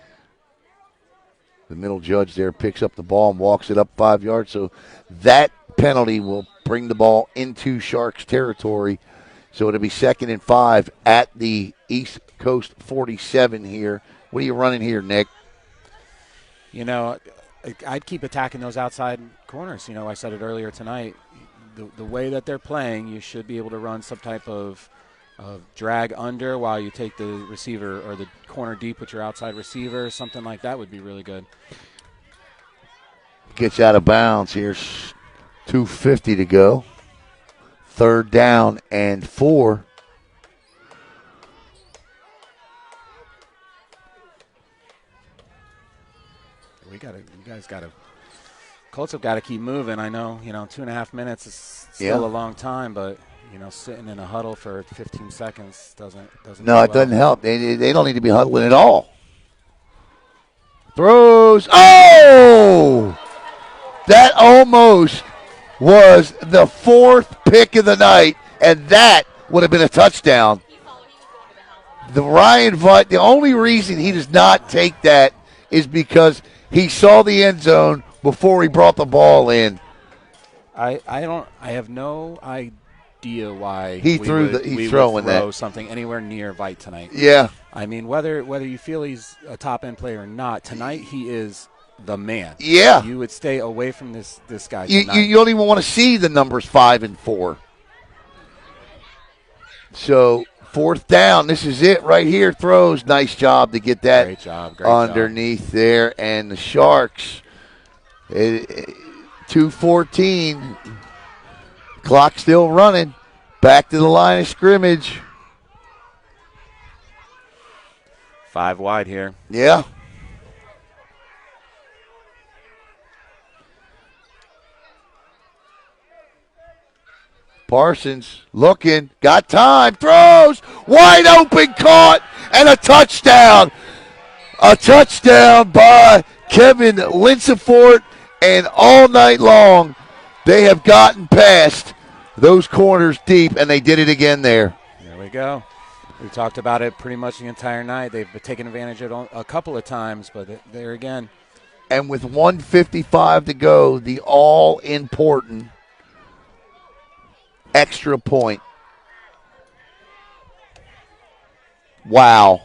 the middle judge there picks up the ball and walks it up 5 yards. So that penalty will bring the ball into Sharks territory. So it'll be second and 5 at the East Coast 47 here. What are you running here, Nick? You know, I'd keep attacking those outside corners. You know, I said it earlier tonight. The way that they're playing, you should be able to run some type of drag under while you take the receiver or the corner deep with your outside receiver. Something like that would be really good. Gets out of bounds here. 2:50 to go. Third down and 4. Colts have got to keep moving. I know, 2.5 minutes is still a long time, but sitting in a huddle for 15 seconds doesn't. No, it doesn't help. They don't need to be huddling at all. Throws. Oh! That almost was the 4th pick of the night, and that would have been a touchdown. The Ryan Vaught, the only reason he does not take that is because he saw the end zone before he brought the ball in. I have no idea why he's throwing that something anywhere near Vite tonight. Yeah. I mean, whether you feel he's a top end player or not, tonight he is the man. Yeah. You would stay away from this guy tonight. You don't even want to see the numbers 5 and 4. So 4th down. This is it right here. Throws. Nice job to get that Great job. Underneath there. And the Sharks, 2:14. Clock still running. Back to the line of scrimmage. 5 wide here. Yeah. Parsons looking, got time, throws, wide open, caught, and a touchdown. A touchdown by Kevin Linsefort, and all night long they have gotten past those corners deep, and they did it again there. There we go. We talked about it pretty much the entire night. They've taken advantage of it a couple of times, but there again. And with 1:55 to go, the all-important extra point. Wow.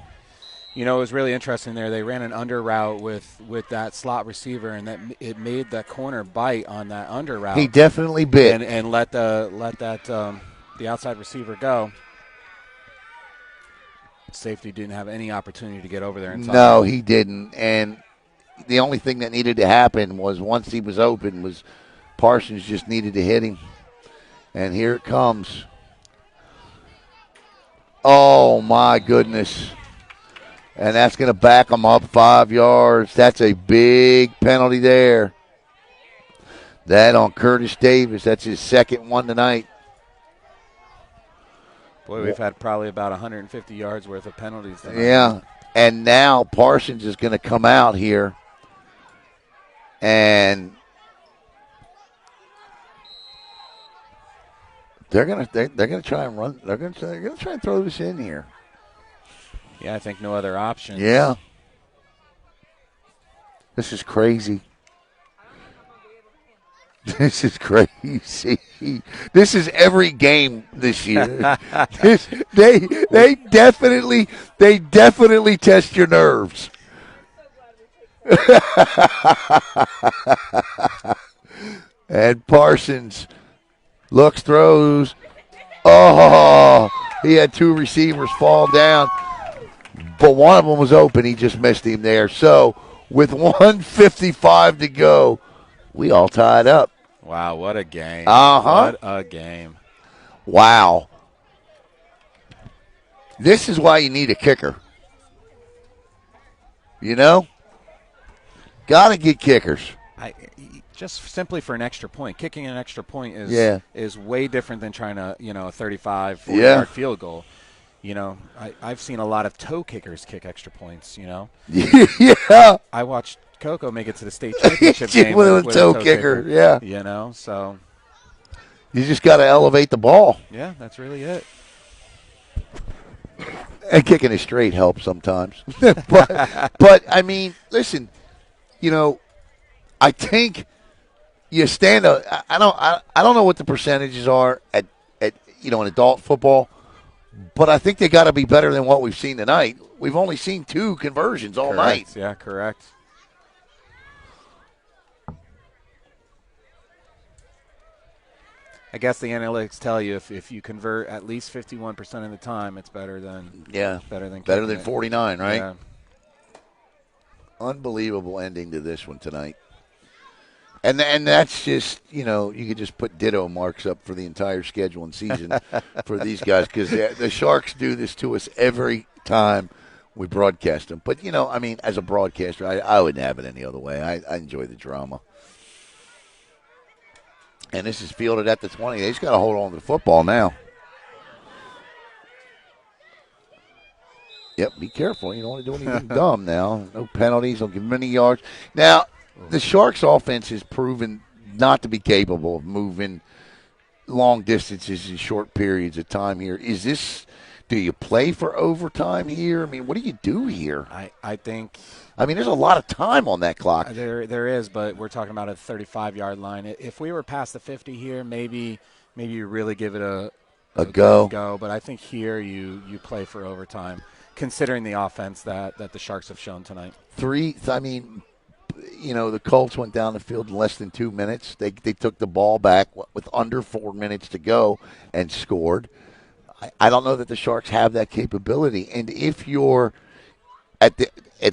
It was really interesting there. They ran an under route with that slot receiver, and that it made that corner bite on that under route. He definitely bit and let the outside receiver go. Safety didn't have any opportunity to get over there. No, he didn't. And the only thing that needed to happen was once he was open was Parsons just needed to hit him. And here it comes. Oh, my goodness. And that's going to back them up 5 yards. That's a big penalty there. That on Curtis Davis. That's his second one tonight. Boy, we've had probably about 150 yards worth of penalties tonight. Yeah. And now Parsons is going to come out here. And they're gonna try and run. They're gonna try and throw this in here. Yeah, I think no other option. Yeah, this is crazy. This is crazy. This is every game this year. They definitely test your nerves. And Parsons looks, throws. Oh, he had 2 receivers fall down, but one of them was open. He just missed him there. So with 1:55 to go, we all tied up. Wow, what a game. Uh-huh. What a game. Wow. This is why you need a kicker. You know, got to get kickers. I just simply for an extra point. Kicking an extra point Yeah. is way different than trying to, a 35, 40 Yeah. yard field goal. I've seen a lot of toe kickers kick extra points, Yeah. I watched Coco make it to the state championship game with with a toe kicker. Yeah. So You just got to elevate the ball. yeah, that's really it. And kicking it straight helps sometimes. but I mean, listen, I think you stand a. I don't know what the percentages are at in adult football, but I think they got to be better than what we've seen tonight. We've only seen 2 conversions all night. Yeah, correct. I guess the analytics tell you if you convert at least 51% of the time, it's better than better than kicking it. 49, right? Yeah. Unbelievable ending to this one tonight. And that's just, you could just put ditto marks up for the entire schedule and season for these guys because the Sharks do this to us every time we broadcast them. But, as a broadcaster, I wouldn't have it any other way. I enjoy the drama. And this is fielded at the 20. They just got to hold on to the football now. Yep, be careful. You don't want to do anything dumb now. No penalties. Don't give them any yards. Now, the Sharks' offense has proven not to be capable of moving long distances in short periods of time here. Do you play for overtime here? I mean, what do you do here? I think there's a lot of time on that clock. There is, but we're talking about a 35-yard line. If we were past the 50 here, maybe you really give it a go. But I think here you play for overtime, considering the offense that the Sharks have shown tonight. The Colts went down the field in less than 2 minutes. They took the ball back with under 4 minutes to go and scored. I don't know that the Sharks have that capability. And if you're at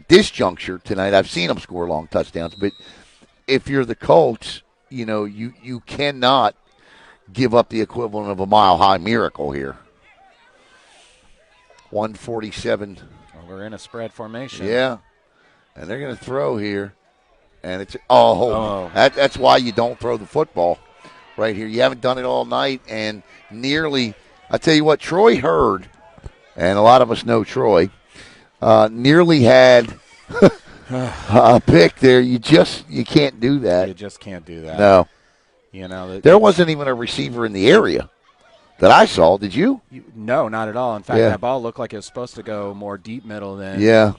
this juncture tonight, I've seen them score long touchdowns, but if you're the Colts, you cannot give up the equivalent of a mile-high miracle here. 147. Well, we're in a spread formation. Yeah, and they're going to throw here. And it's that's why you don't throw the football right here. You haven't done it all night, and nearly. I tell you what, Troy Hurd, and a lot of us know Troy, nearly had a pick there. You can't do that. You just can't do that. No, there wasn't even a receiver in the area that I saw. Did you? No, not at all. In fact, that ball looked like it was supposed to go more deep middle than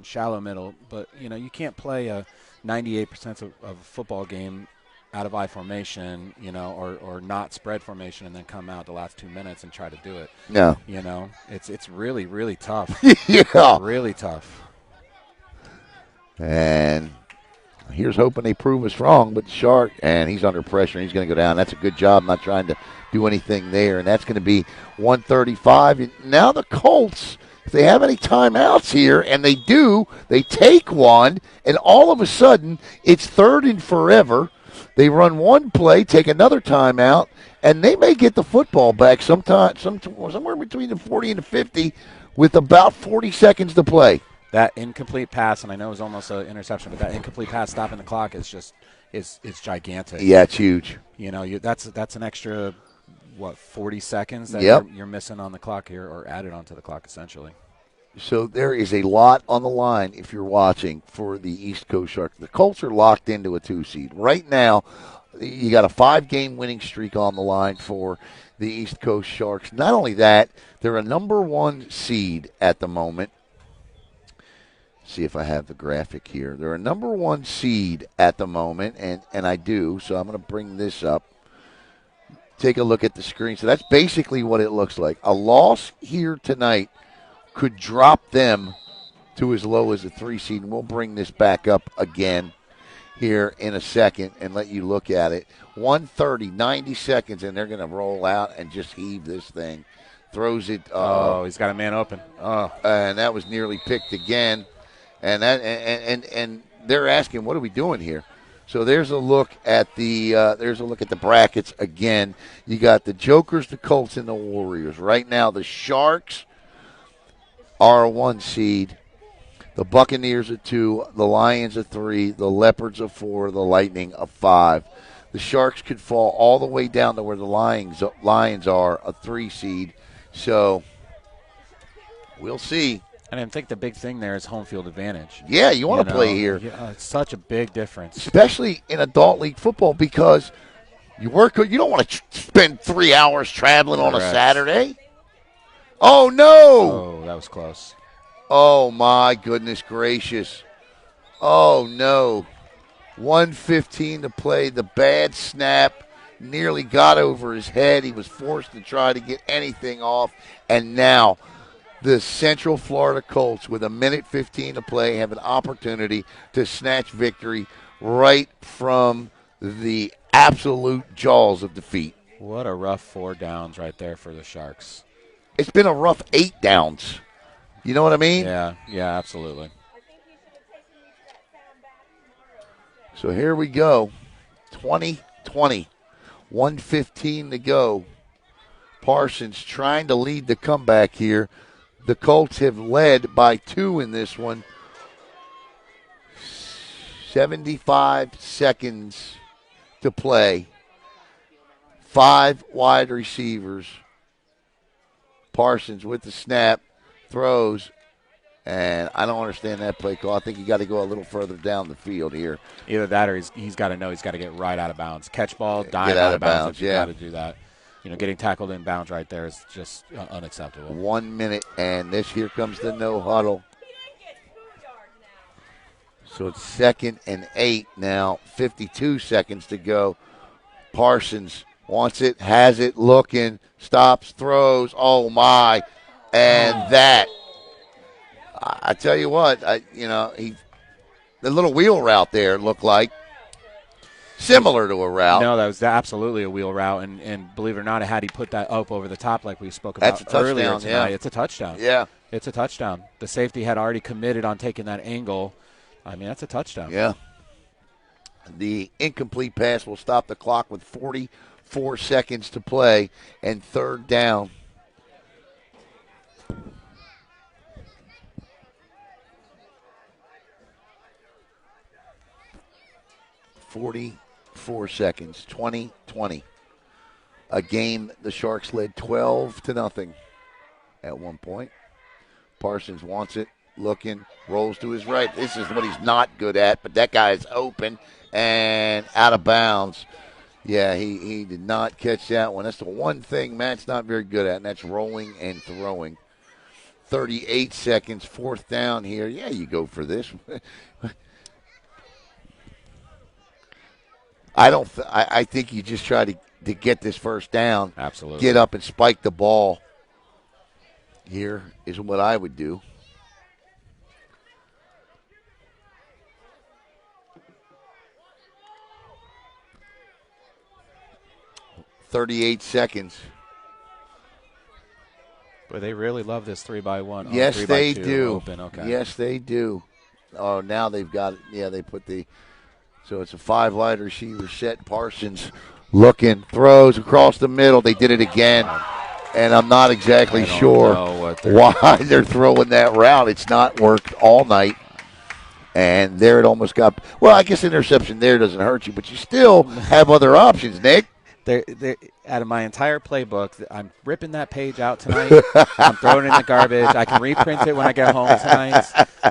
shallow middle, but you can't play a 98% of a football game out of I formation, or not spread formation, and then come out the last 2 minutes and try to do it. No, it's really, really tough. Yeah, really tough. And here's hoping they prove us wrong. But Shark, and he's under pressure, and he's going to go down. That's a good job, not trying to do anything there, and that's going to be 135. And now the Colts. If they have any timeouts here, and they do, they take one, and all of a sudden, it's 3rd and forever. They run one play, take another timeout, and they may get the football back somewhere between the 40 and the 50 with about 40 seconds to play. That incomplete pass, and I know it was almost an interception, but that incomplete pass stopping the clock is just it's gigantic. Yeah, it's huge. That's an extra 40 seconds that you're missing on the clock here, or added onto the clock essentially. So there is a lot on the line if you're watching for the East Coast Sharks. The Colts are locked into a 2 seed. Right now, you got a 5-game winning streak on the line for the East Coast Sharks. Not only that, they're a number 1 seed at the moment. See if I have the graphic here. They're a number 1 seed at the moment, and I do, so I'm going to bring this up. Take a look at the screen. So that's basically what it looks like. A loss here tonight could drop them to as low as a 3 seed. And we'll bring this back up again here in a second and let you look at it. 1:30, 90 seconds, and they're going to roll out and just heave this thing. Throws it. He's got a man open. And that was nearly picked again. And they're asking, what are we doing here? So there's a look at the brackets again. You got the Jokers, the Colts, and the Warriors. Right now, the Sharks are a 1 seed. The Buccaneers are 2, the Lions are 3, the Leopards are 4, the Lightning are 5. The Sharks could fall all the way down to where the Lions are, a 3 seed. So we'll see. And I think the big thing there is home field advantage. Yeah, you want to play here. Yeah, it's such a big difference. Especially in adult league football because you don't want to spend 3 hours traveling on a Saturday. Oh, no. Oh, that was close. Oh, my goodness gracious. Oh, no. 1:15 to play. The bad snap nearly got over his head. He was forced to try to get anything off. And now the Central Florida Colts, with 1:15 to play, have an opportunity to snatch victory right from the absolute jaws of defeat. What a rough 4 downs right there for the Sharks. It's been a rough 8 downs. You know what I mean? Yeah, absolutely. So here we go. 20-20. 1:15 to go. Parsons trying to lead the comeback here. The Colts have led by 2 in this one. 75 seconds to play. 5 wide receivers. Parsons with the snap, throws, and I don't understand that play call. I think you got to go a little further down the field here. Either that or he's got to know he's got to get right out of bounds. Catch ball, dive Get out of bounds. Yeah. You got to do that. Getting tackled in bounds right there is just unacceptable. 1 minute, and here comes the no huddle. So it's 2nd and 8 now. 52 seconds to go. Parsons wants it, has it, looking, stops, throws. Oh, my. And that, I tell you what, the little wheel route there looked like similar to a route. No, that was absolutely a wheel route, and believe it or not, had he put that up over the top like we spoke about earlier tonight, it's a touchdown. Yeah. It's a touchdown. The safety had already committed on taking that angle. I mean, that's a touchdown. Yeah. The incomplete pass will stop the clock with 44 seconds to play and 3rd down. "44 seconds, 20-20. A game the Sharks led 12-0 at one point. Parsons wants it, looking, rolls to his right. This is what he's not good at, but that guy is open and out of bounds. Yeah, he did not catch that one. That's the one thing Matt's not very good at, and that's rolling and throwing. 38 seconds, 4th down here. Yeah, you go for this. I think you just try to get this 1st down. Absolutely. Get up and spike the ball. Here is what I would do. "38 seconds. But they really love this 3-by-1. Yes, 3-by-2 they do. Open. Okay. Yes, they do. Oh, now they've got it. Yeah, they put so it's a 5 wide receiver set. Parsons looking, throws across the middle. They did it again. And I'm not exactly sure why they're throwing that route. It's not worked all night. And there it almost got – well, I guess interception there doesn't hurt you, but you still have other options, Nick. They're, out of my entire playbook, I'm ripping that page out tonight. I'm throwing it in the garbage. I can reprint it when I get home tonight.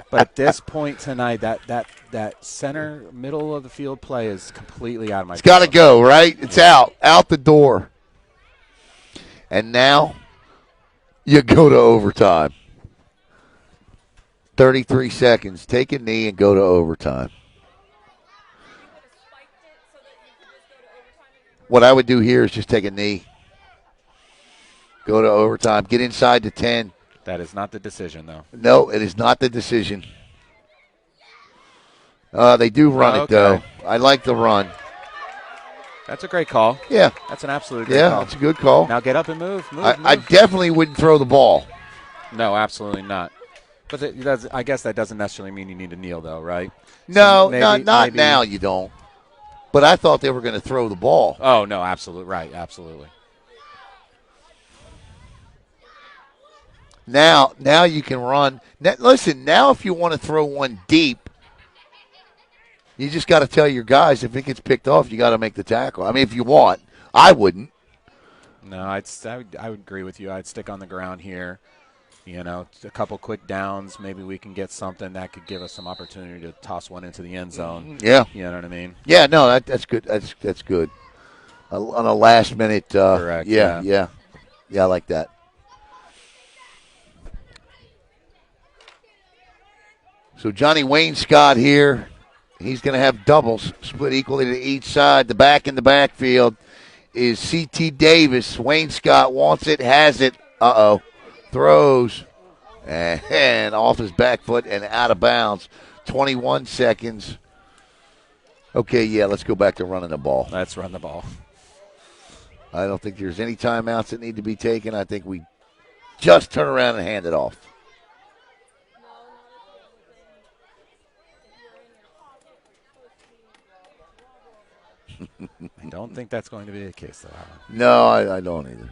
But at this point tonight, that center middle of the field play is completely out of my It's got to go, right? It's out the door. And now you go to overtime. 33 seconds. Take a knee and go to overtime. What I would do here is just take a knee. Go to overtime. Get inside the 10. That is not the decision, though. No, it is not the decision. They do run it, though. I like the run. That's a great call. Yeah. That's an absolute great call. Yeah, that's a good call. Now get up and move. I definitely wouldn't throw the ball. No, absolutely not. But I guess that doesn't necessarily mean you need to kneel, though, right? No, not now you don't. But I thought they were going to throw the ball. Oh, no, absolutely. Right, absolutely. Now you can run. Now, listen, now if you want to throw one deep, you just got to tell your guys if it gets picked off, you got to make the tackle. I mean, if you want, I wouldn't. No, I would agree with you. I'd stick on the ground here. You know, a couple quick downs. Maybe we can get something that could give us some opportunity to toss one into the end zone. Yeah. You know what I mean? Yeah, no, that's good. That's good. On a last minute. Correct. Yeah, I like that. So Johnny Wayne Scott here. He's going to have doubles split equally to each side. The back in the backfield is C.T. Davis. Wayne Scott wants it, has it. Throws. And off his back foot and out of bounds. 21 seconds. Okay, yeah, let's go back to running the ball. Let's run the ball. I don't think there's any timeouts that need to be taken. I think we just turn around and hand it off. I don't think that's going to be the case, though, Alan. No, I don't either.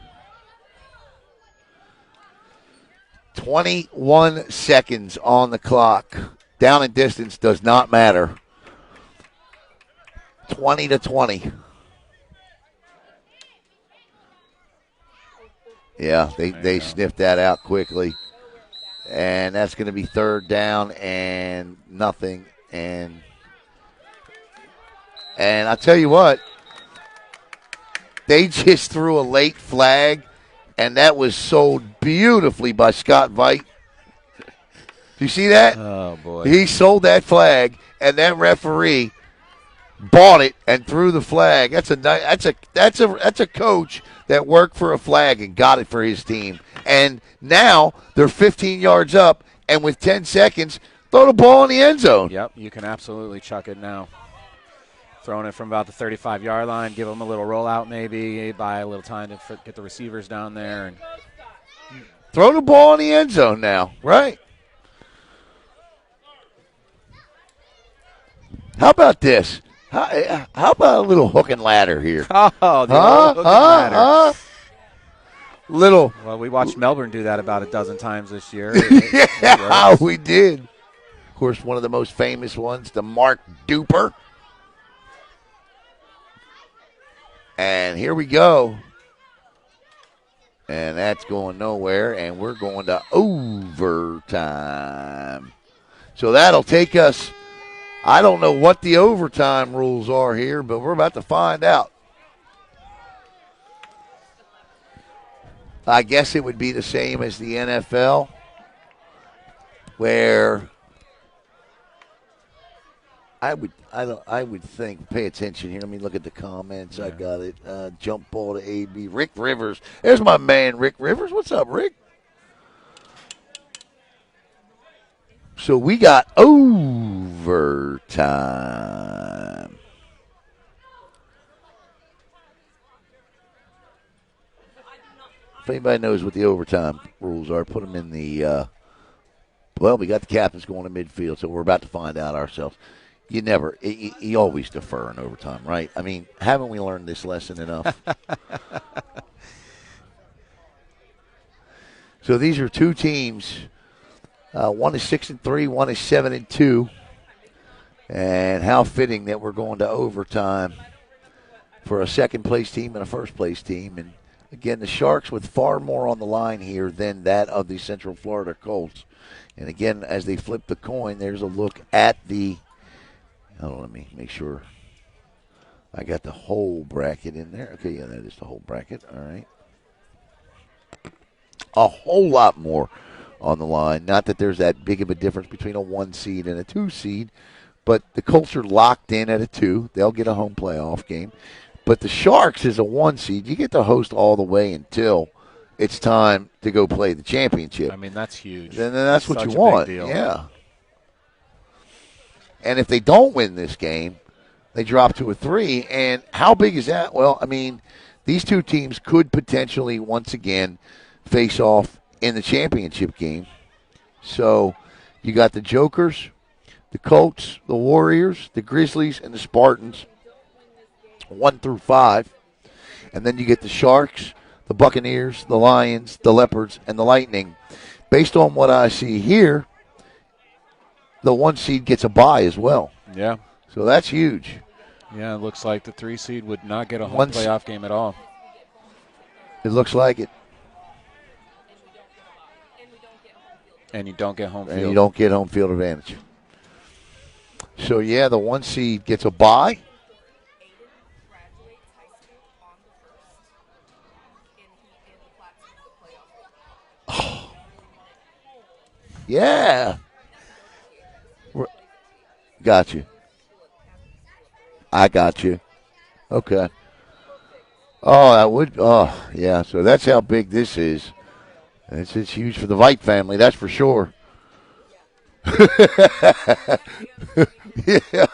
21 seconds on the clock. Down and distance does not matter. 20-20. Yeah, they sniffed that out quickly. And that's going to be third down and nothing. And I'll tell you what, they just threw a late flag, and that was sold beautifully by Scott Veit. Do you see that? Oh, boy. He sold that flag, and that referee bought it and threw the flag. That's a coach that worked for a flag and got it for his team. And now they're 15 yards up, and with 10 seconds, throw the ball in the end zone. Yep, you can absolutely chuck it now. Throwing it from about the 35-yard line, give them a little rollout maybe, buy a little time to get the receivers down there. And throw the ball in the end zone now, right? How about this? How about a little hook and ladder here? Oh, the old hook and ladder. Little. Well, we watched Melbourne do that about a dozen times this year. Yeah, we did. Of course, one of the most famous ones, the Mark Duper. And here we go. And that's going nowhere, and we're going to overtime. So that'll take us, I don't know what the overtime rules are here, but we're about to find out. I guess it would be the same as the NFL, where I would think, pay attention here. Let me look at the comments. Yeah. I got it. Jump ball to AB. Rick Rivers. There's my man, Rick Rivers. What's up, Rick? So we got overtime. If anybody knows what the overtime rules are, put them in the well, we got the captains going to midfield, so we're about to find out ourselves. You always defer in overtime, right? I mean, haven't we learned this lesson enough? So these are two teams. One is 6-3, one is 7-2. And how fitting that we're going to overtime for a second-place team and a first-place team. And, again, the Sharks with far more on the line here than that of the Central Florida Colts. And, again, as they flip the coin, there's a look at the – hold on, let me make sure I got the whole bracket in there. Okay, yeah, that is the whole bracket. All right. A whole lot more on the line. Not that there's that big of a difference between a 1 seed and a 2 seed, but the Colts are locked in at a 2. They'll get a home playoff game. But the Sharks is a 1 seed. You get to host all the way until it's time to go play the championship. I mean, that's huge. And then that's what Such you a want. big deal. Yeah. And if they don't win this game, they drop to a 3. And how big is that? Well, I mean, these two teams could potentially once again face off in the championship game. So you got the Jokers, the Colts, the Warriors, the Grizzlies, and the Spartans, 1 through 5. And then you get the Sharks, the Buccaneers, the Lions, the Leopards, and the Lightning. based on what I see here, the 1 seed gets a bye as well. Yeah. So that's huge. Yeah, it looks like the 3 seed would not get a home One playoff game at all. It looks like it. And you don't get home field. And you don't get home field advantage. So, yeah, the 1 seed gets a bye. Oh. Yeah. Got you. I got you. Okay. Oh, that would. Oh, yeah. So that's how big this is. It's huge for the Vite family, that's for sure. Yeah,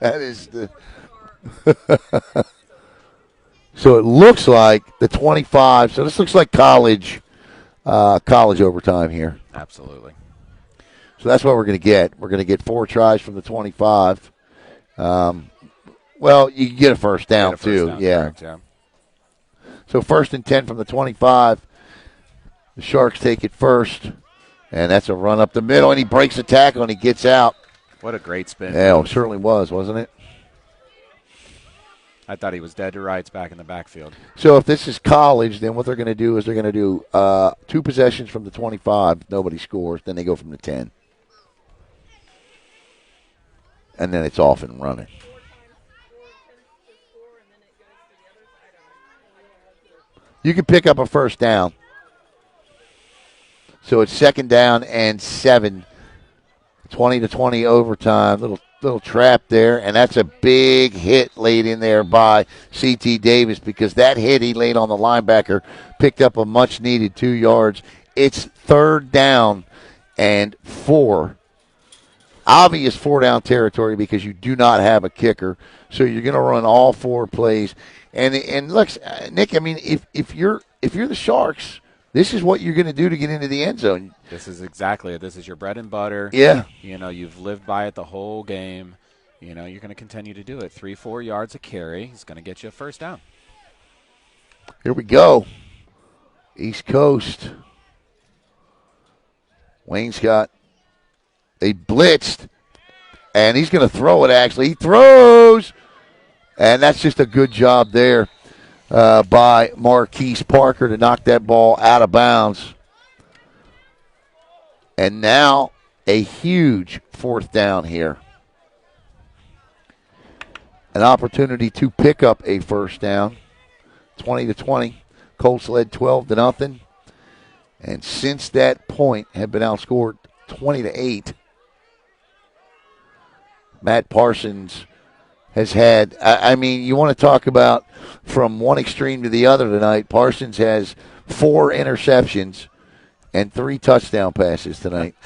that is the. So it looks like the 25. So this looks like college overtime here. Absolutely. So that's what we're going to get. We're going to get 4 tries from the 25. Well, you can get a first down, too. Down, yeah. correct, yeah. So 1st and 10 from the 25. The Sharks take it first. And that's a run up the middle, and he breaks the tackle, and he gets out. What a great spin. Yeah, it certainly was, wasn't it? I thought he was dead to rights back in the backfield. So if this is college, then what they're going to do is they're going to do 2 possessions from the 25. Nobody scores. Then they go from the 10. And then it's off and running. You can pick up a first down. So it's 2nd down and 7. 20-20 overtime. Little trap there, and that's a big hit laid in there by C.T. Davis because that hit he laid on the linebacker picked up a much-needed 2 yards. It's 3rd down and 4. Obvious 4-down territory because you do not have a kicker, so you're going to run all 4 plays. And look, Nick, I mean, if you're the Sharks, this is what you're going to do to get into the end zone. This is exactly it. This is your bread and butter. Yeah. You know, you've lived by it the whole game. You know, you're going to continue to do it. 3-4 yards a carry is going to get you a first down. Here we go. East Coast. Wayne Scott. They blitzed, and he's going to throw it, actually. He throws, and that's just a good job there by Marquise Parker to knock that ball out of bounds. And now a huge 4th down here. An opportunity to pick up a first down. 20-20. Colts led 12-0. And since that point have been outscored 20-8. Matt Parsons has had, I mean, you want to talk about from one extreme to the other tonight. Parsons has 4 interceptions and 3 touchdown passes tonight.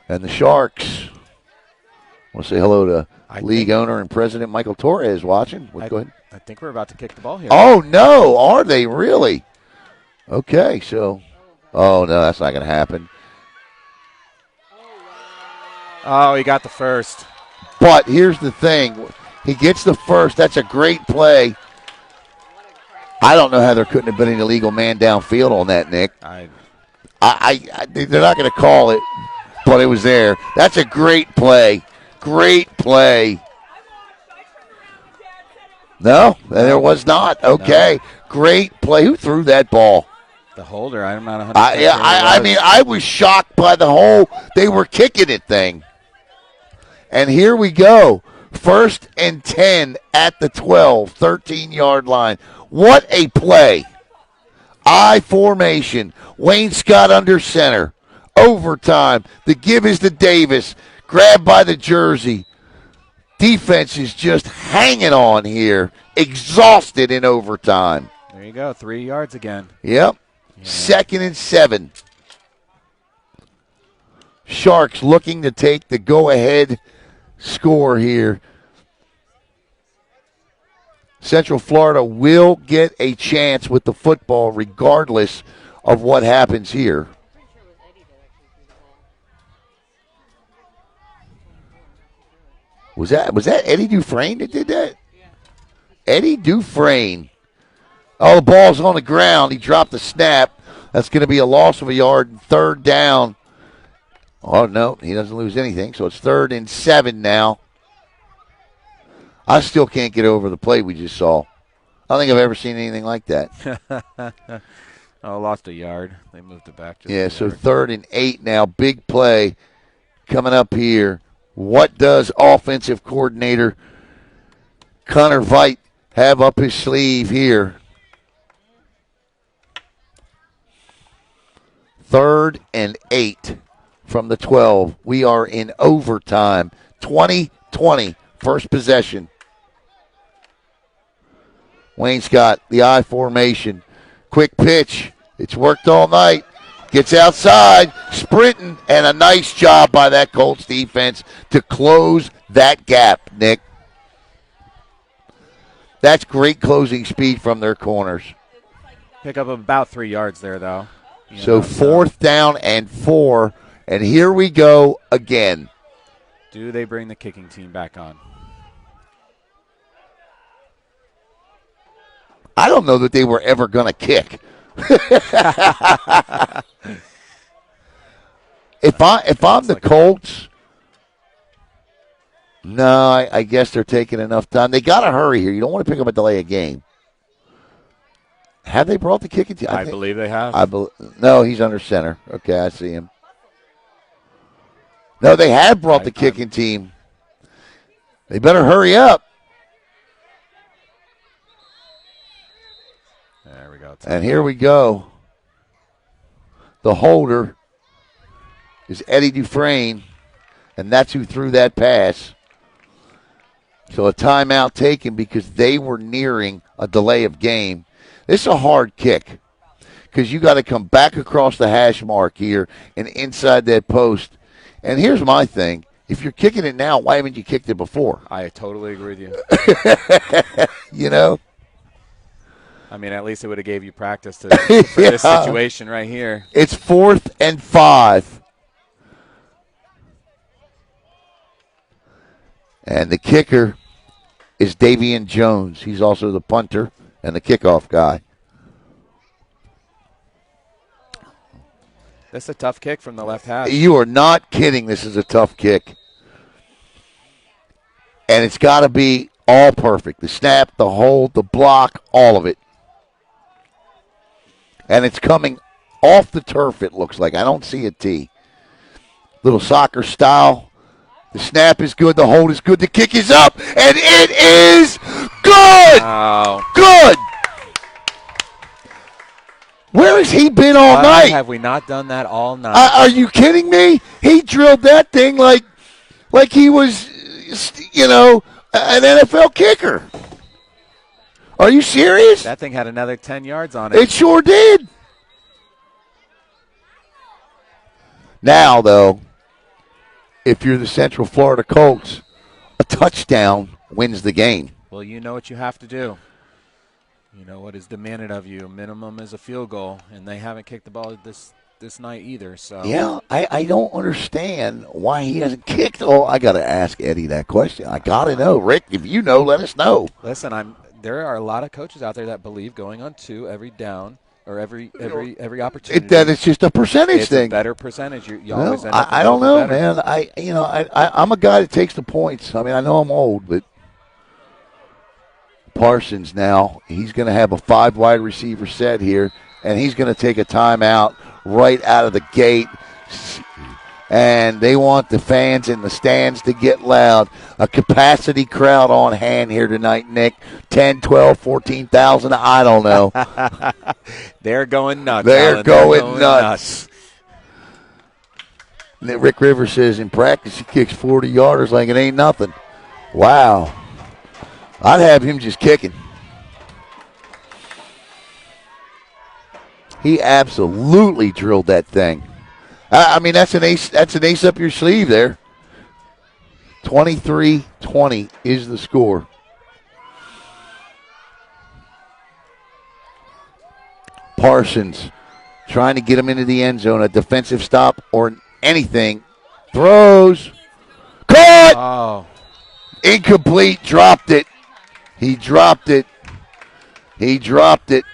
And the Sharks, I want to say hello to league owner and president Michael Torres watching. Go ahead. I think we're about to kick the ball here. Oh, no. Are they really? Okay, so, oh, no, that's not going to happen. Oh, he got the first. But here's the thing. He gets the first. That's a great play. I don't know how there couldn't have been an illegal man downfield on that, Nick. They're not going to call it, but it was there. That's a great play. Great play. No, there was not. Okay. No. Great play. Who threw that ball? The holder. I'm not 100%. I mean, I was shocked by the whole, they were kicking it thing. And here we go. 1st and 10 at the 12, 13-yard line. What a play. I formation. Wayne Scott under center. Overtime. The give is to Davis. Grabbed by the jersey. Defense is just hanging on here. Exhausted in overtime. There you go. 3 yards again. Yep. Yeah. 2nd and 7. Sharks looking to take the go-ahead score here. Central Florida will get a chance with the football regardless of what happens here. Was that Eddie Dufresne that did that? Yeah. Eddie Dufresne Oh, the ball's on the ground. He dropped the snap. That's going to be a loss of a yard. Third down. Oh, no, he doesn't lose anything. So it's 3rd and 7 now. I still can't get over the play we just saw. I don't think I've ever seen anything like that. Oh, lost a yard. They moved it back. Yeah, so 3rd and 8 now. Big play coming up here. What does offensive coordinator Connor Veit have up his sleeve here? 3rd and 8 from the 12. We are in overtime. 20-20, first possession. Wayne Scott, the I formation. Quick pitch. It's worked all night. Gets outside, sprinting, and a nice job by that Colts defense to close that gap, Nick. That's great closing speed from their corners. Pick up about 3 yards there, though. So 4th down and 4, and here we go again. Do they bring the kicking team back on? I don't know that they were ever going to kick. If I'm the Colts, no, I guess they're taking enough time. They got to hurry here. You don't want to pick up a delay a game. Have they brought the kicking team? I believe they have. No, he's under center. Okay, I see him. No, they have brought the kicking team. They better hurry up. There we go. And here we go. The holder is Eddie Dufresne, and that's who threw that pass. So a timeout taken because they were nearing a delay of game. This is a hard kick because you got to come back across the hash mark here and inside that post. And here's my thing. If you're kicking it now, why haven't you kicked it before? I totally agree with you. You know? I mean, at least it would have gave you practice for this situation right here. It's 4th and 5. And the kicker is Davian Jones. He's also the punter and the kickoff guy. That's a tough kick from the left hash. You are not kidding. This is a tough kick. And it's got to be all perfect. The snap, the hold, the block, all of it. And it's coming off the turf, it looks like. I don't see a tee. Little soccer style. The snap is good. The hold is good. The kick is up. And it is good. Oh. Good. Where has he been all Why night? have we not done that all night? Are you kidding me? He drilled that thing like he was, an NFL kicker. Are you serious? That thing had another 10 yards on it. It sure did. Now, though, if you're the Central Florida Colts, a touchdown wins the game. Well, you know what you have to do. You know what is demanded of you. Minimum is a field goal, and they haven't kicked the ball this night either. So yeah, I don't understand why he hasn't kicked. Oh, I got to ask Eddie that question. I got to know. Rick, if you know, let us know. Listen, there are a lot of coaches out there that believe going on 2 every down or every opportunity. That it's just a percentage it's thing. A better percentage. You Well, always end up I don't know, better. man. I'm a guy that takes the points. I mean, I know I'm old, but Parsons now, he's going to have a 5 wide receiver set here, and he's going to take a timeout right out of the gate. And they want the fans in the stands to get loud. A capacity crowd on hand here tonight, Nick. 10, 12, 14,000, I don't know. They're going nuts. They're going nuts. Rick Rivers says in practice he kicks 40-yarders like it ain't nothing. Wow. I'd have him just kicking. He absolutely drilled that thing. I mean, that's an ace. That's an ace up your sleeve there. 23-20 is the score. Parsons trying to get him into the end zone. A defensive stop or anything. Throws. Caught! Oh. Incomplete. Dropped it. He dropped it. He dropped it.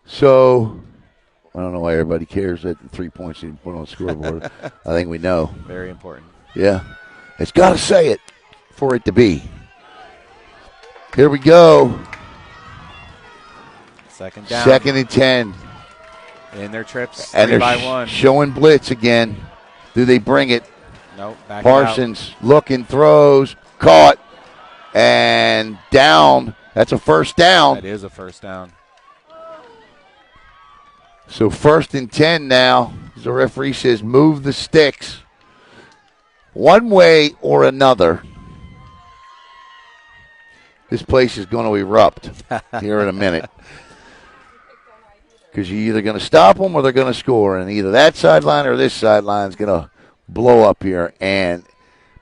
So, I don't know why everybody cares that the 3 points didn't put on the scoreboard. I think we know. Very important. Yeah. It's got to say it for it to be. Here we go. Second down. 2nd and 10. In their trips, And 3 they're by 1. showing blitz again. Do they bring it? Nope, back Parsons looking, throws, caught, and down. That's a first down. That is a first down. So 1st and 10 now. The referee says move the sticks. One way or another, this place is going to erupt here in a minute. Because you're either going to stop them or they're going to score. And either that sideline or this sideline is going to blow up here. And,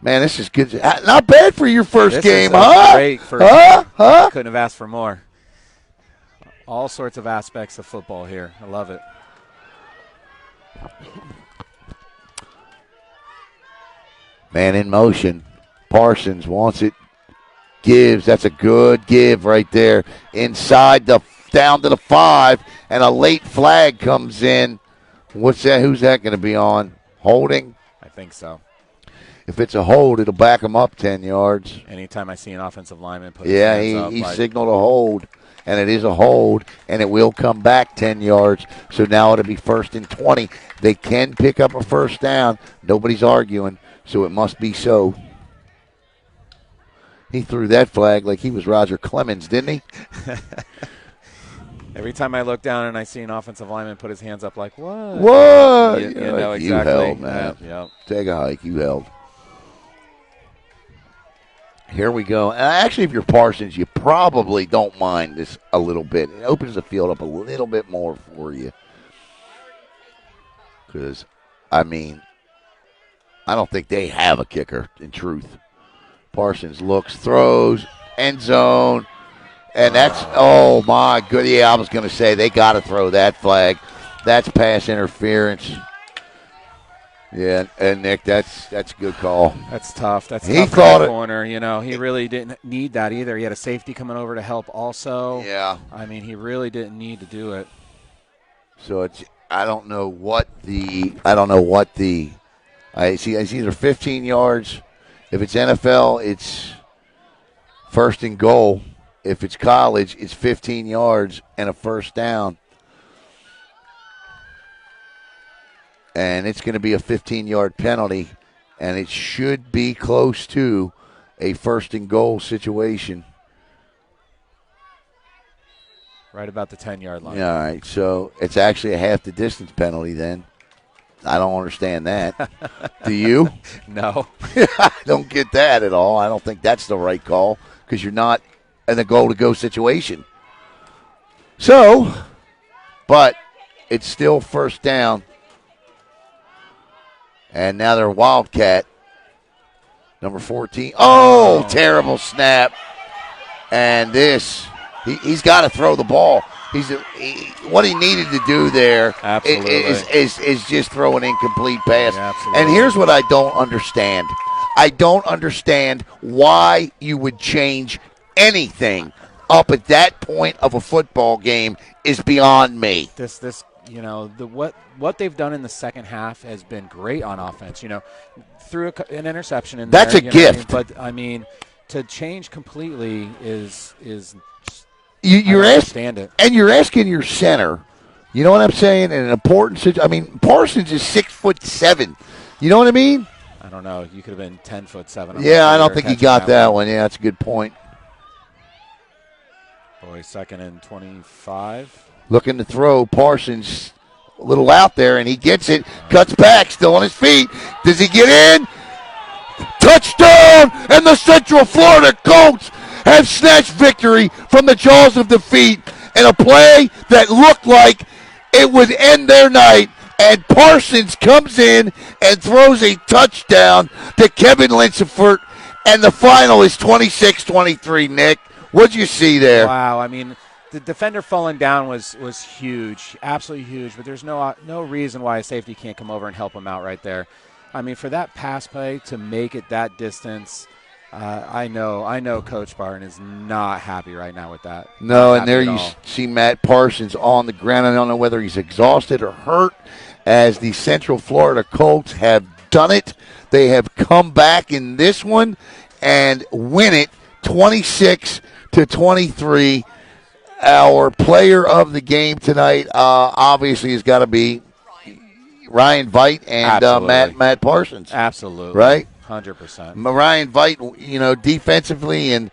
man, this is good. Not bad for your first This game, is a huh? great first Huh? Couldn't have asked for more. All sorts of aspects of football here. I love it. Man in motion. Parsons wants it. Gives. That's a good give right there. Inside down to the 5. And a late flag comes in. What's that? Who's that going to be on? Holding? I think so. If it's a hold, it'll back him up 10 yards. Anytime I see an offensive lineman put his hands up. He signaled a hold. And it is a hold, and it will come back 10 yards. So now it'll be 1st and 20. They can pick up a first down. Nobody's arguing, so it must be so. He threw that flag like he was Roger Clemens, didn't he? Every time I look down and I see an offensive lineman put his hands up like, what? What? You know exactly. You held, man. Yep. Take a hike. You held. Here we go. Actually, if you're Parsons, you probably don't mind this a little bit. It opens the field up a little bit more for you. Because, I mean, I don't think they have a kicker, in truth. Parsons looks, throws, end zone. And that's, oh, my good. Yeah, I was going to say they got to throw that flag. That's pass interference. Yeah, and Nick, that's a good call. That's tough. That's He tough for thought the it- corner. You know, he really didn't need that either. He had a safety coming over to help also. Yeah. I mean, he really didn't need to do it. So it's I see it's either 15 yards. If it's NFL, it's 1st and goal. If it's college, it's 15 yards and a first down. And it's going to be a 15-yard penalty, and it should be close to a 1st and goal situation. Right about the 10-yard line. Yeah, all right, so it's actually a half the distance penalty then. I don't understand that. Do you? No. I don't get that at all. I don't think that's the right call because you're not in a goal-to-go situation. So, but it's still first down. And now they're Wildcat. Number 14. Oh, terrible snap. And he's got to throw the ball. What he needed to do there is just throw an incomplete pass. Yeah, absolutely. And here's what I don't understand. I don't understand why you would change anything up at that point of a football game is beyond me. This what they've done in the second half has been great on offense. You know, threw an interception in That's there. a You know what I mean? gift. But I mean, to change completely is You're I understand it. And you're asking your center. You know what I'm saying? In an important situation. I mean, Parsons is 6'7". You know what I mean? I don't know. You could have been 10'7". Yeah, I don't think he got that one. Yeah, that's a good point. Boy, 2nd and 25. Looking to throw. Parsons a little out there, and he gets it. Cuts back, still on his feet. Does he get in? Touchdown! And the Central Florida Colts have snatched victory from the jaws of defeat in a play that looked like it would end their night. And Parsons comes in and throws a touchdown to Kevin Linsefort, and the final is 26-23, Nick. What'd you see there? Wow, I mean, the defender falling down was huge, absolutely huge. But there's no reason why a safety can't come over and help him out right there. I mean, for that pass play to make it that distance, I know Coach Barton is not happy right now with that. No, and there you see Matt Parsons on the ground. I don't know whether he's exhausted or hurt, as the Central Florida Colts have done it. They have come back in this one and win it 26-23. Our player of the game tonight obviously has got to be Ryan Veit and Matt Parsons. Absolutely. Right? 100%. Ryan Veit, defensively, and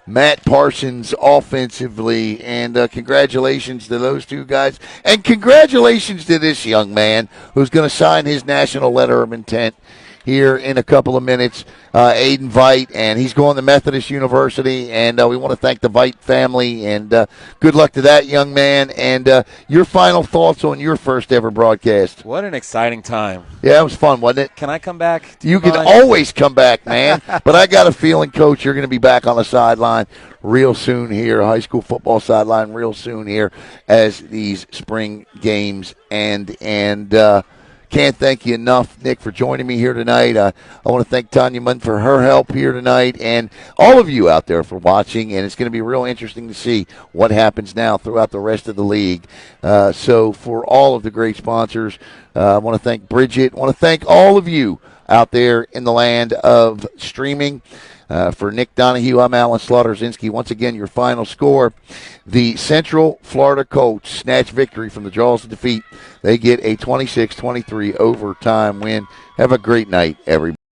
Matt Parsons offensively. And congratulations to those two guys. And congratulations to this young man who's going to sign his national letter of intent here in a couple of minutes, Aiden Veit, and he's going to Methodist University, and we want to thank the Veit family, and good luck to that young man. And your final thoughts on your first ever broadcast. What an exciting time. Yeah, it was fun, wasn't it? Can I come back? You can always come back, man. But I got a feeling, Coach, you're going to be back on the sideline real soon here, high school football sideline real soon here as these spring games end. And can't thank you enough, Nick, for joining me here tonight. I want to thank Tanya Munn for her help here tonight, and all of you out there for watching. And it's going to be real interesting to see what happens now throughout the rest of the league. So for all of the great sponsors, I want to thank Bridget. I want to thank all of you out there in the land of streaming. For Nick Donahue, I'm Alan Slaughter-Zinski. Once again, your final score. The Central Florida Colts snatch victory from the jaws of defeat. They get a 26-23 overtime win. Have a great night, everybody.